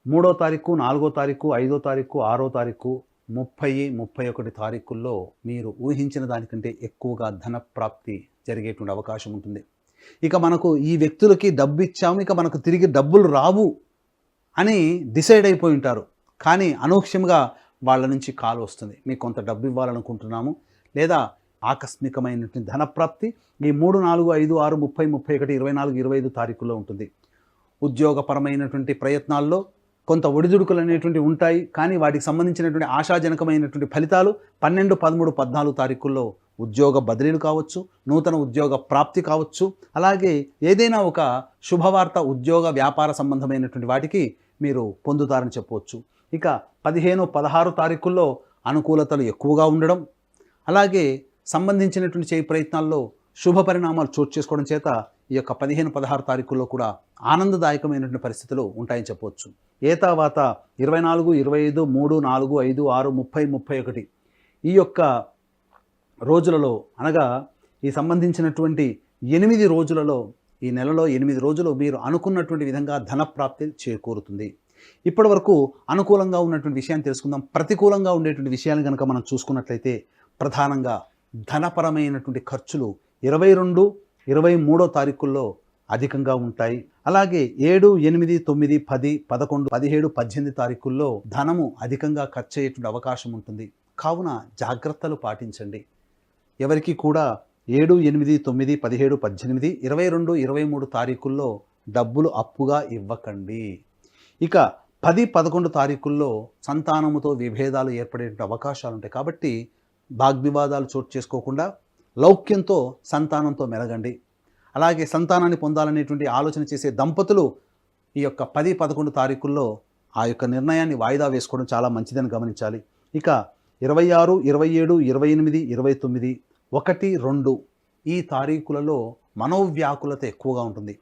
[SPEAKER 3] 3వ తారీఖు, 4వ తారీఖు, 5వ తారీఖు, 6వ తారీఖు, 30, 31 తారీఖుల్లో మీరు ఊహించిన దానికంటే ఎక్కువగా ధన ప్రాప్తి జరిగేటువంటి అవకాశం ఉంటుంది. ఇక మనకు ఈ వ్యక్తులకి డబ్బు ఇచ్చాము, ఇక మనకు తిరిగి డబ్బులు రావు అని డిసైడ్ అయిపోయి ఉంటారు. కానీ అనూహ్యంగా వాళ్ళ నుంచి కాల్ వస్తుంది, మీకు కొంత డబ్బు ఇవ్వాలనుకుంటున్నాము, లేదా ఆకస్మికమైనటువంటి ధనప్రాప్తి ఈ 3, 4, 5, 6, 30, 31, 24, 25 తారీఖుల్లో ఉంటుంది. ఉద్యోగపరమైనటువంటి ప్రయత్నాల్లో కొంత ఒడిదుడుకులు అనేటువంటివి ఉంటాయి. కానీ వాటికి సంబంధించినటువంటి ఆశాజనకమైనటువంటి ఫలితాలు 12, 13, 14 తారీఖుల్లో ఉద్యోగ బదిలీలు కావచ్చు, నూతన ఉద్యోగ ప్రాప్తి కావచ్చు, అలాగే ఏదైనా ఒక శుభవార్త ఉద్యోగ వ్యాపార సంబంధమైనటువంటి వాటికి మీరు పొందుతారని చెప్పవచ్చు. ఇక 15, 16 తారీఖుల్లో అనుకూలతలు ఎక్కువగా ఉండడం, అలాగే సంబంధించినటువంటి చేయి ప్రయత్నాల్లో శుభ పరిణామాలు చోటు చేసుకోవడం చేత ఈ యొక్క 15-16 తారీఖుల్లో కూడా ఆనందదాయకమైనటువంటి పరిస్థితులు ఉంటాయని చెప్పవచ్చు. తర్వాత 24, 25, 3, 4, 5, 6, 30, 31 ఈ యొక్క రోజులలో అనగా ఈ సంబంధించినటువంటి 8 రోజులలో, ఈ నెలలో 8 రోజులు మీరు అనుకున్నటువంటి విధంగా ధనప్రాప్తి చేకూరుతుంది. ఇప్పటి వరకు అనుకూలంగా ఉన్నటువంటి విషయాన్ని తెలుసుకుందాం. ప్రతికూలంగా ఉండేటువంటి విషయాన్ని కనుక మనం చూసుకున్నట్లయితే ప్రధానంగా ధనపరమైనటువంటి ఖర్చులు 22, 23 తారీఖుల్లో అధికంగా ఉంటాయి. అలాగే 7, 8, 9, 10, 11, 17, 18 తారీఖుల్లో ధనము అధికంగా ఖర్చు అయ్యేటువంటి అవకాశం ఉంటుంది. కావున జాగ్రత్తలు పాటించండి. ఎవరికి కూడా 7, 8, 9, 17, 18, 22, 23 తారీఖుల్లో డబ్బులు అప్పుగా ఇవ్వకండి. ఇక 10, 11 తారీఖుల్లో సంతానముతో విభేదాలు ఏర్పడే అవకాశాలు ఉంటాయి. కాబట్టి వాగ్వివాదాలు చోటు చేసుకోకుండా లౌక్యంతో సంతానంతో మెలగండి. అలాగే సంతానాన్ని పొందాలనేటువంటి ఆలోచన చేసే దంపతులు ఈ యొక్క 10, 11 తారీఖుల్లో ఆ యొక్క నిర్ణయాన్ని వాయిదా వేసుకోవడం చాలా మంచిదని గమనించాలి. ఇక 26, 27, 28, 29, 1, 2 ఈ తారీఖులలో మనోవ్యాకులత ఎక్కువగా ఉంటుంది.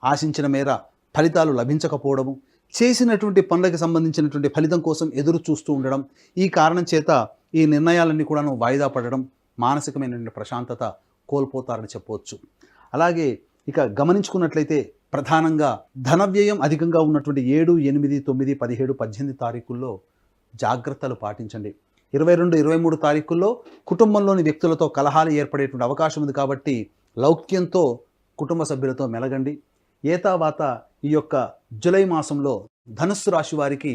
[SPEAKER 3] ఆశించిన మేర ఫలితాలు లభించకపోవడము, చేసినటువంటి పనులకు సంబంధించినటువంటి ఫలితం కోసం ఎదురు చూస్తూ ఉండడం, ఈ కారణం చేత ఈ నిర్ణయాలన్నీ కూడాను వాయిదా పడడం, మానసికమైనటువంటి ప్రశాంతత కోల్పోతారని చెప్పవచ్చు. అలాగే ఇక గమనించుకున్నట్లయితే ప్రధానంగా ధన వ్యయం అధికంగా ఉన్నటువంటి 7, 8, 9, 17, 18 తారీఖుల్లో జాగ్రత్తలు పాటించండి. 22, 23 తారీఖుల్లో కుటుంబంలోని వ్యక్తులతో కలహాలు ఏర్పడేటువంటి అవకాశం ఉంది. కాబట్టి లౌక్యంతో కుటుంబ సభ్యులతో మెలగండి. తర్వాత ఈ యొక్క జూలై మాసంలో ధనుస్సు రాశి వారికి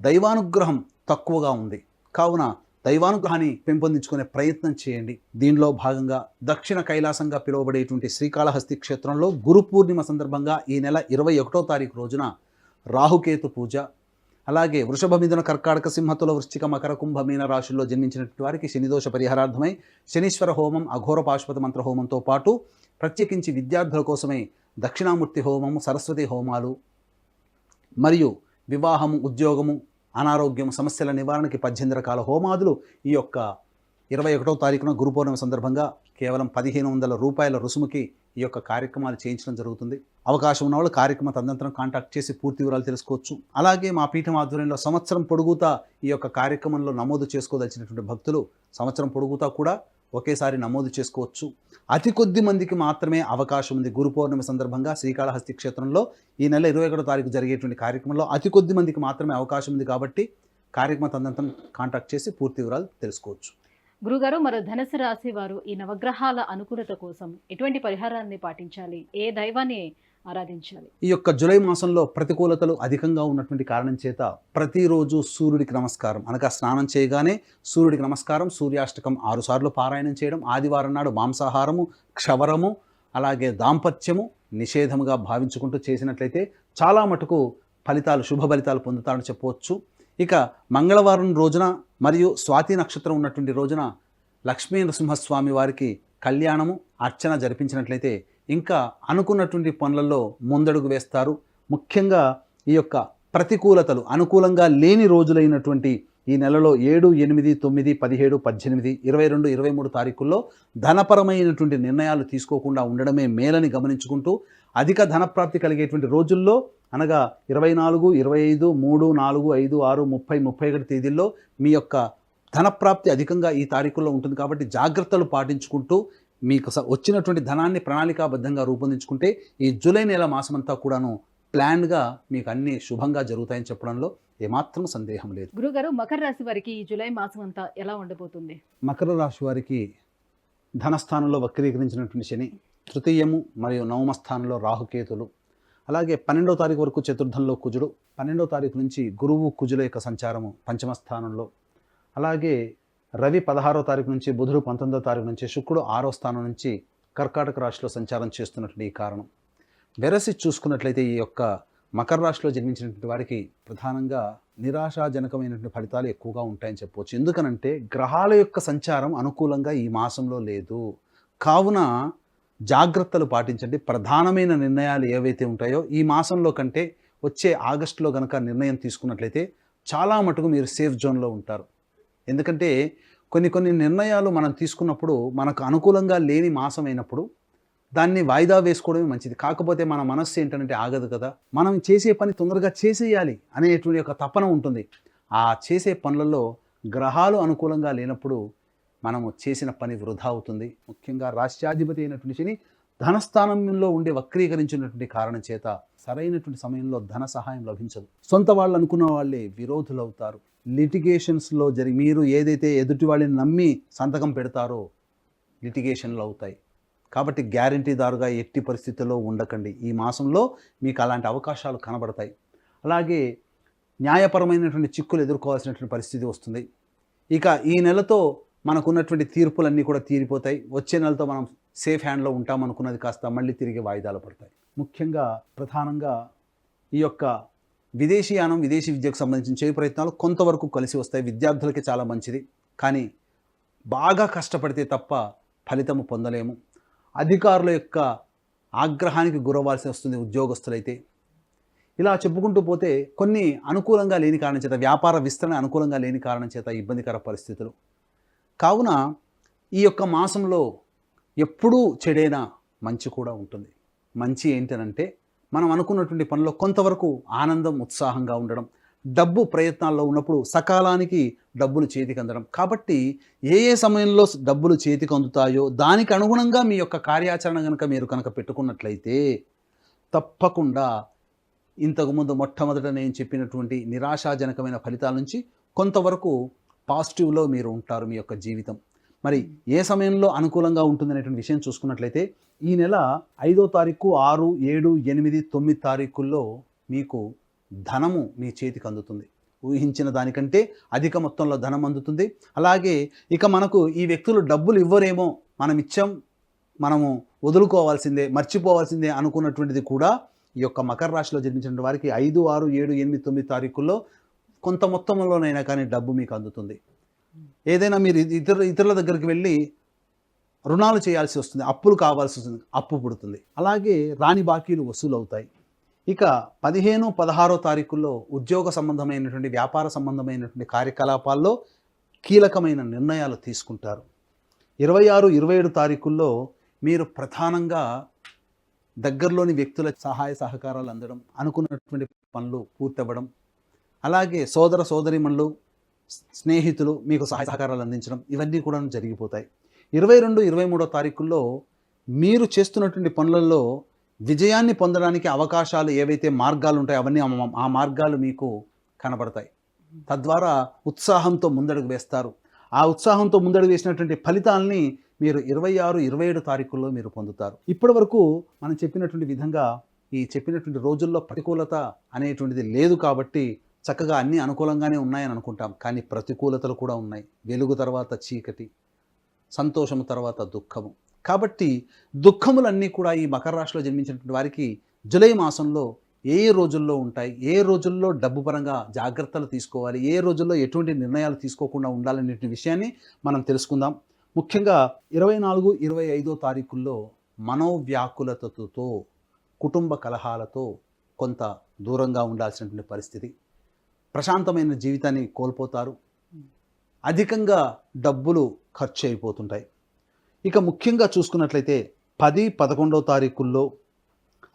[SPEAKER 3] దైవానుగ్రహం తక్కువగా ఉంది. కావున దైవానుగ్రహాన్ని పెంపొందించుకునే ప్రయత్నం చేయండి. దీనిలో భాగంగా దక్షిణ కైలాసంగా పిలువబడేటువంటి శ్రీకాళహస్తి క్షేత్రంలో గురు పూర్ణిమ సందర్భంగా ఈ నెల 21వ తారీఖు రోజున రాహుకేతు పూజ, అలాగే వృషభ, మిథున, కర్కాటక, సింహతుల, వృశ్చిక, మకర, కుంభ, మీన రాశుల్లో జన్మించినటువంటి వారికి శనిదోష పరిహారార్థమై శనీశ్వర హోమం, అఘోర పాశుపత మంత్ర హోమంతో పాటు ప్రత్యేకించి విద్యార్థుల కోసమై దక్షిణామూర్తి హోమము, సరస్వతి హోమాలు మరియు వివాహము, ఉద్యోగము, అనారోగ్యం సమస్యల నివారణకి 18 రకాల హోమాదులు ఈ యొక్క 21వ తారీఖున గురు పౌర్ణమి సందర్భంగా కేవలం 1500 రూపాయల రుసుముకి ఈ యొక్క కార్యక్రమాలు చేయించడం జరుగుతుంది. అవకాశం ఉన్న వాళ్ళు కార్యక్రమ తదనంతరం కాంటాక్ట్ చేసి పూర్తి వివరాలు తెలుసుకోవచ్చు. అలాగే మా పీఠం ఆధ్వర్యంలో సంవత్సరం పొడుగుతా ఈ యొక్క కార్యక్రమంలో నమోదు చేసుకోదలిచినటువంటి భక్తులు సంవత్సరం పొడుగుతా కూడా ఒకేసారి నమోదు చేసుకోవచ్చు. అతి కొద్ది మందికి మాత్రమే అవకాశం ఉంది. గురు పౌర్ణమి సందర్భంగా శ్రీకాళహస్తి క్షేత్రంలో ఈ నెల 21వ తారీఖు జరిగేటువంటి కార్యక్రమంలో అతి కొద్ది మందికి మాత్రమే అవకాశం ఉంది. కాబట్టి కార్యక్రమ తదనంతరం కాంటాక్ట్ చేసి పూర్తి వివరాలు తెలుసుకోవచ్చు.
[SPEAKER 2] గురుగారు, మరి ధనుసు రాశి వారు ఈ నవగ్రహాల అనుకూలత కోసం ఎటువంటి పరిహారాన్ని పాటించాలి? ఏ దైవాన్ని ఆరాధించాలి?
[SPEAKER 3] ఈ యొక్క జూలై మాసంలో ప్రతికూలతలు అధికంగా ఉన్నటువంటి కారణం చేత ప్రతిరోజు సూర్యుడికి నమస్కారం అనగా స్నానం చేయగానే సూర్యుడికి నమస్కారం, సూర్యాష్టకం 6 సార్లు పారాయణం చేయడం, ఆదివారం నాడు మాంసాహారము, క్షవరము, అలాగే దాంపత్యము నిషేధముగా భావించుకుంటూ చేసినట్లయితే చాలా మటుకు శుభ ఫలితాలు పొందుతారని చెప్పవచ్చు. ఇక మంగళవారం రోజున మరియు స్వాతి నక్షత్రం ఉన్నటువంటి రోజున లక్ష్మీ నరసింహస్వామి వారికి కళ్యాణము, అర్చన జరిపించినట్లయితే ఇంకా అనుకున్నటువంటి పనులలో ముందడుగు వేస్తారు. ముఖ్యంగా ఈ యొక్క ప్రతికూలతలు అనుకూలంగా లేని రోజులైనటువంటి ఈ నెలలో 7, 8, 9, 17, 18, 22, 23 తారీఖుల్లో ధనపరమైనటువంటి నిర్ణయాలు తీసుకోకుండా ఉండడమే మేలని గమనించుకుంటూ అధిక ధనప్రాప్తి కలిగేటువంటి రోజుల్లో అనగా 24, 25, 3, 4, 5, 6, 30, 31 తేదీల్లో మీ యొక్క ధనప్రాప్తి అధికంగా ఈ తారీఖుల్లో ఉంటుంది. కాబట్టి జాగ్రత్తలు పాటించుకుంటూ మీకు వచ్చినటువంటి ధనాన్ని ప్రణాళికాబద్ధంగా రూపొందించుకుంటే ఈ జూలై నెల మాసమంతా కూడాను ప్లాన్గా మీకు అన్ని శుభంగా జరుగుతాయని చెప్పడంలో ఏమాత్రం సందేహం లేదు.
[SPEAKER 2] గురుగారు, మకర రాశి వారికి ఈ జూలై మాసం అంతా ఎలా ఉండబోతుంది?
[SPEAKER 3] మకర రాశి వారికి ధనస్థానంలో వక్రీకరించినటువంటి శని, తృతీయము మరియు నవమ స్థానంలో రాహుకేతులు, అలాగే 12వ తారీఖు వరకు చతుర్థంలో కుజుడు, 12వ తారీఖు నుంచి గురువు కుజుల యొక్క సంచారము పంచమ స్థానంలో, అలాగే రవి 16వ తారీఖు నుంచి, బుధుడు 19వ తారీఖు నుంచి, శుక్రుడు 6వ స్థానం నుంచి కర్కాటక రాశిలో సంచారం చేస్తున్నటువంటి ఈ కారణం. వెరసి చూసుకున్నట్లయితే ఈ యొక్క మకర రాశిలో జన్మించినటువంటి వారికి ప్రధానంగా నిరాశాజనకమైనటువంటి ఫలితాలు ఎక్కువగా ఉంటాయని చెప్పవచ్చు. ఎందుకనంటే గ్రహాల యొక్క సంచారం అనుకూలంగా ఈ మాసంలో లేదు. కావున జాగ్రత్తలు పాటించండి. ప్రధానమైన నిర్ణయాలు ఏవైతే ఉంటాయో ఈ మాసంలో కంటే వచ్చే ఆగస్టులో కనుక నిర్ణయం తీసుకున్నట్లయితే చాలా మటుకు మీరు సేఫ్ జోన్లో ఉంటారు. ఎందుకంటే కొన్ని నిర్ణయాలు మనం తీసుకున్నప్పుడు మనకు అనుకూలంగా లేని మాసం అయినప్పుడు దాన్ని వాయిదా వేసుకోవడమే మంచిది. కాకపోతే మన మనస్సు ఏంటంటే ఆగదు కదా, మనం చేసే పని తొందరగా చేసేయాలి అనేటువంటి ఒక తపన ఉంటుంది. ఆ చేసే పనులలో గ్రహాలు అనుకూలంగా లేనప్పుడు మనము చేసిన పని వృధా అవుతుంది. ముఖ్యంగా రాష్ట్రాధిపతి అయినటువంటి శని ధనస్థానంలో ఉండే వక్రీకరించినటువంటి కారణం చేత సరైనటువంటి సమయంలో ధన సహాయం లభించదు. సొంత వాళ్ళు అనుకున్న వాళ్ళే విరోధులు అవుతారు. లిటిగేషన్స్లో మీరు ఏదైతే ఎదుటి వాళ్ళని నమ్మి సంతకం పెడతారో లిటిగేషన్లు అవుతాయి. కాబట్టి గ్యారంటీదారుగా ఎట్టి పరిస్థితుల్లో ఉండకండి. ఈ మాసంలో మీకు అలాంటి అవకాశాలు కనబడతాయి. అలాగే న్యాయపరమైనటువంటి చిక్కులు ఎదుర్కోవాల్సినటువంటి పరిస్థితి వస్తుంది. ఇక ఈ నెలతో మనకున్నటువంటి తీర్పులన్నీ కూడా తీరిపోతాయి. వచ్చే నెలతో మనం సేఫ్ హ్యాండ్లో ఉంటామనుకున్నది కాస్త మళ్ళీ తిరిగి వాయిదాలు పడతాయి. ముఖ్యంగా ప్రధానంగా ఈ యొక్క విదేశీయానం, విదేశీ విద్యకు సంబంధించిన చేయ ప్రయత్నాలు కొంతవరకు కలిసి వస్తాయి. విద్యార్థులకి చాలా మంచిది. కానీ బాగా కష్టపడితే తప్ప ఫలితము పొందలేము. అధికారుల యొక్క ఆగ్రహానికి గురవ్వాల్సి వస్తుంది ఉద్యోగస్తులైతే. ఇలా చెప్పుకుంటూ పోతే కొన్ని అనుకూలంగా లేని కారణం చేత, వ్యాపార విస్తరణ అనుకూలంగా లేని కారణం చేత ఇబ్బందికర పరిస్థితులు. కావున ఈ యొక్క మాసంలో ఎప్పుడూ చెడైనా మంచి కూడా ఉంటుంది. మంచి ఏంటనంటే మనం అనుకున్నటువంటి పనిలో కొంతవరకు ఆనందం, ఉత్సాహంగా ఉండడం, డబ్బు ప్రయత్నాల్లో ఉన్నప్పుడు సకాలానికి డబ్బులు చేతికి అందడం. కాబట్టి ఏ ఏ సమయంలో డబ్బులు చేతికి అందుతాయో దానికి అనుగుణంగా మీ యొక్క కార్యాచరణ మీరు పెట్టుకున్నట్లయితే తప్పకుండా ఇంతకుముందు మొట్టమొదట నేను చెప్పినటువంటి నిరాశాజనకమైన ఫలితాల నుంచి కొంతవరకు పాజిటివ్లో మీరు ఉంటారు మీ యొక్క జీవితం. మరి ఏ సమయంలో అనుకూలంగా ఉంటుందనేటువంటి విషయం చూసుకున్నట్లయితే ఈ నెల 5వ తారీఖు, 6, 7, 8, 9 తారీఖుల్లో మీకు ధనము మీ చేతికి అందుతుంది. ఊహించిన దానికంటే అధిక మొత్తంలో ధనం అందుతుంది. అలాగే ఇక మనకు ఈ వ్యక్తులు డబ్బులు ఇవ్వరేమో, మనం ఇచ్చాం, మనము వదులుకోవాల్సిందే, మర్చిపోవాల్సిందే అనుకున్నటువంటిది కూడా ఈ యొక్క మకర రాశిలో జన్మించిన వారికి 5, 6, 7, 8, 9 తారీఖుల్లో కొంత మొత్తంలోనైనా కానీ డబ్బు మీకు అందుతుంది. ఏదైనా మీరు ఇతరుల దగ్గరికి వెళ్ళి రుణాలు చేయాల్సి వస్తుంది, అప్పులు కావాల్సి వస్తుంది, అప్పు పుడుతుంది. అలాగే రాని బాకీలు వసూలు అవుతాయి. ఇక 15, 16 తారీఖుల్లో ఉద్యోగ సంబంధమైనటువంటి, వ్యాపార సంబంధమైనటువంటి కార్యకలాపాల్లో కీలకమైన నిర్ణయాలు తీసుకుంటారు. 26, 27 తారీఖుల్లో మీరు ప్రధానంగా దగ్గరలోని వ్యక్తుల సహాయ సహకారాలు అందడం, అనుకున్నటువంటి పనులు పూర్తవ్వడం, అలాగే సోదర సోదరీమణులు, స్నేహితులు మీకు సహాయ సహకారాలు అందించడం, ఇవన్నీ కూడా జరిగిపోతాయి. 22, 23 తారీఖుల్లో మీరు చేస్తున్నటువంటి పనులలో విజయాన్ని పొందడానికి అవకాశాలు ఏవైతే మార్గాలు ఉంటాయో అవన్నీ ఆ మార్గాలు మీకు కనబడతాయి. తద్వారా ఉత్సాహంతో ముందడుగు వేస్తారు. ఆ ఉత్సాహంతో ముందడుగు వేసినటువంటి ఫలితాలని మీరు 26, 27 తారీఖుల్లో మీరు పొందుతారు. ఇప్పటి వరకు మనం చెప్పినటువంటి విధంగా ఈ చెప్పినటువంటి రోజుల్లో ప్రతికూలత అనేటువంటిది లేదు కాబట్టి చక్కగా అన్నీ అనుకూలంగానే ఉన్నాయని అనుకుంటాం. కానీ ప్రతికూలతలు కూడా ఉన్నాయి. వెలుగు తర్వాత చీకటి, సంతోషము తర్వాత దుఃఖము. కాబట్టి దుఃఖములన్నీ కూడా ఈ మకర రాశిలో జన్మించినటువంటి వారికి జూలై మాసంలో ఏ రోజుల్లో ఉంటాయి, ఏ రోజుల్లో డబ్బు పరంగా జాగ్రత్తలు తీసుకోవాలి, ఏ రోజుల్లో ఎటువంటి నిర్ణయాలు తీసుకోకుండా ఉండాలనే విషయాన్ని మనం తెలుసుకుందాం. ముఖ్యంగా 24, 25 తారీఖుల్లో మనోవ్యాకులతతో, కుటుంబ కలహాలతో కొంత దూరంగా ఉండాల్సినటువంటి పరిస్థితి. ప్రశాంతమైన జీవితాన్ని కోల్పోతారు. అధికంగా డబ్బులు ఖర్చు అయిపోతుంటాయి. ఇక ముఖ్యంగా చూసుకున్నట్లయితే 10, 11 తారీఖుల్లో,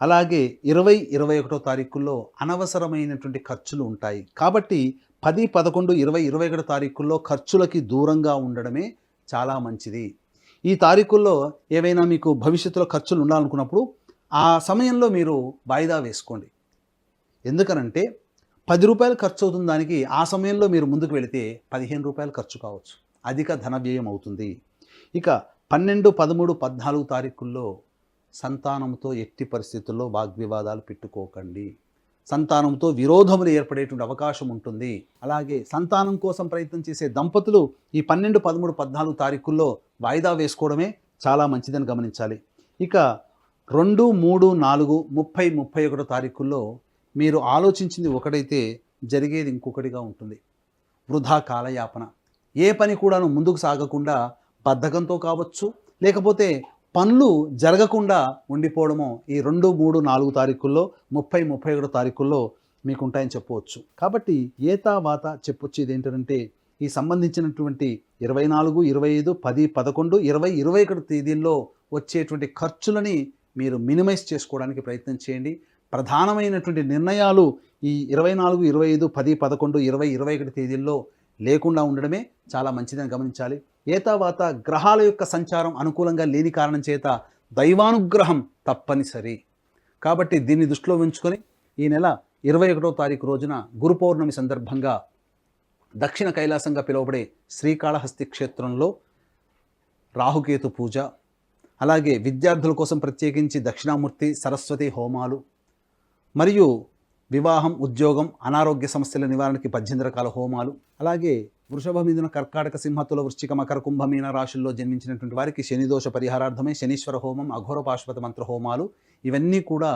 [SPEAKER 3] అలాగే 20, 21 తారీఖుల్లో అనవసరమైనటువంటి ఖర్చులు ఉంటాయి. కాబట్టి 10, 11, 20, 21 తారీఖుల్లో ఖర్చులకి దూరంగా ఉండడమే చాలా మంచిది. ఈ తారీఖుల్లో ఏవైనా మీకు భవిష్యత్తులో ఖర్చులు ఉండాలనుకున్నప్పుడు ఆ సమయంలో మీరు వాయిదా వేసుకోండి. ఎందుకనంటే 10 రూపాయలు ఖర్చు అవుతుంది దానికి, ఆ సమయంలో మీరు ముందుకు వెళితే 15 రూపాయలు ఖర్చు కావచ్చు, అధిక ధన వ్యయం అవుతుంది. ఇక 12, 13, 14 తారీఖుల్లో సంతానంతో ఎట్టి పరిస్థితుల్లో వాగ్వివాదాలు పెట్టుకోకండి. సంతానంతో విరోధములు ఏర్పడేటువంటి అవకాశం ఉంటుంది. అలాగే సంతానం కోసం ప్రయత్నం చేసే దంపతులు ఈ 12, 13, 14 తారీఖుల్లో వాయిదా వేసుకోవడమే చాలా మంచిదని గమనించాలి. ఇక 2, 3, 4, 30, 31 తారీఖుల్లో మీరు ఆలోచించింది ఒకటైతే జరిగేది ఇంకొకటిగా ఉంటుంది. వృధా కాలయాపన, ఏ పని కూడాను ముందుకు సాగకుండా బద్ధకంతో కావచ్చు, లేకపోతే పనులు జరగకుండా ఉండిపోవడమో ఈ 2, 3, 4 తారీఖుల్లో, 30, 31 తారీఖుల్లో మీకు ఉంటాయని చెప్పవచ్చు. కాబట్టి ఏతావాత చెప్పొచ్చేది ఏంటంటే ఈ సంబంధించినటువంటి 24, 25, 10, 11, 20, 21 తేదీల్లో వచ్చేటువంటి ఖర్చులని మీరు మినిమైజ్ చేసుకోవడానికి ప్రయత్నం చేయండి. ప్రధానమైనటువంటి నిర్ణయాలు ఈ 24, 25, 10, 11, 20, 21 తేదీల్లో లేకుండా ఉండడమే చాలా మంచిదని గమనించాలి. ఏతావాత గ్రహాల యొక్క సంచారం అనుకూలంగా లేని కారణం చేత దైవానుగ్రహం తప్పనిసరి. కాబట్టి దీన్ని దృష్టిలో ఉంచుకొని ఈ నెల 21వ తారీఖు రోజున గురు పౌర్ణమి సందర్భంగా దక్షిణ కైలాసంగా పిలువబడే శ్రీకాళహస్తి క్షేత్రంలో రాహుకేతు పూజ, అలాగే విద్యార్థుల కోసం ప్రత్యేకించి దక్షిణామూర్తి సరస్వతి హోమాలు, మరియు వివాహం, ఉద్యోగం, అనారోగ్య సమస్యల నివారణకి 18 రకాల హోమాలు, అలాగే వృషభ, మిథున, కర్కాటక, సింహ, తుల, వృశ్చిక, మకర, కుంభ, మీన రాశుల్లో జన్మించినటువంటి వారికి శనిదోష పరిహారార్థమై శనీశ్వర హోమం, అఘోర పాశుపత మంత్ర హోమాలు ఇవన్నీ కూడా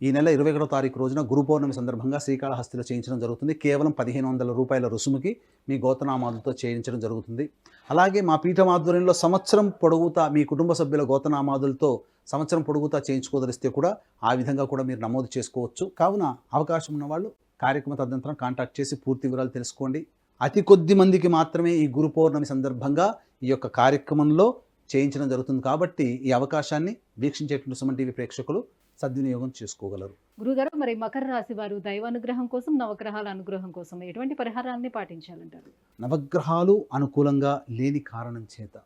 [SPEAKER 3] ఈ నెల 21వ తారీఖు రోజున గురు పౌర్ణమి సందర్భంగా శ్రీకాళహస్తిలో చేయించడం జరుగుతుంది. కేవలం 1500 రూపాయల రుసుముకి మీ గోతనామాదులతో చేయించడం జరుగుతుంది. అలాగే మా పీఠం ఆధ్వర్యంలో సంవత్సరం పొడుగుతా మీ కుటుంబ సభ్యుల గోతనామాదులతో సంవత్సరం పొడుగుతా చేయించుకోదలిస్తే కూడా ఆ విధంగా కూడా మీరు నమోదు చేసుకోవచ్చు. కావున అవకాశం ఉన్నవాళ్ళు కార్యక్రమ తదనంతరం కాంటాక్ట్ చేసి పూర్తి వివరాలు తెలుసుకోండి. అతి కొద్ది మందికి మాత్రమే ఈ గురు పౌర్ణమి సందర్భంగా ఈ యొక్క కార్యక్రమంలో చేయించడం జరుగుతుంది. కాబట్టి ఈ అవకాశాన్ని వీక్షించేటువంటి సుమన్ టీవీ ప్రేక్షకులు సద్వినియోగం చేసుకోగలరు.
[SPEAKER 2] గురుగారు, మరి మకర రాశి వారు దైవానుగ్రహం కోసం, నవగ్రహాల అనుగ్రహం కోసం ఎటువంటి పరిహారాన్ని పాటించాలంటారు?
[SPEAKER 3] నవగ్రహాలు అనుకూలంగా లేని కారణం చేత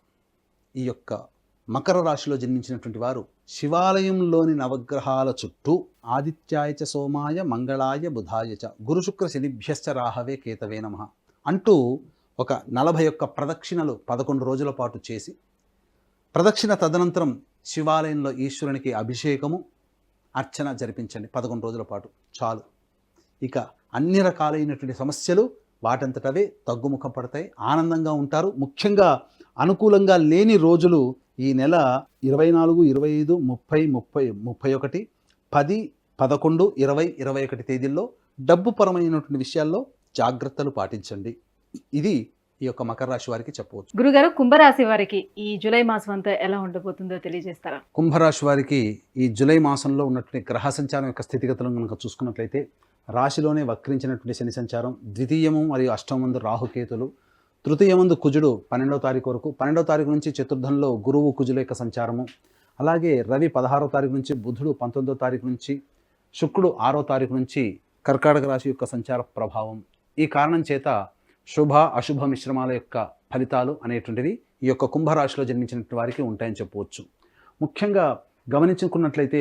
[SPEAKER 3] ఈ యొక్క మకర రాశిలో జన్మించినటువంటి వారు శివాలయంలోని నవగ్రహాల చుట్టూ ఆదిత్యాయ చ సోమాయ మంగళాయ బుధాయ చ గురు శుక్ర శనిభ్యశ్చ రాహవే కేతవే నమః అంటూ ఒక 41 ప్రదక్షిణలు 11 రోజుల పాటు చేసి, ప్రదక్షిణ తదనంతరం శివాలయంలో ఈశ్వరునికి అభిషేకము, అర్చన జరిపించండి 11 రోజుల పాటు చాలు. ఇక అన్ని రకాలైనటువంటి సమస్యలు వాటంతటవే తగ్గుముఖం పడతాయి, ఆనందంగా ఉంటారు. ముఖ్యంగా అనుకూలంగా లేని రోజులు ఈ నెల 24, 25, 30, 31, 10, 11, 20, 21 తేదీల్లో డబ్బు పరమైనటువంటి విషయాల్లో జాగ్రత్తలు పాటించండి. ఇది ఈ యొక్క మకర రాశి వారికి చెప్పవచ్చు.
[SPEAKER 2] గురుగారు, కుంభరాశి వారికి ఈ జూలై మాసం అంతా ఎలా ఉండబోతుందో తెలియజేస్తారా?
[SPEAKER 3] కుంభరాశి వారికి ఈ జూలై మాసంలో ఉన్నటువంటి గ్రహ సంచారం యొక్క స్థితిగతులను కనుక చూసుకున్నట్లయితే రాశిలోనే వక్రించినటువంటి శని సంచారం, ద్వితీయము మరియు అష్టమందు రాహుకేతులు, తృతీయమందు కుజుడు 12వ తారీఖు వరకు, 12వ తారీఖు నుంచి చతుర్థంలో గురువు కుజుల యొక్క సంచారము, అలాగే రవి 16వ తారీఖు నుంచి, బుధుడు 19వ తారీఖు నుంచి, శుక్రుడు 6వ తారీఖు నుంచి కర్కాటక రాశి యొక్క సంచార ప్రభావం. ఈ కారణం చేత శుభ అశుభ మిశ్రమాల యొక్క ఫలితాలు అనేటువంటివి ఈ యొక్క కుంభరాశిలో జన్మించినటువంటి వారికి ఉంటాయని చెప్పవచ్చు. ముఖ్యంగా గమనించుకున్నట్లయితే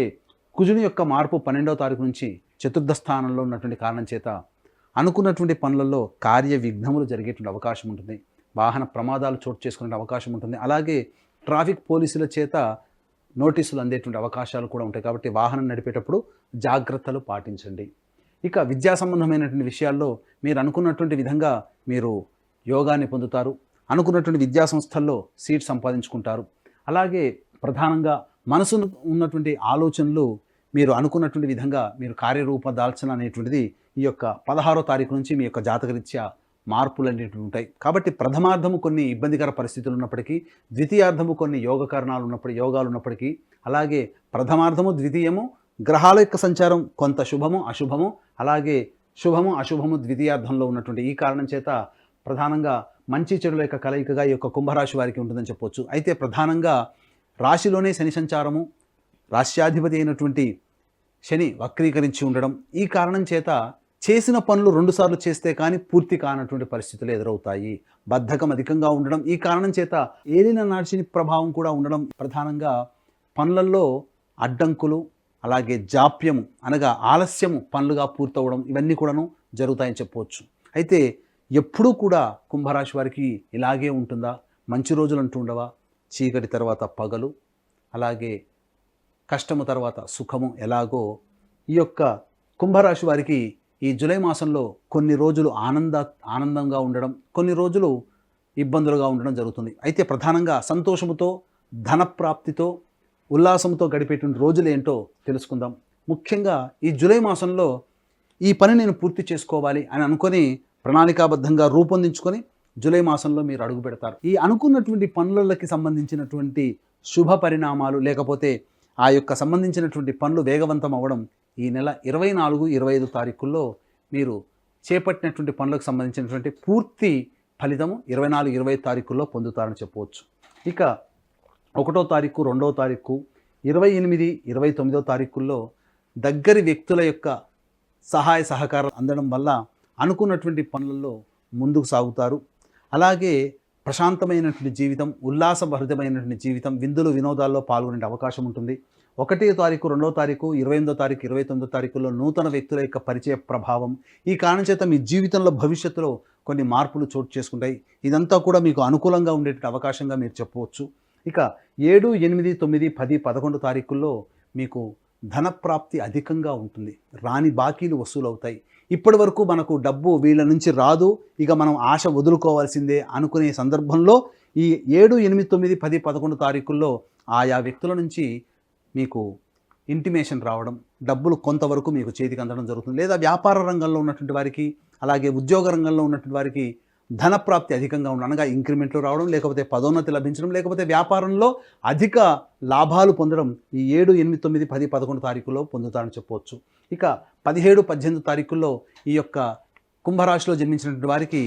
[SPEAKER 3] కుజుని యొక్క మార్పు 12వ తారీఖు నుంచి చతుర్థ స్థానంలో ఉన్నటువంటి కారణం చేత అనుకున్నటువంటి పనులలో కార్య విఘ్నములు జరిగేటువంటి అవకాశం ఉంటుంది, వాహన ప్రమాదాలు చోటు చేసుకునే అవకాశం ఉంటుంది, అలాగే ట్రాఫిక్ పోలీసుల చేత నోటీసులు అందేటువంటి అవకాశాలు కూడా ఉంటాయి. కాబట్టి వాహనం నడిపేటప్పుడు జాగ్రత్తలు పాటించండి. ఇక విద్యా సంబంధమైనటువంటి విషయాల్లో మీరు అనుకున్నటువంటి విధంగా మీరు యోగాన్ని పొందుతారు, అనుకున్నటువంటి విద్యా సంస్థల్లో సీట్ సంపాదించుకుంటారు. అలాగే ప్రధానంగా మనసు ఉన్నటువంటి ఆలోచనలు మీరు అనుకున్నటువంటి విధంగా మీరు కార్యరూప దాల్చన అనేటువంటిది ఈ యొక్క 16వ తారీఖు నుంచి మీ యొక్క జాతకరీత్యా మార్పులు అనేటివి ఉంటాయి. కాబట్టి ప్రథమార్థము కొన్ని ఇబ్బందికర పరిస్థితులు ఉన్నప్పటికీ, ద్వితీయార్థము కొన్ని యోగాలు ఉన్నప్పటికీ, అలాగే ప్రథమార్థము ద్వితీయము గ్రహాల యొక్క సంచారం కొంత శుభము అశుభము, అలాగే శుభము అశుభము ద్వితీయార్థంలో ఉన్నటువంటి ఈ కారణం చేత ప్రధానంగా మంచి చెడుల యొక్క కలయికగా ఈ యొక్క కుంభరాశి వారికి ఉంటుందని చెప్పవచ్చు. అయితే ప్రధానంగా రాశిలోనే శని సంచారము, రాశ్యాధిపతి అయినటువంటి శని వక్రీకరించి ఉండడం, ఈ కారణం చేత చేసిన పనులు 2 సార్లు చేస్తే కానీ పూర్తి కానటువంటి పరిస్థితులు ఎదురవుతాయి. బద్ధకం అధికంగా ఉండడం, ఈ కారణం చేత ఏలిన నాశని ప్రభావం కూడా ఉండడం, ప్రధానంగా పనులలో అడ్డంకులు, అలాగే జాప్యము అనగా ఆలస్యము పనులుగా పూర్తవడం, ఇవన్నీ కూడాను జరుగుతాయని చెప్పవచ్చు. అయితే ఎప్పుడూ కూడా కుంభరాశి వారికి ఇలాగే ఉంటుందా? మంచి రోజులు అంటూ ఉండవా? చీకటి తర్వాత పగలు, అలాగే కష్టము తర్వాత సుఖము ఎలాగో ఈ యొక్క కుంభరాశి వారికి ఈ జూలై మాసంలో కొన్ని రోజులు ఆనందంగా ఉండడం, కొన్ని రోజులు ఇబ్బందులుగా ఉండడం జరుగుతుంది. అయితే ప్రధానంగా సంతోషముతో, ధనప్రాప్తితో, ఉల్లాసంతో గడిపేటువంటి రోజులు ఏంటో తెలుసుకుందాం. ముఖ్యంగా ఈ జూలై మాసంలో ఈ పని నేను పూర్తి చేసుకోవాలి అని అనుకొని ప్రణాళికాబద్ధంగా రూపొందించుకొని జూలై మాసంలో మీరు అడుగు పెడతారు. ఈ అనుకున్నటువంటి పనులకి సంబంధించినటువంటి శుభ పరిణామాలు లేకపోతే ఆ యొక్క సంబంధించినటువంటి పనులు వేగవంతం అవ్వడం ఈ నెల 24, 25 తారీఖుల్లో మీరు చేపట్టినటువంటి పనులకు సంబంధించినటువంటి పూర్తి ఫలితము 24, 25 తారీఖుల్లో పొందుతారని చెప్పవచ్చు. ఇక 1వ తారీఖు 2వ తారీఖు 28, 29వ తారీఖుల్లో దగ్గరి వ్యక్తుల యొక్క సహాయ సహకారం అందడం వల్ల అనుకున్నటువంటి పనులలో ముందుకు సాగుతారు. అలాగే ప్రశాంతమైనటువంటి జీవితం, ఉల్లాసభరితమైనటువంటి జీవితం, విందులు వినోదాల్లో పాల్గొనే అవకాశం ఉంటుంది. 1వ తారీఖు 2వ తారీఖు 28వ తారీఖు 29వ తారీఖుల్లో నూతన వ్యక్తుల యొక్క పరిచయ ప్రభావం, ఈ కారణం చేత మీ జీవితంలో భవిష్యత్తులో కొన్ని మార్పులు చోటు చేసుకుంటాయి. ఇదంతా కూడా మీకు అనుకూలంగా ఉండేటువంటి అవకాశంగా మీరు చెప్పవచ్చు. ఇక 7, 8, 9, 10, 11 తారీఖుల్లో మీకు ధనప్రాప్తి అధికంగా ఉంటుంది. రాని బాకీలు వసూలవుతాయి. ఇప్పటి వరకు మనకు డబ్బు వీళ్ళ నుంచి రాదు, ఇక మనం ఆశ వదులుకోవాల్సిందే అనుకునే సందర్భంలో ఈ 7, 8, 9, 10, 11 తారీఖుల్లో ఆయా వ్యక్తుల నుంచి మీకు ఇంటిమేషన్ రావడం, డబ్బులు కొంతవరకు మీకు చేతికి అందడం జరుగుతుంది. లేదా వ్యాపార రంగంలో ఉన్నటువంటి వారికి, అలాగే ఉద్యోగ రంగంలో ఉన్నటువంటి వారికి ధనప్రాప్తి అధికంగా ఉండడం, అనగా ఇంక్రిమెంట్లు రావడం, లేకపోతే పదోన్నతి లభించడం, లేకపోతే వ్యాపారంలో అధిక లాభాలు పొందడం ఈ 7, 8, 9, 10, 11 తారీఖుల్లో పొందుతారని చెప్పవచ్చు. ఇక 17, 18 తారీఖుల్లో ఈ యొక్క కుంభరాశిలో జన్మించినటువంటి వారికి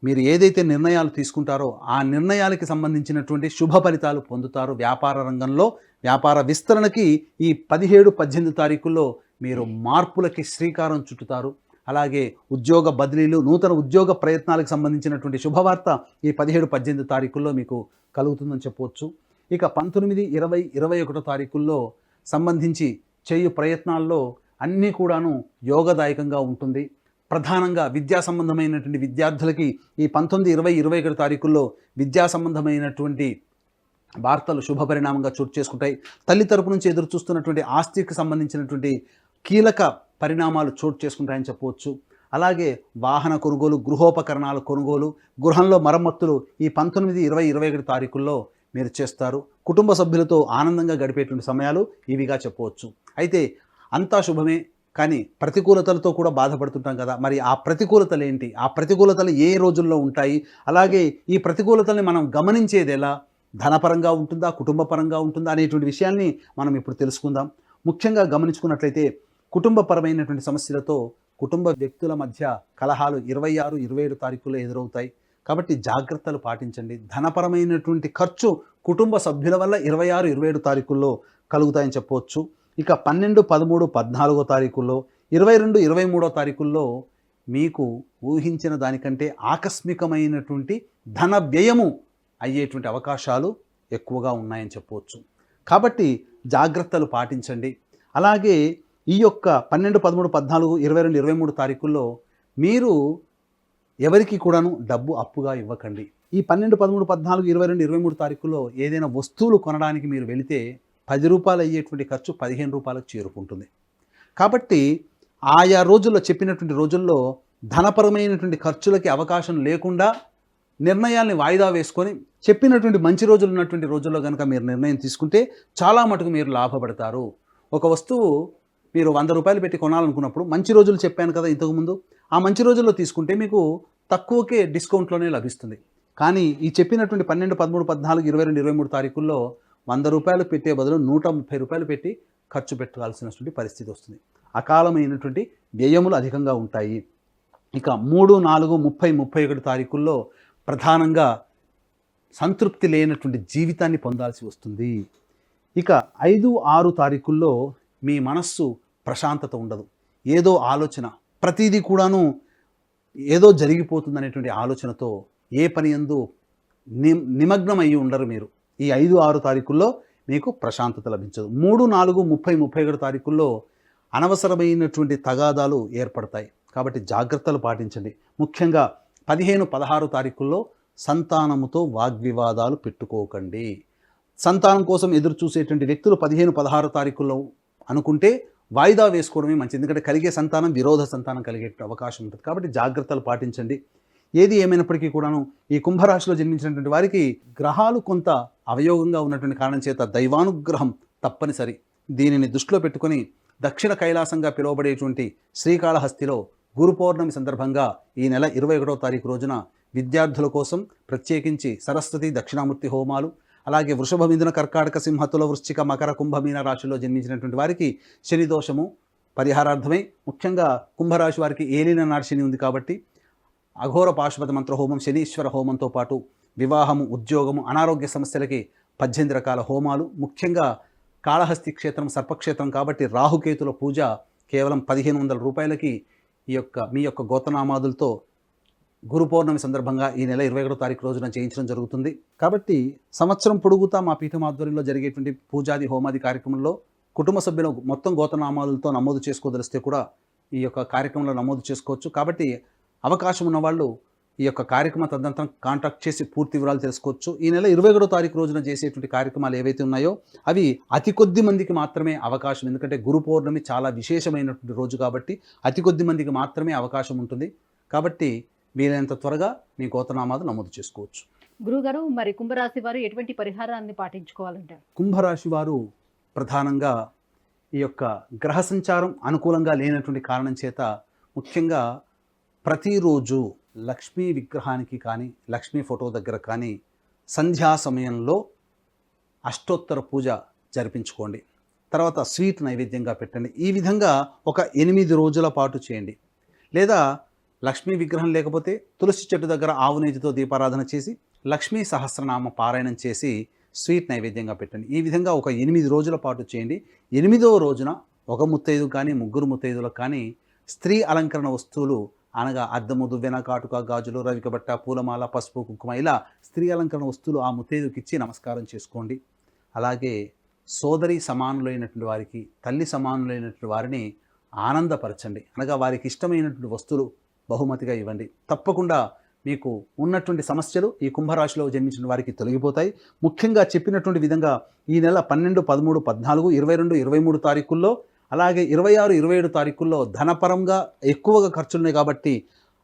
[SPEAKER 3] మీరు ఏదైతే నిర్ణయాలు తీసుకుంటారో ఆ నిర్ణయాలకి సంబంధించినటువంటి శుభ ఫలితాలు పొందుతారు. వ్యాపార రంగంలో వ్యాపార విస్తరణకి ఈ 17, 18 తారీఖుల్లో మీరు మార్పులకి శ్రీకారం చుట్టుతారు. అలాగే ఉద్యోగ బదిలీలు, నూతన ఉద్యోగ ప్రయత్నాలకు సంబంధించినటువంటి శుభవార్త ఈ 17, 18 తారీఖుల్లో మీకు కలుగుతుందని చెప్పవచ్చు. ఇక 19, 20, 21 తారీఖుల్లో సంబంధించి చేయు ప్రయత్నాల్లో అన్నీ కూడాను యోగదాయకంగా ఉంటుంది. ప్రధానంగా విద్యా సంబంధమైనటువంటి విద్యార్థులకి ఈ 19, 20, 21 తారీఖుల్లో విద్యా సంబంధమైనటువంటి వార్తలు శుభ పరిణామంగా చోటు చేసుకుంటాయి. తల్లి తరపు నుంచి ఎదురు చూస్తున్నటువంటి ఆస్తికి సంబంధించినటువంటి కీలక పరిణామాలు చోటు చేసుకుంటాయని చెప్పవచ్చు. అలాగే వాహన కొనుగోలు, గృహోపకరణాల కొనుగోలు, గృహంలో మరమ్మతులు ఈ 19, 20, 21 తారీఖుల్లో మీరు చేస్తారు. కుటుంబ సభ్యులతో ఆనందంగా గడిపేటువంటి సమయాలు ఇవిగా చెప్పవచ్చు. అయితే అంతా శుభమే, కానీ ప్రతికూలతలతో కూడా బాధపడుతుంటాం కదా. మరి ఆ ప్రతికూలతలు ఏంటి, ఆ ప్రతికూలతలు ఏ రోజుల్లో ఉంటాయి, అలాగే ఈ ప్రతికూలతల్ని మనం గమనించేది ఎలా, ధనపరంగా ఉంటుందా, కుటుంబపరంగా ఉంటుందా అనేటువంటి విషయాల్ని మనం ఇప్పుడు తెలుసుకుందాం. ముఖ్యంగా గమనించుకున్నట్లయితే కుటుంబపరమైనటువంటి సమస్యలతో కుటుంబ వ్యక్తుల మధ్య కలహాలు 26, 27 తారీఖుల్లో ఎదురవుతాయి. కాబట్టి జాగ్రత్తలు పాటించండి. ధనపరమైనటువంటి ఖర్చు కుటుంబ సభ్యుల వల్ల 26, 27 తారీఖుల్లో కలుగుతాయని చెప్పవచ్చు. ఇక 12, 13, 14 తారీఖుల్లో 22, 23 తారీఖుల్లో మీకు ఊహించిన దానికంటే ఆకస్మికమైనటువంటి ధన వ్యయము అయ్యేటువంటి అవకాశాలు ఎక్కువగా ఉన్నాయని చెప్పవచ్చు. కాబట్టి జాగ్రత్తలు పాటించండి. అలాగే ఈ యొక్క 12, 13, 14, 22, 23 తారీఖుల్లో మీరు ఎవరికి కూడాను డబ్బు అప్పుగా ఇవ్వకండి. ఈ 12, 13, 14, 22, 23 తారీఖుల్లో ఏదైనా వస్తువులు కొనడానికి మీరు వెళితే 10 రూపాయలు అయ్యేటువంటి ఖర్చు 15 రూపాయలకు చేరుకుంటుంది. కాబట్టి ఆయా రోజుల్లో చెప్పినటువంటి రోజుల్లో ధనపరమైనటువంటి ఖర్చులకి అవకాశం లేకుండా నిర్ణయాల్ని వాయిదా వేసుకొని చెప్పినటువంటి మంచి రోజులు ఉన్నటువంటి రోజుల్లో కనుక మీరు నిర్ణయం తీసుకుంటే చాలా మటుకు మీరు లాభపడతారు. ఒక వస్తువు మీరు 100 రూపాయలు పెట్టి కొనాలనుకున్నప్పుడు మంచి రోజులు చెప్పాను కదా ఇంతకుముందు, ఆ మంచి రోజుల్లో తీసుకుంటే మీకు తక్కువకే డిస్కౌంట్లోనే లభిస్తుంది. కానీ ఈ చెప్పినటువంటి 12, 13, 14, 22, 23 తారీఖుల్లో 100 రూపాయలు పెట్టే బదులు 130 రూపాయలు పెట్టి ఖర్చు పెట్టాల్సినటువంటి పరిస్థితి వస్తుంది. అకాలమైనటువంటి వ్యయములు అధికంగా ఉంటాయి. ఇక 3, 4, 30, 31 తారీఖుల్లో ప్రధానంగా సంతృప్తి లేనటువంటి జీవితాన్ని పొందాల్సి వస్తుంది. ఇక 5, 6 తారీఖుల్లో మీ మనస్సు ప్రశాంతత ఉండదు. ఏదో ఆలోచన, ప్రతిదీ కూడాను ఏదో జరిగిపోతుందనేటువంటి ఆలోచనతో ఏ పని యందు నిమగ్నం అయ్యి ఉండరు మీరు. ఈ 5, 6 తారీఖుల్లో మీకు ప్రశాంతత లభించదు. 3, 4, 30, 31 తారీఖుల్లో అనవసరమైనటువంటి తగాదాలు ఏర్పడతాయి. కాబట్టి జాగ్రత్తలు పాటించండి. ముఖ్యంగా 15, 16 తారీఖుల్లో సంతానముతో వాగ్వివాదాలు పెట్టుకోకండి. సంతానం కోసం ఎదురు చూసేటువంటి వ్యక్తులు 15, 16 తారీఖుల్లో అనుకుంటే వాయిదా వేసుకోవడమే మంచిది. ఎందుకంటే కలిగే సంతానం విరోధ సంతానం కలిగే అవకాశం ఉంటుంది. కాబట్టి జాగ్రత్తలు పాటించండి. ఏది ఏమైనప్పటికీ కూడాను ఈ కుంభరాశిలో జన్మించినటువంటి వారికి గ్రహాలు కొంత అవయోగంగా ఉన్నటువంటి కారణం చేత దైవానుగ్రహం తప్పనిసరి. దీనిని దృష్టిలో పెట్టుకొని దక్షిణ కైలాసంగా పిలువబడేటువంటి శ్రీకాళహస్తిలో గురు పౌర్ణమి సందర్భంగా ఈ నెల 21వ తారీఖు రోజున విద్యార్థుల కోసం ప్రత్యేకించి సరస్వతి దక్షిణామూర్తి హోమాలు, అలాగే వృషభ, మిథున, కర్కాటక, సింహ, తుల, వృశ్చిక, మకర, కుంభ, మీన రాశుల్లో జన్మించినటువంటి వారికి శని దోషము పరిహారార్థమై, ముఖ్యంగా కుంభరాశి వారికి ఏలిన నాడు శని ఉంది కాబట్టి అఘోర పాశుపత మంత్ర హోమం, శనీశ్వర హోమంతో పాటు వివాహము, ఉద్యోగము, అనారోగ్య సమస్యలకి 18 రకాల హోమాలు, ముఖ్యంగా కాళహస్తి క్షేత్రం సర్పక్షేత్రం కాబట్టి రాహుకేతుల పూజ కేవలం 1500 రూపాయలకి మీ యొక్క గోత్రనామాదులతో గురు పౌర్ణమి సందర్భంగా ఈ నెల 21వ తారీఖు రోజున చేయించడం జరుగుతుంది. కాబట్టి సంవత్సరం పొడుగుతా మా పీఠం ఆధ్వర్యంలో జరిగేటువంటి పూజాది హోమాది కార్యక్రమంలో కుటుంబ సభ్యులు మొత్తం గోత్రనామాలతో నమోదు చేసుకోదలిస్తే కూడా ఈ యొక్క కార్యక్రమంలో నమోదు చేసుకోవచ్చు. కాబట్టి అవకాశం ఉన్నవాళ్ళు ఈ యొక్క కార్యక్రమం తదనంతరం కాంటాక్ట్ చేసి పూర్తి వివరాలు తెలుసుకోవచ్చు. ఈ నెల 21వ తారీఖు రోజున చేసేటువంటి కార్యక్రమాలు ఏవైతే ఉన్నాయో అవి అతి కొద్ది మందికి మాత్రమే అవకాశం. ఎందుకంటే గురు పౌర్ణమి చాలా విశేషమైనటువంటి రోజు కాబట్టి అతి కొద్ది మందికి మాత్రమే అవకాశం ఉంటుంది. కాబట్టి వీలైనంత త్వరగా మీ గోత్రనామాలు నమోదు చేసుకోవచ్చు.
[SPEAKER 2] గురుగారు, మరి కుంభరాశి వారు ఎటువంటి పరిహారాన్ని పాటించుకోవాలంటారు?
[SPEAKER 3] కుంభరాశి వారు ప్రధానంగా ఈ యొక్క గ్రహ సంచారం అనుకూలంగా లేనటువంటి కారణం చేత ముఖ్యంగా ప్రతిరోజు లక్ష్మీ విగ్రహానికి కానీ లక్ష్మీ ఫోటో దగ్గర కానీ సంధ్యా సమయంలో అష్టోత్తర పూజ జరిపించుకోండి. తర్వాత స్వీట్ నైవేద్యంగా పెట్టండి. ఈ విధంగా ఒక 8 రోజుల పాటు చేయండి. లేదా లక్ష్మీ విగ్రహం లేకపోతే తులసి చెట్టు దగ్గర ఆవు నేతితో దీపారాధన చేసి లక్ష్మీ సహస్రనామ పారాయణం చేసి స్వీట్ నైవేద్యంగా పెట్టండి. ఈ విధంగా ఒక 8 రోజుల పాటు చేయండి. 8వ రోజున ఒక ముత్తైదు కానీ 3 ముత్తైదులకు కానీ స్త్రీ అలంకరణ వస్తువులు అనగా అద్దము, దువ్వెన, కాటుక, గాజులు, రవికబట్ట, పూలమాల, పసుపు, కుంకుమ ఇలా స్త్రీ అలంకరణ వస్తువులు ఆ ముత్తైదుకి ఇచ్చి నమస్కారం చేసుకోండి. అలాగే సోదరి సమానులైనటువంటి వారికి, తల్లి సమానులైనటువంటి వారిని ఆనందపరచండి. అనగా వారికి ఇష్టమైనటువంటి వస్తువులు బహుమతిగా ఇవ్వండి. తప్పకుండా మీకు ఉన్నటువంటి సమస్యలు ఈ కుంభరాశిలో జన్మించిన వారికి తొలగిపోతాయి. ముఖ్యంగా చెప్పినటువంటి విధంగా ఈ నెల 12, 13, 14, 22, 23 తారీఖుల్లో అలాగే 26, 27 తారీఖుల్లో ధనపరంగా ఎక్కువగా ఖర్చులున్నాయి కాబట్టి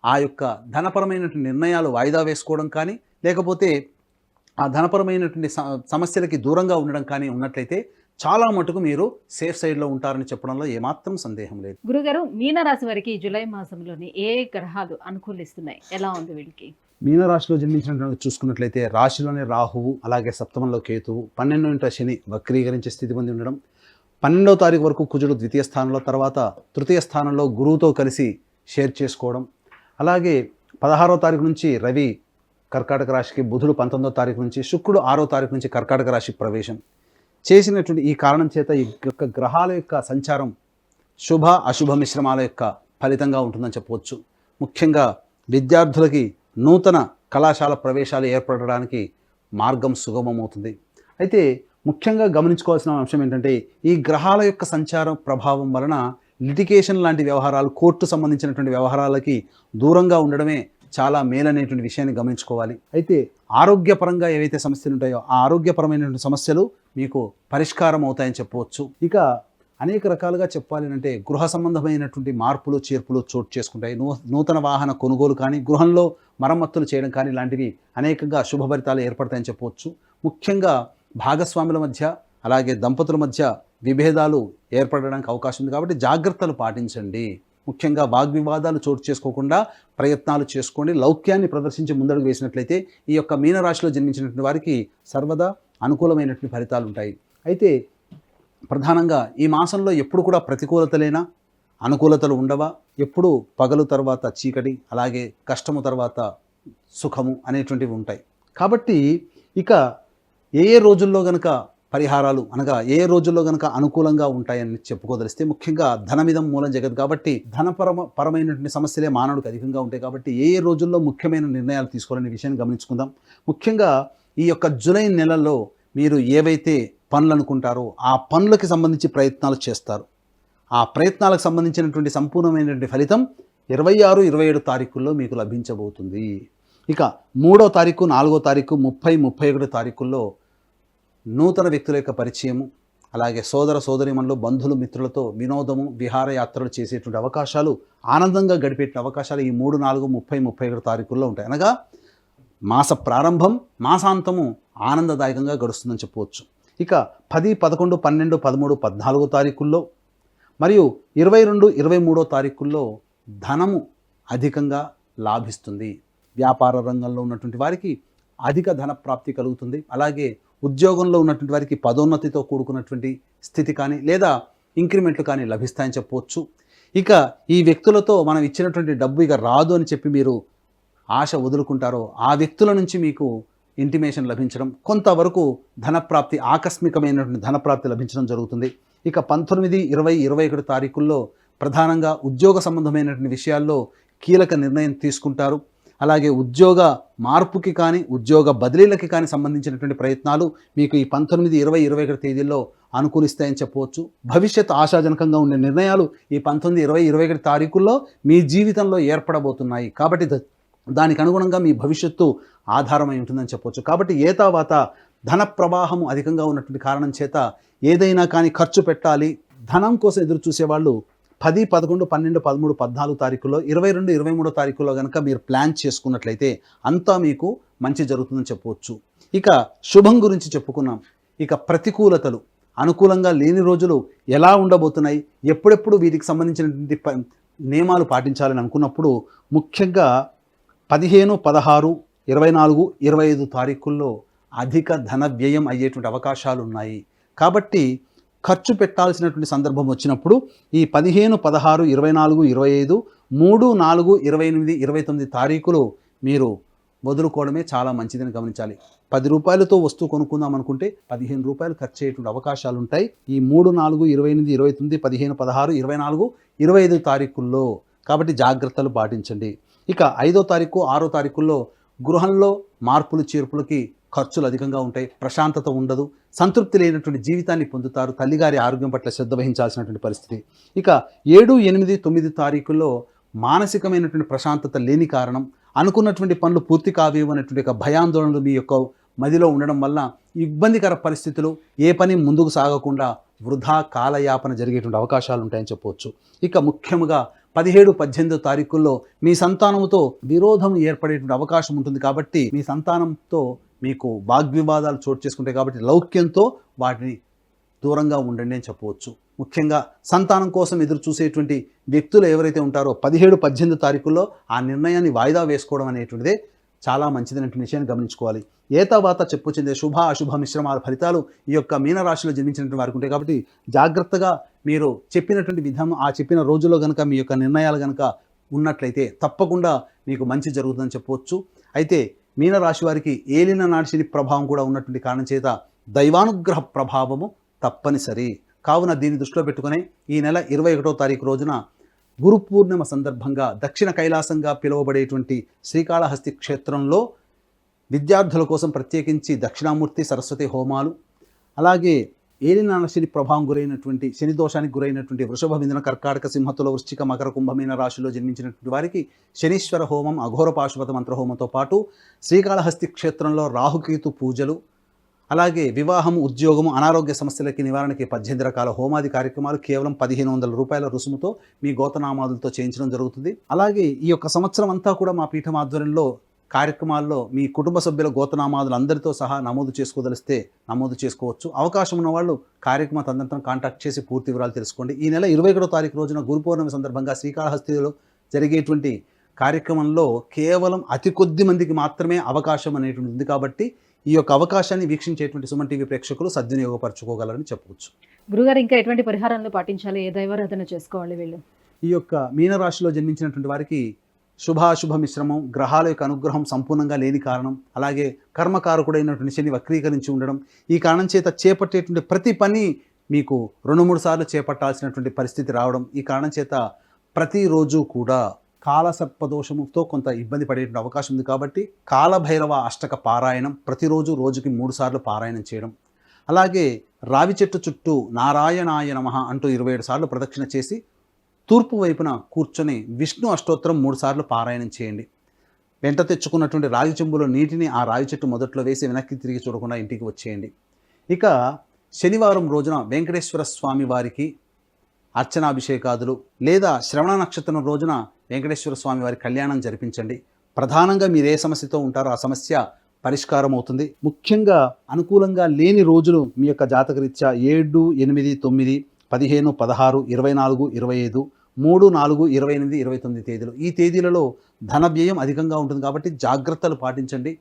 [SPEAKER 3] ఆ యొక్క ధనపరమైనటువంటి నిర్ణయాలు వాయిదా వేసుకోవడం కానీ లేకపోతే ఆ ధనపరమైనటువంటి సమస్యలకి దూరంగా ఉండడం కానీ ఉన్నట్లయితే చాలా మటుకు మీరు సేఫ్ సైడ్లో ఉంటారని చెప్పడంలో ఏమాత్రం సందేహం లేదు.
[SPEAKER 2] గురుగారు, మీనరాశి వారికి జూలై మాసంలోని ఏ గ్రహాలు అనుకూలిస్తున్నాయి? ఎలా ఉంది వీళ్ళకి?
[SPEAKER 3] మీనరాశిలో జన్మించినటువంటి చూసుకున్నట్లయితే రాశిలోనే రాహువు, అలాగే సప్తమంలో కేతువు, 12వ శని వక్రీకరించే స్థితి పొంది ఉండడం, 12వ తారీఖు వరకు కుజుడు ద్వితీయ స్థానంలో, తర్వాత తృతీయ స్థానంలో గురువుతో కలిసి షేర్ చేసుకోవడం, అలాగే 16వ తారీఖు నుంచి రవి కర్కాటక రాశికి, బుధుడు 19వ తారీఖు నుంచి, శుక్రుడు 6వ తారీఖు నుంచి కర్కాటక రాశి ప్రవేశం చేసినటువంటి ఈ కారణం చేత ఈ యొక్క గ్రహాల యొక్క సంచారం శుభ అశుభ మిశ్రమాల యొక్క ఫలితంగా ఉంటుందని చెప్పవచ్చు. ముఖ్యంగా విద్యార్థులకి నూతన కళాశాల ప్రవేశాలు ఏర్పడడానికి మార్గం సుగమమవుతుంది. అయితే ముఖ్యంగా గమనించుకోవాల్సిన అంశం ఏంటంటే ఈ గ్రహాల యొక్క సంచారం ప్రభావం వలన లిటిగేషన్ లాంటి వ్యవహారాలు, కోర్టు సంబంధించినటువంటి వ్యవహారాలకి దూరంగా ఉండడమే చాలా మేలనేటువంటి విషయాన్ని గమనించుకోవాలి. అయితే ఆరోగ్యపరంగా ఏవైతే సమస్యలు ఉంటాయో ఆ ఆరోగ్యపరమైనటువంటి సమస్యలు మీకు పరిష్కారం అవుతాయని చెప్పవచ్చు. ఇక అనేక రకాలుగా చెప్పాలి అంటే గృహ సంబంధమైనటువంటి మార్పులు చేర్పులు చోటు చేసుకుంటాయి. నూతన వాహన కొనుగోలు కానీ, గృహంలో మరమ్మతులు చేయడం కానీ ఇలాంటివి అనేకంగా శుభఫలితాలు ఏర్పడతాయని చెప్పవచ్చు. ముఖ్యంగా భాగస్వాముల మధ్య అలాగే దంపతుల మధ్య విభేదాలు ఏర్పడడానికి అవకాశం ఉంది కాబట్టి జాగ్రత్తలు పాటించండి. ముఖ్యంగా వాగ్వివాదాలు చోటు చేసుకోకుండా ప్రయత్నాలు చేసుకోండి. లౌక్యాన్ని ప్రదర్శించి ముందడుగు వేసినట్లయితే ఈ యొక్క మీనరాశిలో జన్మించినటువంటి వారికి సర్వదా అనుకూలమైనటువంటి ఫలితాలు ఉంటాయి. అయితే ప్రధానంగా ఈ మాసంలో ఎప్పుడు కూడా ప్రతికూలతలేనా, అనుకూలతలు ఉండవా? ఎప్పుడు పగలు తర్వాత చీకటి, అలాగే కష్టము తర్వాత సుఖము అనేటువంటివి ఉంటాయి. కాబట్టి ఇక ఏ రోజుల్లో గనక పరిహారాలు అనగా ఏ రోజుల్లో గనక అనుకూలంగా ఉంటాయని చెప్పుకోదలిస్తే ముఖ్యంగా ధనమిదం మూలం జగత్ కాబట్టి పరమైనటువంటి సమస్యలే మానవుడికి అధికంగా ఉంటాయి. కాబట్టి ఏ రోజుల్లో ముఖ్యమైన నిర్ణయాలు తీసుకోవాలనే విషయాన్ని గమనించుకుందాం. ముఖ్యంగా ఈ యొక్క జూలై నెలలో మీరు ఏవైతే పనులు అనుకుంటారో ఆ పనులకి సంబంధించి ప్రయత్నాలు చేస్తారు. ఆ ప్రయత్నాలకు సంబంధించినటువంటి సంపూర్ణమైనటువంటి ఫలితం 26, 27 తారీఖుల్లో మీకు లభించబోతుంది. ఇక 3వ తారీఖు, 4వ తారీఖు, 30, 31 తారీఖుల్లో నూతన వ్యక్తుల యొక్క పరిచయము, అలాగే సోదర సోదరీమణులు, బంధువులు, మిత్రులతో వినోదము, విహారయాత్రలు చేసేటువంటి అవకాశాలు, ఆనందంగా గడిపే అవకాశాలు ఈ 3, 4, 30, 31 తారీఖుల్లో ఉంటాయి. అనగా మాస ప్రారంభం, మాసాంతము ఆనందదాయకంగా గడుస్తుందని చెప్పవచ్చు. ఇక 10, 11, 12, 13, 14 తారీఖుల్లో మరియు 22, 23 తారీఖుల్లో ధనము అధికంగా లాభిస్తుంది. వ్యాపార రంగంలో ఉన్నటువంటి వారికి అధిక ధన ప్రాప్తి కలుగుతుంది. అలాగే ఉద్యోగంలో ఉన్నటువంటి వారికి పదోన్నతితో కూడుకున్నటువంటి స్థితి కానీ లేదా ఇంక్రిమెంట్లు కానీ లభిస్తాయని చెప్పవచ్చు. ఇక ఈ వ్యక్తులతో మనం ఇచ్చినటువంటి డబ్బు ఇక రాదు అని చెప్పి మీరు ఆశ వదులుకుంటారో ఆ వ్యక్తుల నుంచి మీకు ఇంటిమేషన్ లభించడం, కొంతవరకు ధనప్రాప్తి, ఆకస్మికమైనటువంటి ధనప్రాప్తి లభించడం జరుగుతుంది. ఇక 19, 20, 21 తారీఖుల్లో ప్రధానంగా ఉద్యోగ సంబంధమైనటువంటి విషయాల్లో కీలక నిర్ణయం తీసుకుంటారు. అలాగే ఉద్యోగ మార్పుకి కానీ ఉద్యోగ బదిలీలకి కానీ సంబంధించినటువంటి ప్రయత్నాలు మీకు ఈ 19, 20, 21 తేదీల్లో అనుకూలిస్తాయని చెప్పవచ్చు. భవిష్యత్ ఆశాజనకంగా ఉండే నిర్ణయాలు ఈ 19, 20, 21 తారీఖుల్లో మీ జీవితంలో ఏర్పడబోతున్నాయి. కాబట్టి దానికి అనుగుణంగా మీ భవిష్యత్తు ఆధారమై ఉంటుందని చెప్పవచ్చు. కాబట్టి ఏతావాత ధన ప్రవాహము అధికంగా ఉన్నటువంటి కారణం చేత ఏదైనా కానీ ఖర్చు పెట్టాలి, ధనం కోసం ఎదురు చూసేవాళ్ళు 10, 11, 12, 13, 14 తారీఖుల్లో, 22, 23 తారీఖుల్లో కనుక మీరు ప్లాన్ చేసుకున్నట్లయితే అంతా మీకు మంచి జరుగుతుందని చెప్పవచ్చు. ఇక శుభం గురించి చెప్పుకున్నాం. ఇక ప్రతికూలతలు, అనుకూలంగా లేని రోజులు ఎలా ఉండబోతున్నాయి, ఎప్పుడెప్పుడు వీటికి సంబంధించినటువంటి నియమాలు పాటించాలని అనుకున్నప్పుడు ముఖ్యంగా 15, 16, 24, 25 తారీఖుల్లో అధిక ధన వ్యయం అయ్యేటువంటి అవకాశాలు ఉన్నాయి. కాబట్టి ఖర్చు పెట్టాల్సినటువంటి సందర్భం వచ్చినప్పుడు ఈ 15, 16, 24, 25, 3, 4, 28, 29 తారీఖులు మీరు వదులుకోవడమే చాలా మంచిదని గమనించాలి. 10 రూపాయలతో వస్తువు కొనుక్కుందాం అనుకుంటే 15 రూపాయలు ఖర్చు అయ్యేటువంటి అవకాశాలు ఉంటాయి ఈ 3, 4, 28, 29, 15, 16, 24, 25 తారీఖుల్లో. కాబట్టి జాగ్రత్తలు పాటించండి. ఇక 5వ తారీఖు, 6వ తారీఖుల్లో గృహంలో మార్పులు చేర్పులకి ఖర్చులు అధికంగా ఉంటాయి, ప్రశాంతత ఉండదు, సంతృప్తి లేనటువంటి జీవితాన్ని పొందుతారు, తల్లిగారి ఆరోగ్యం పట్ల శ్రద్ధ వహించాల్సినటువంటి పరిస్థితి. ఇక 7, 8, 9 తారీఖుల్లో మానసికమైనటువంటి ప్రశాంతత లేని కారణం, అనుకున్నటువంటి పనులు పూర్తి కావేమో అనేటువంటి ఒక భయాందోళనలు మీ యొక్క మదిలో ఉండడం వల్ల ఇబ్బందికర పరిస్థితులు, ఏ పని ముందుకు సాగకుండా వృధా కాలయాపన జరిగేటువంటి అవకాశాలు ఉంటాయని చెప్పవచ్చు. ఇక ముఖ్యంగా 17, 18 తారీఖుల్లో మీ సంతానంతో విరోధం ఏర్పడేటువంటి అవకాశం ఉంటుంది. కాబట్టి మీ సంతానంతో మీకు వాగ్వివాదాలు చోటు చేసుకుంటాయి. కాబట్టి లౌక్యంతో వాటిని దూరంగా ఉండండి అని చెప్పవచ్చు. ముఖ్యంగా సంతానం కోసం ఎదురు చూసేటువంటి వ్యక్తులు ఎవరైతే ఉంటారో 17, 18 తారీఖుల్లో ఆ నిర్ణయాన్ని వాయిదా వేసుకోవడం అనేటువంటిదే చాలా మంచిదైనటువంటి విషయాన్ని గమనించుకోవాలి. ఏతావాత చెప్పుకొచ్చిందే శుభ అశుభ మిశ్రమాల ఫలితాలు ఈ యొక్క మీనరాశిలో జన్మించినటువంటి వారికి ఉంటాయి. కాబట్టి జాగ్రత్తగా మీరు చెప్పినటువంటి విధానం, ఆ చెప్పిన రోజుల్లో కనుక మీ యొక్క నిర్ణయాలు కనుక ఉన్నట్లయితే తప్పకుండా మీకు మంచి జరుగుతుందని చెప్పవచ్చు. అయితే మీనరాశి వారికి ఏలిన నాటి శని ప్రభావం కూడా ఉన్నటువంటి కారణం చేత దైవానుగ్రహ ప్రభావము తప్పనిసరి. కావున దీన్ని దృష్టిలో పెట్టుకుని ఈ నెల 21వ తారీఖు రోజున గురు పూర్ణిమ సందర్భంగా దక్షిణ కైలాసంగా పిలువబడేటువంటి శ్రీకాళహస్తి క్షేత్రంలో విద్యార్థుల కోసం ప్రత్యేకించి దక్షిణామూర్తి సరస్వతి హోమాలు, అలాగే ఏలినాన శని ప్రభావం గురైనటువంటి శని దోషానికి గురైనటువంటి వృషభ, మిథున, కర్కాటక, సింహతుల, వృశ్చిక, మకర, కుంభమీన రాశిలో జన్మించినటువంటి వారికి శనీశ్వర హోమం, అఘోర పాశుపత మంత్ర హోమంతో పాటు శ్రీకాళహస్తి క్షేత్రంలో రాహుకేతు పూజలు, అలాగే వివాహము, ఉద్యోగము, అనారోగ్య సమస్యలకి నివారణకి 18 రకాల హోమాది కార్యక్రమాలు కేవలం 1500 రూపాయల రుసుముతో మీ గోతనామాదులతో చేయించడం జరుగుతుంది. అలాగే ఈ యొక్క సంవత్సరం అంతా కూడా మా పీఠం ఆధ్వర్యంలో కార్యక్రమాల్లో మీ కుటుంబ సభ్యుల గోతనామాదులు అందరితో సహా నమోదు చేసుకోదలిస్తే నమోదు చేసుకోవచ్చు. అవకాశం ఉన్న వాళ్ళు కార్యక్రమ తదనంతరం కాంటాక్ట్ చేసి పూర్తి వివరాలు తెలుసుకోండి. ఈ నెల 21వ తారీఖు రోజున గురు పౌర్ణమి సందర్భంగా శ్రీకాళహస్తిలో జరిగేటువంటి కార్యక్రమంలో కేవలం అతి కొద్ది మందికి మాత్రమే అవకాశం అనేటువంటి ఉంది. కాబట్టి ఈ యొక్క అవకాశాన్ని వీక్షించేటువంటి సుమన్ టీవీ ప్రేక్షకులు సద్వినియోగపరచుకోగలరని చెప్పవచ్చు.
[SPEAKER 2] గురుగారు, ఇంకా ఎటువంటి పరిహారాలను పాటించాలి, ఏ దైవారాధన చేసుకోవాలి వీళ్ళు?
[SPEAKER 3] ఈ యొక్క మీనరాశిలో జన్మించినటువంటి వారికి శుభాశుభ మిశ్రమం, గ్రహాల యొక్క అనుగ్రహం సంపూర్ణంగా లేని కారణం, అలాగే కర్మకారకుడైనటువంటి శని వక్రీకరించి ఉండడం, ఈ కారణం చేత చేపట్టేటువంటి ప్రతి పని మీకు 2-3 సార్లు చేపట్టాల్సినటువంటి పరిస్థితి రావడం, ఈ కారణం చేత ప్రతిరోజు కూడా కాలసర్పదోషముతో కొంత ఇబ్బంది పడేటువంటి అవకాశం ఉంది. కాబట్టి కాలభైరవ అష్టక పారాయణం ప్రతిరోజు రోజుకి 3 సార్లు పారాయణం చేయడం, అలాగే రావి చెట్టు చుట్టూ నారాయణాయ నమః అంటూ 27 సార్లు ప్రదక్షిణ చేసి తూర్పు వైపున కూర్చొని విష్ణు అష్టోత్తరం 3 సార్లు పారాయణం చేయండి. వెంట తెచ్చుకున్నటువంటి రాగి చెంబులో నీటిని ఆ రావి చెట్టు మొదట్లో వేసి వెనక్కి తిరిగి చూడకుండా ఇంటికి వచ్చేయండి. ఇక శనివారం రోజున వెంకటేశ్వర స్వామి వారికి అర్చనాభిషేకాదులు లేదా శ్రవణ నక్షత్రం రోజున వెంకటేశ్వర స్వామి వారి కళ్యాణం జరిపించండి. ప్రధానంగా మీరు ఏ సమస్యతో ఉంటారో ఆ సమస్య పరిష్కారం అవుతుంది. ముఖ్యంగా అనుకూలంగా లేని రోజులు మీ యొక్క జాతకరీత్యా 7, 8, 9, 15, 16, 24, 25, 3, 4, 28, 29 తేదీలు. ఈ తేదీలలో ధన వ్యయం అధికంగా ఉంటుంది. కాబట్టి జాగ్రత్తలు పాటించండి,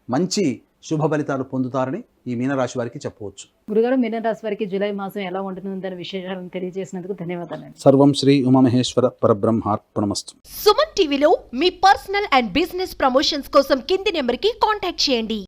[SPEAKER 3] మంచి శుభ ఫలితాలు పొందుతారని ఈ మీనరాశి వారికి చెప్పవచ్చు.
[SPEAKER 2] గురుగారు, మీనరాశి వారికి జూలై మాసం ఎలా ఉంటుందని విశేషాలను తెలియజేసినందుకు ధన్యవాదాలు.
[SPEAKER 3] సర్వం శ్రీ ఉమామహేశ్వర పరబ్రహ్మార్పణమస్తు.
[SPEAKER 1] సుమన్ టీవీలో మీ పర్సనల్ అండ్ బిజినెస్ ప్రమోషన్స్ కోసం కింది నెంబర్కి కాంటాక్ట్ చేయండి.